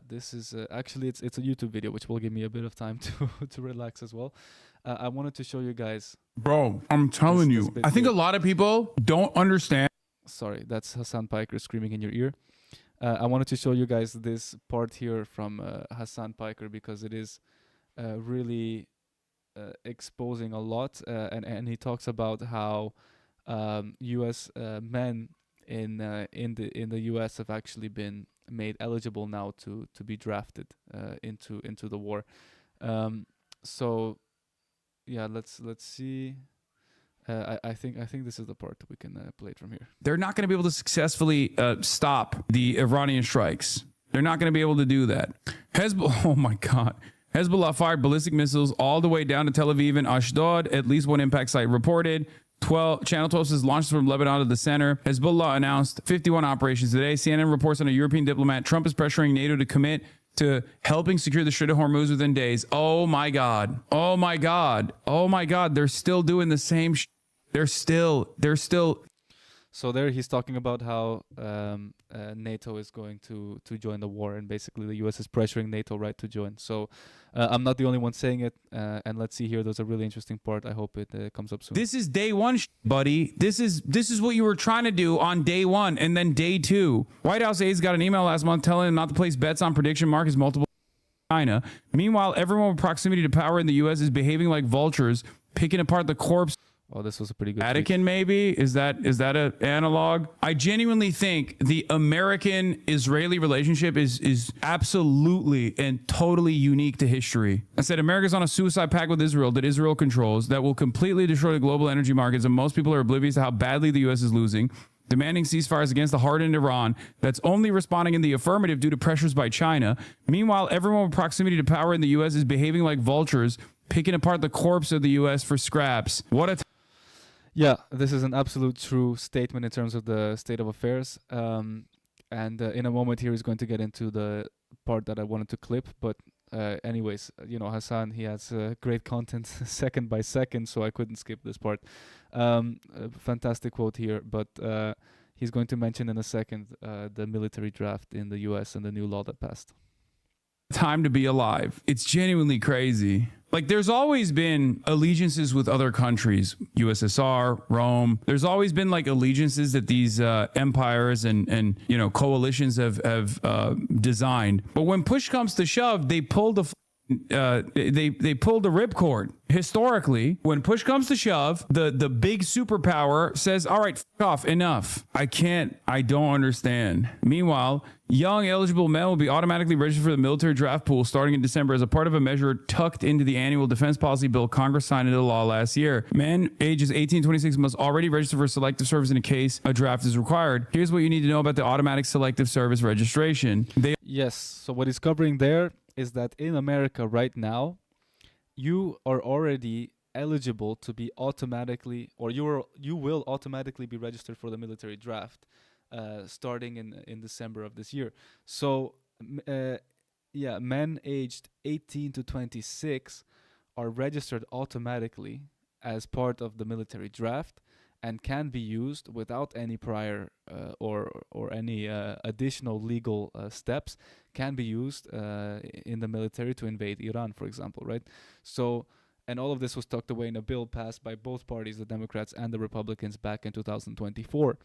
This is actually it's a YouTube video, which will give me a bit of time to relax as well. I wanted to show you guys. Bro, I'm telling you, I think a lot of people don't understand. Sorry, that's Hassan Piker screaming in your ear. I wanted to show you guys this part here from Hassan Piker because it is really exposing a lot, and he talks about how U.S. Men in the U.S. have actually been made eligible now to be drafted into the war. So yeah, let's see. I think this is the part that we can play it from here. They're not going to be able to successfully stop the Iranian strikes. They're not going to be able to do that. Hezbollah, oh my God. Hezbollah fired ballistic missiles all the way down to Tel Aviv and Ashdod. At least one impact site reported. Channel 12 says launched from Lebanon to the center. Hezbollah announced 51 operations today. CNN reports on a European diplomat. Trump is pressuring NATO to commit to helping secure the Strait of Hormuz within days. Oh my God. Oh my God. Oh my God. They're still doing the same. They're still. So there he's talking about how NATO is going to join the war, and basically the US is pressuring NATO right to join. So I'm not the only one saying it, and let's see here. There's a really interesting part. I hope it comes up soon. This is day one, buddy. This is what you were trying to do on day one, and then day two. White House aides got an email last month telling them not to place bets on prediction markets multiple China. Meanwhile, everyone with proximity to power in the US is behaving like vultures, picking apart the corpse. Oh, this was a pretty good Vatican, tweet. maybe? Is that an analog? I genuinely think the American-Israeli relationship is absolutely and totally unique to history. I said America's on a suicide pact with Israel that Israel controls that will completely destroy the global energy markets, and most people are oblivious to how badly the U.S. is losing. Demanding ceasefires against the hardened Iran that's only responding in the affirmative due to pressures by China. Meanwhile, everyone with proximity to power in the U.S. is behaving like vultures, picking apart the corpse of the U.S. for scraps. What a Yeah, this is an absolute true statement in terms of the state of affairs. And in a moment here, he's going to get into the part that I wanted to clip. But anyways, Hassan, he has great content second by second, so I couldn't skip this part. A fantastic quote here, but he's going to mention in a second the military draft in the U.S. and the new law that passed. time to be alive. It's genuinely crazy. Like, there's always been allegiances with other countries, USSR, Rome. There's always been like allegiances that these empires and coalitions have designed. But when push comes to shove, they pull the they pulled the ripcord. Historically, when push comes to shove, the big superpower says, all right, f off, enough. I don't understand. Meanwhile, young eligible men will be automatically registered for the military draft pool starting in December as a part of a measure tucked into the annual defense policy bill Congress signed into law last year. Men ages 18 to 26 must already register for selective service in case a draft is required. Here's what you need to know about the automatic selective service registration. Yes, so what he's covering there is that in America right now, you are already eligible to be automatically, or you will automatically be registered for the military draft starting in December of this year. So, men aged 18 to 26 are registered automatically as part of the military draft and can be used without any prior or any additional legal steps, can be used in the military to invade Iran, for example, right? So, and all of this was tucked away in a bill passed by both parties, the Democrats and the Republicans, back in 2024.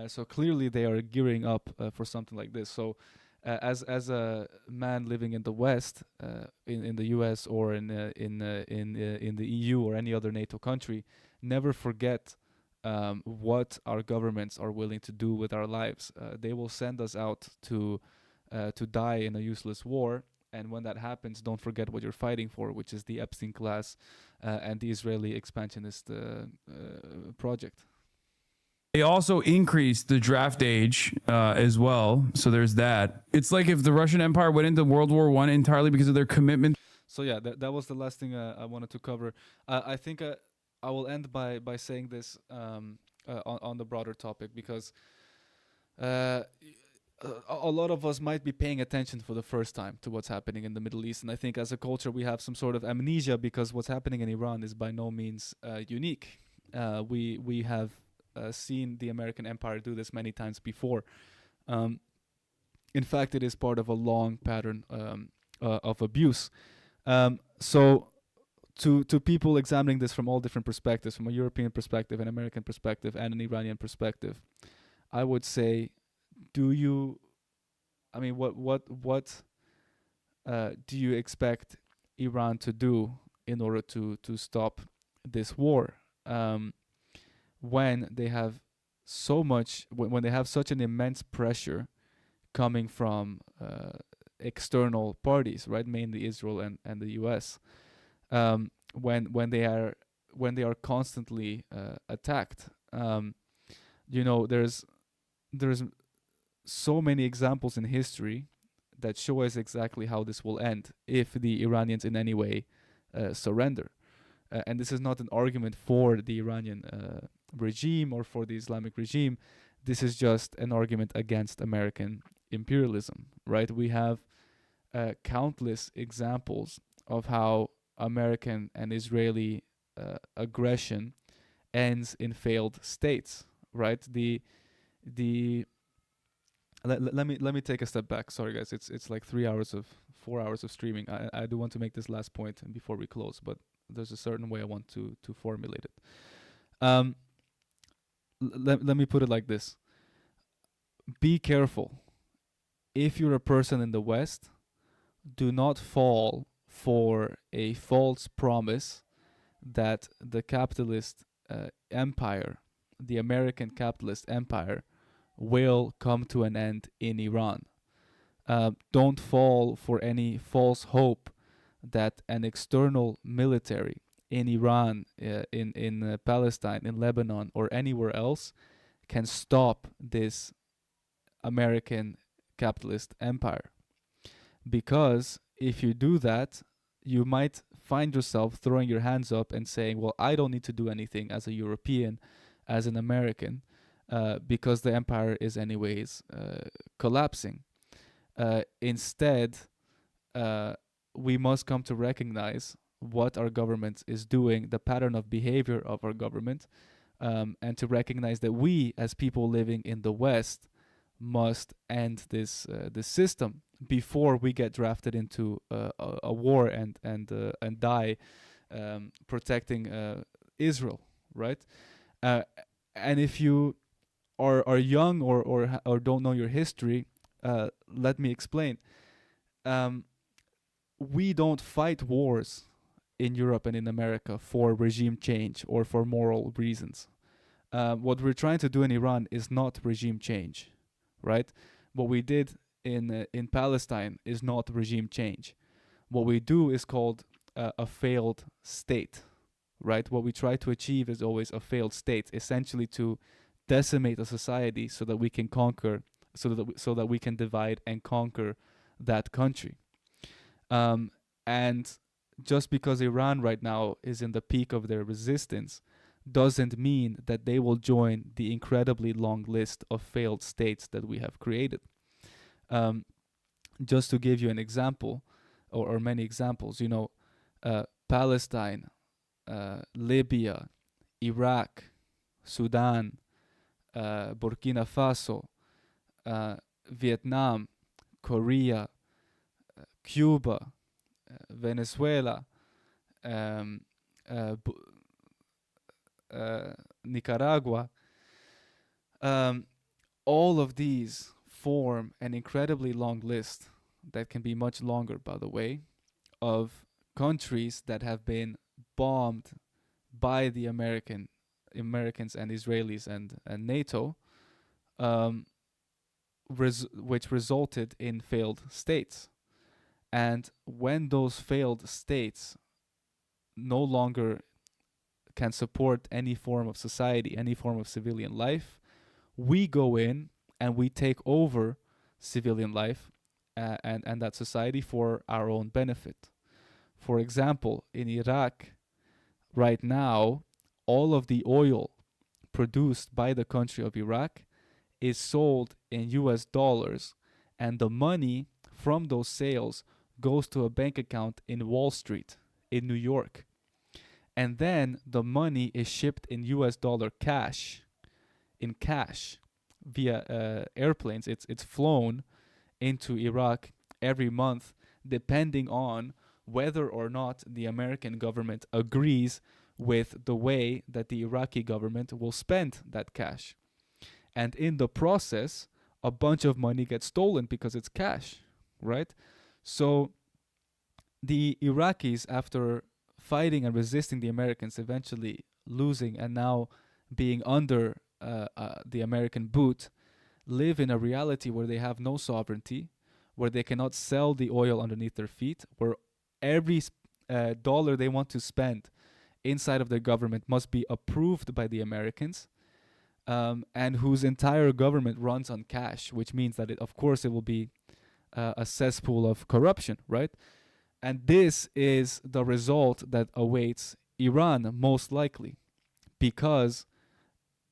So clearly they are gearing up for something like this. So as a man living in the West, in the US or in the EU or any other NATO country, never forget what our governments are willing to do with our lives. They will send us out to die in a useless war, and when that happens, don't forget what you're fighting for, which is the Epstein class and the Israeli expansionist project. They also increased the draft age as well, so there's that. It's like if the Russian Empire went into World War I entirely because of their commitment. So yeah, that was the last thing I wanted to cover. I think I will end by saying this on the broader topic, because a lot of us might be paying attention for the first time to what's happening in the Middle East, and I think as a culture we have some sort of amnesia because what's happening in Iran is by no means unique. We have seen the American empire do this many times before. In fact, it is part of a long pattern of abuse. So to people examining this from all different perspectives, from a European perspective, an American perspective, and an Iranian perspective, I would say, do you I mean, what do you expect Iran to do in order to stop this war? When they have so much, when they have such an immense pressure coming from external parties, right? Mainly Israel and the U.S. When they are constantly attacked, there's so many examples in history that show us exactly how this will end if the Iranians in any way surrender. And this is not an argument for the Iranian regime or for the Islamic regime. This is just an argument against American imperialism, right? We have countless examples of how American and Israeli aggression ends in failed states, right? Let me take a step back. Sorry, guys. It's like 4 hours of streaming. I do want to make this last point before we close, but there's a certain way I want to formulate it. Let me put it like this. Be careful. If you're a person in the West, do not fall for a false promise that the capitalist empire, the American capitalist empire, will come to an end in Iran. Don't fall for any false hope that an external military in Iran, in Palestine, in Lebanon, or anywhere else can stop this American capitalist empire. Because if you do that, you might find yourself throwing your hands up and saying, well, I don't need to do anything as a European, as an American, because the empire is anyways collapsing. Instead, we must come to recognize what our government is doing, the pattern of behavior of our government, and to recognize that we, as people living in the West, must end this system before we get drafted into a war and die protecting Israel, right? And if you are young or don't know your history, let me explain. We don't fight wars in Europe and in America for regime change or for moral reasons. What we're trying to do in Iran is not regime change, right? What we did in Palestine is not regime change. What we do is called a failed state, right? What we try to achieve is always a failed state, essentially to decimate a society so that we can conquer, so that we can divide and conquer that country. And just because Iran right now is in the peak of their resistance doesn't mean that they will join the incredibly long list of failed states that we have created. Just to give you an example, or many examples, Palestine, Libya, Iraq, Sudan, Burkina Faso, Vietnam, Korea, Cuba, Venezuela, Nicaragua, all of these form an incredibly long list that can be much longer, by the way, of countries that have been bombed by the Americans and Israelis and NATO, which resulted in failed states. And when those failed states no longer can support any form of society, any form of civilian life, we go in and we take over civilian life and that society for our own benefit. For example, in Iraq, right now, all of the oil produced by the country of Iraq is sold in US dollars, and the money from those sales goes to a bank account in Wall Street, in New York. And then the money is shipped in US dollar cash, via airplanes. It's flown into Iraq every month, depending on whether or not the American government agrees with the way that the Iraqi government will spend that cash. And in the process a bunch of money gets stolen because it's cash, right? So the Iraqis, after fighting and resisting the Americans, eventually losing and now being under the American boot, live in a reality where they have no sovereignty, where they cannot sell the oil underneath their feet, where every dollar they want to spend inside of their government must be approved by the Americans, and whose entire government runs on cash, which means that of course it will be a cesspool of corruption, right? And this is the result that awaits Iran, most likely, because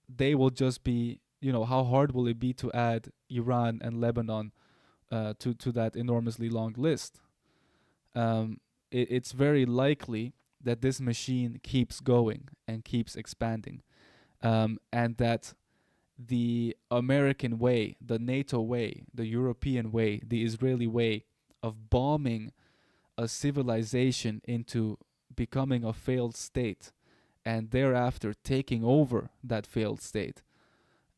they will just be, how hard will it be to add Iran and Lebanon to that enormously long list? It's very likely that this machine keeps going and keeps expanding, and that the American way, the NATO way, the European way, the Israeli way of bombing a civilization into becoming a failed state and thereafter taking over that failed state,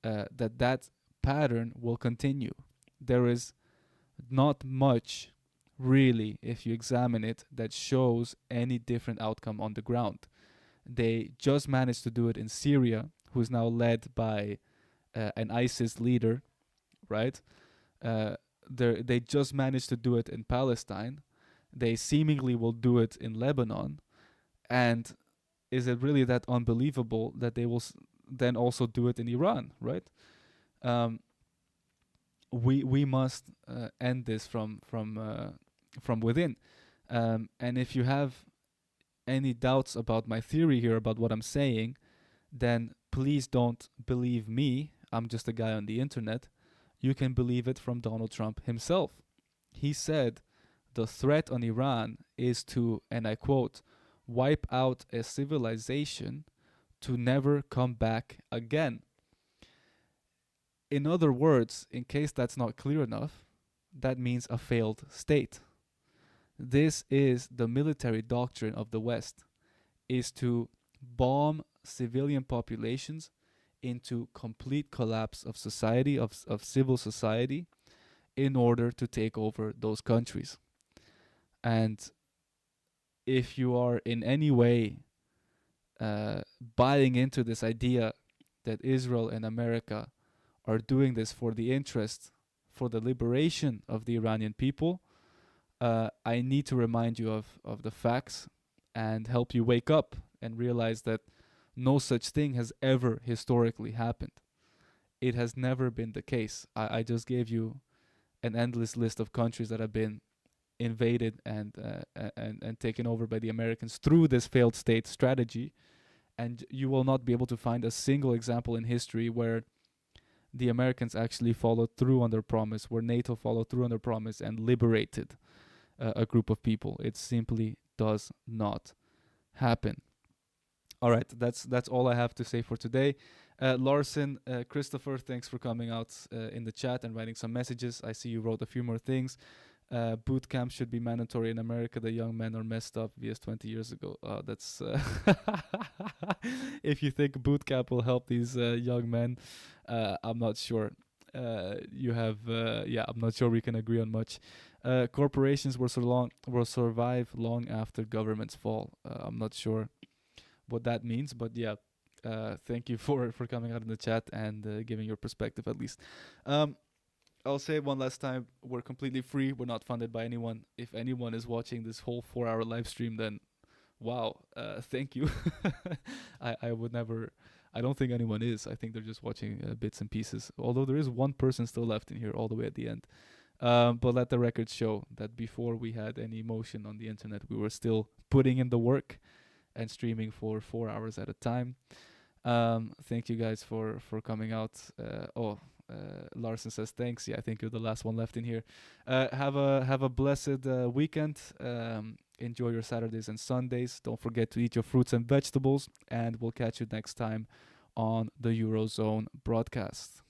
that pattern will continue. There is not much, really, if you examine it, that shows any different outcome on the ground. They just managed to do it in Syria, who is now led by an ISIS leader, right? They just managed to do it in Palestine. They seemingly will do it in Lebanon. And is it really that unbelievable that they will then also do it in Iran, right? We must end this from within. And if you have any doubts about my theory here, about what I'm saying, then please don't believe me. I'm just a guy on the internet. You can believe it from Donald Trump himself. He said the threat on Iran is to, and I quote, wipe out a civilization to never come back again. In other words, in case that's not clear enough, that means a failed state. This is the military doctrine of the West, is to bomb civilian populations into complete collapse of society, of civil society, in order to take over those countries. And if you are in any way buying into this idea that Israel and America are doing this for the interest, for the liberation of the Iranian people, I need to remind you of the facts and help you wake up and realize that no such thing has ever historically happened. It has never been the case. I just gave you an endless list of countries that have been invaded and taken over by the Americans through this failed state strategy, and you will not be able to find a single example in history where the Americans actually followed through on their promise, where NATO followed through on their promise and liberated a group of people. It simply does not happen. All right, that's all I have to say for today. Larson, Christopher, thanks for coming out in the chat and writing some messages. I see you wrote a few more things. Boot camp should be mandatory in America. The young men are messed up. VS 20 years ago. That's if you think boot camp will help these young men, I'm not sure. I'm not sure we can agree on much. Corporations will survive long after governments fall. I'm not sure what that means, but thank you for coming out in the chat and giving your perspective at least. I'll say it one last time, we're completely free, we're not funded by anyone. If anyone is watching this whole 4-hour live stream, then wow, thank you. I would never, I don't think anyone is. I think they're just watching bits and pieces, although there is one person still left in here all the way at the end. But let the records show that before we had any motion on the internet, we were still putting in the work and streaming for 4 hours at a time. Thank you guys for coming out. Larson says thanks. Yeah, I think you're the last one left in here. Have a blessed weekend. Enjoy your Saturdays and Sundays. Don't forget to eat your fruits and vegetables, and we'll catch you next time on the Eurozone broadcast.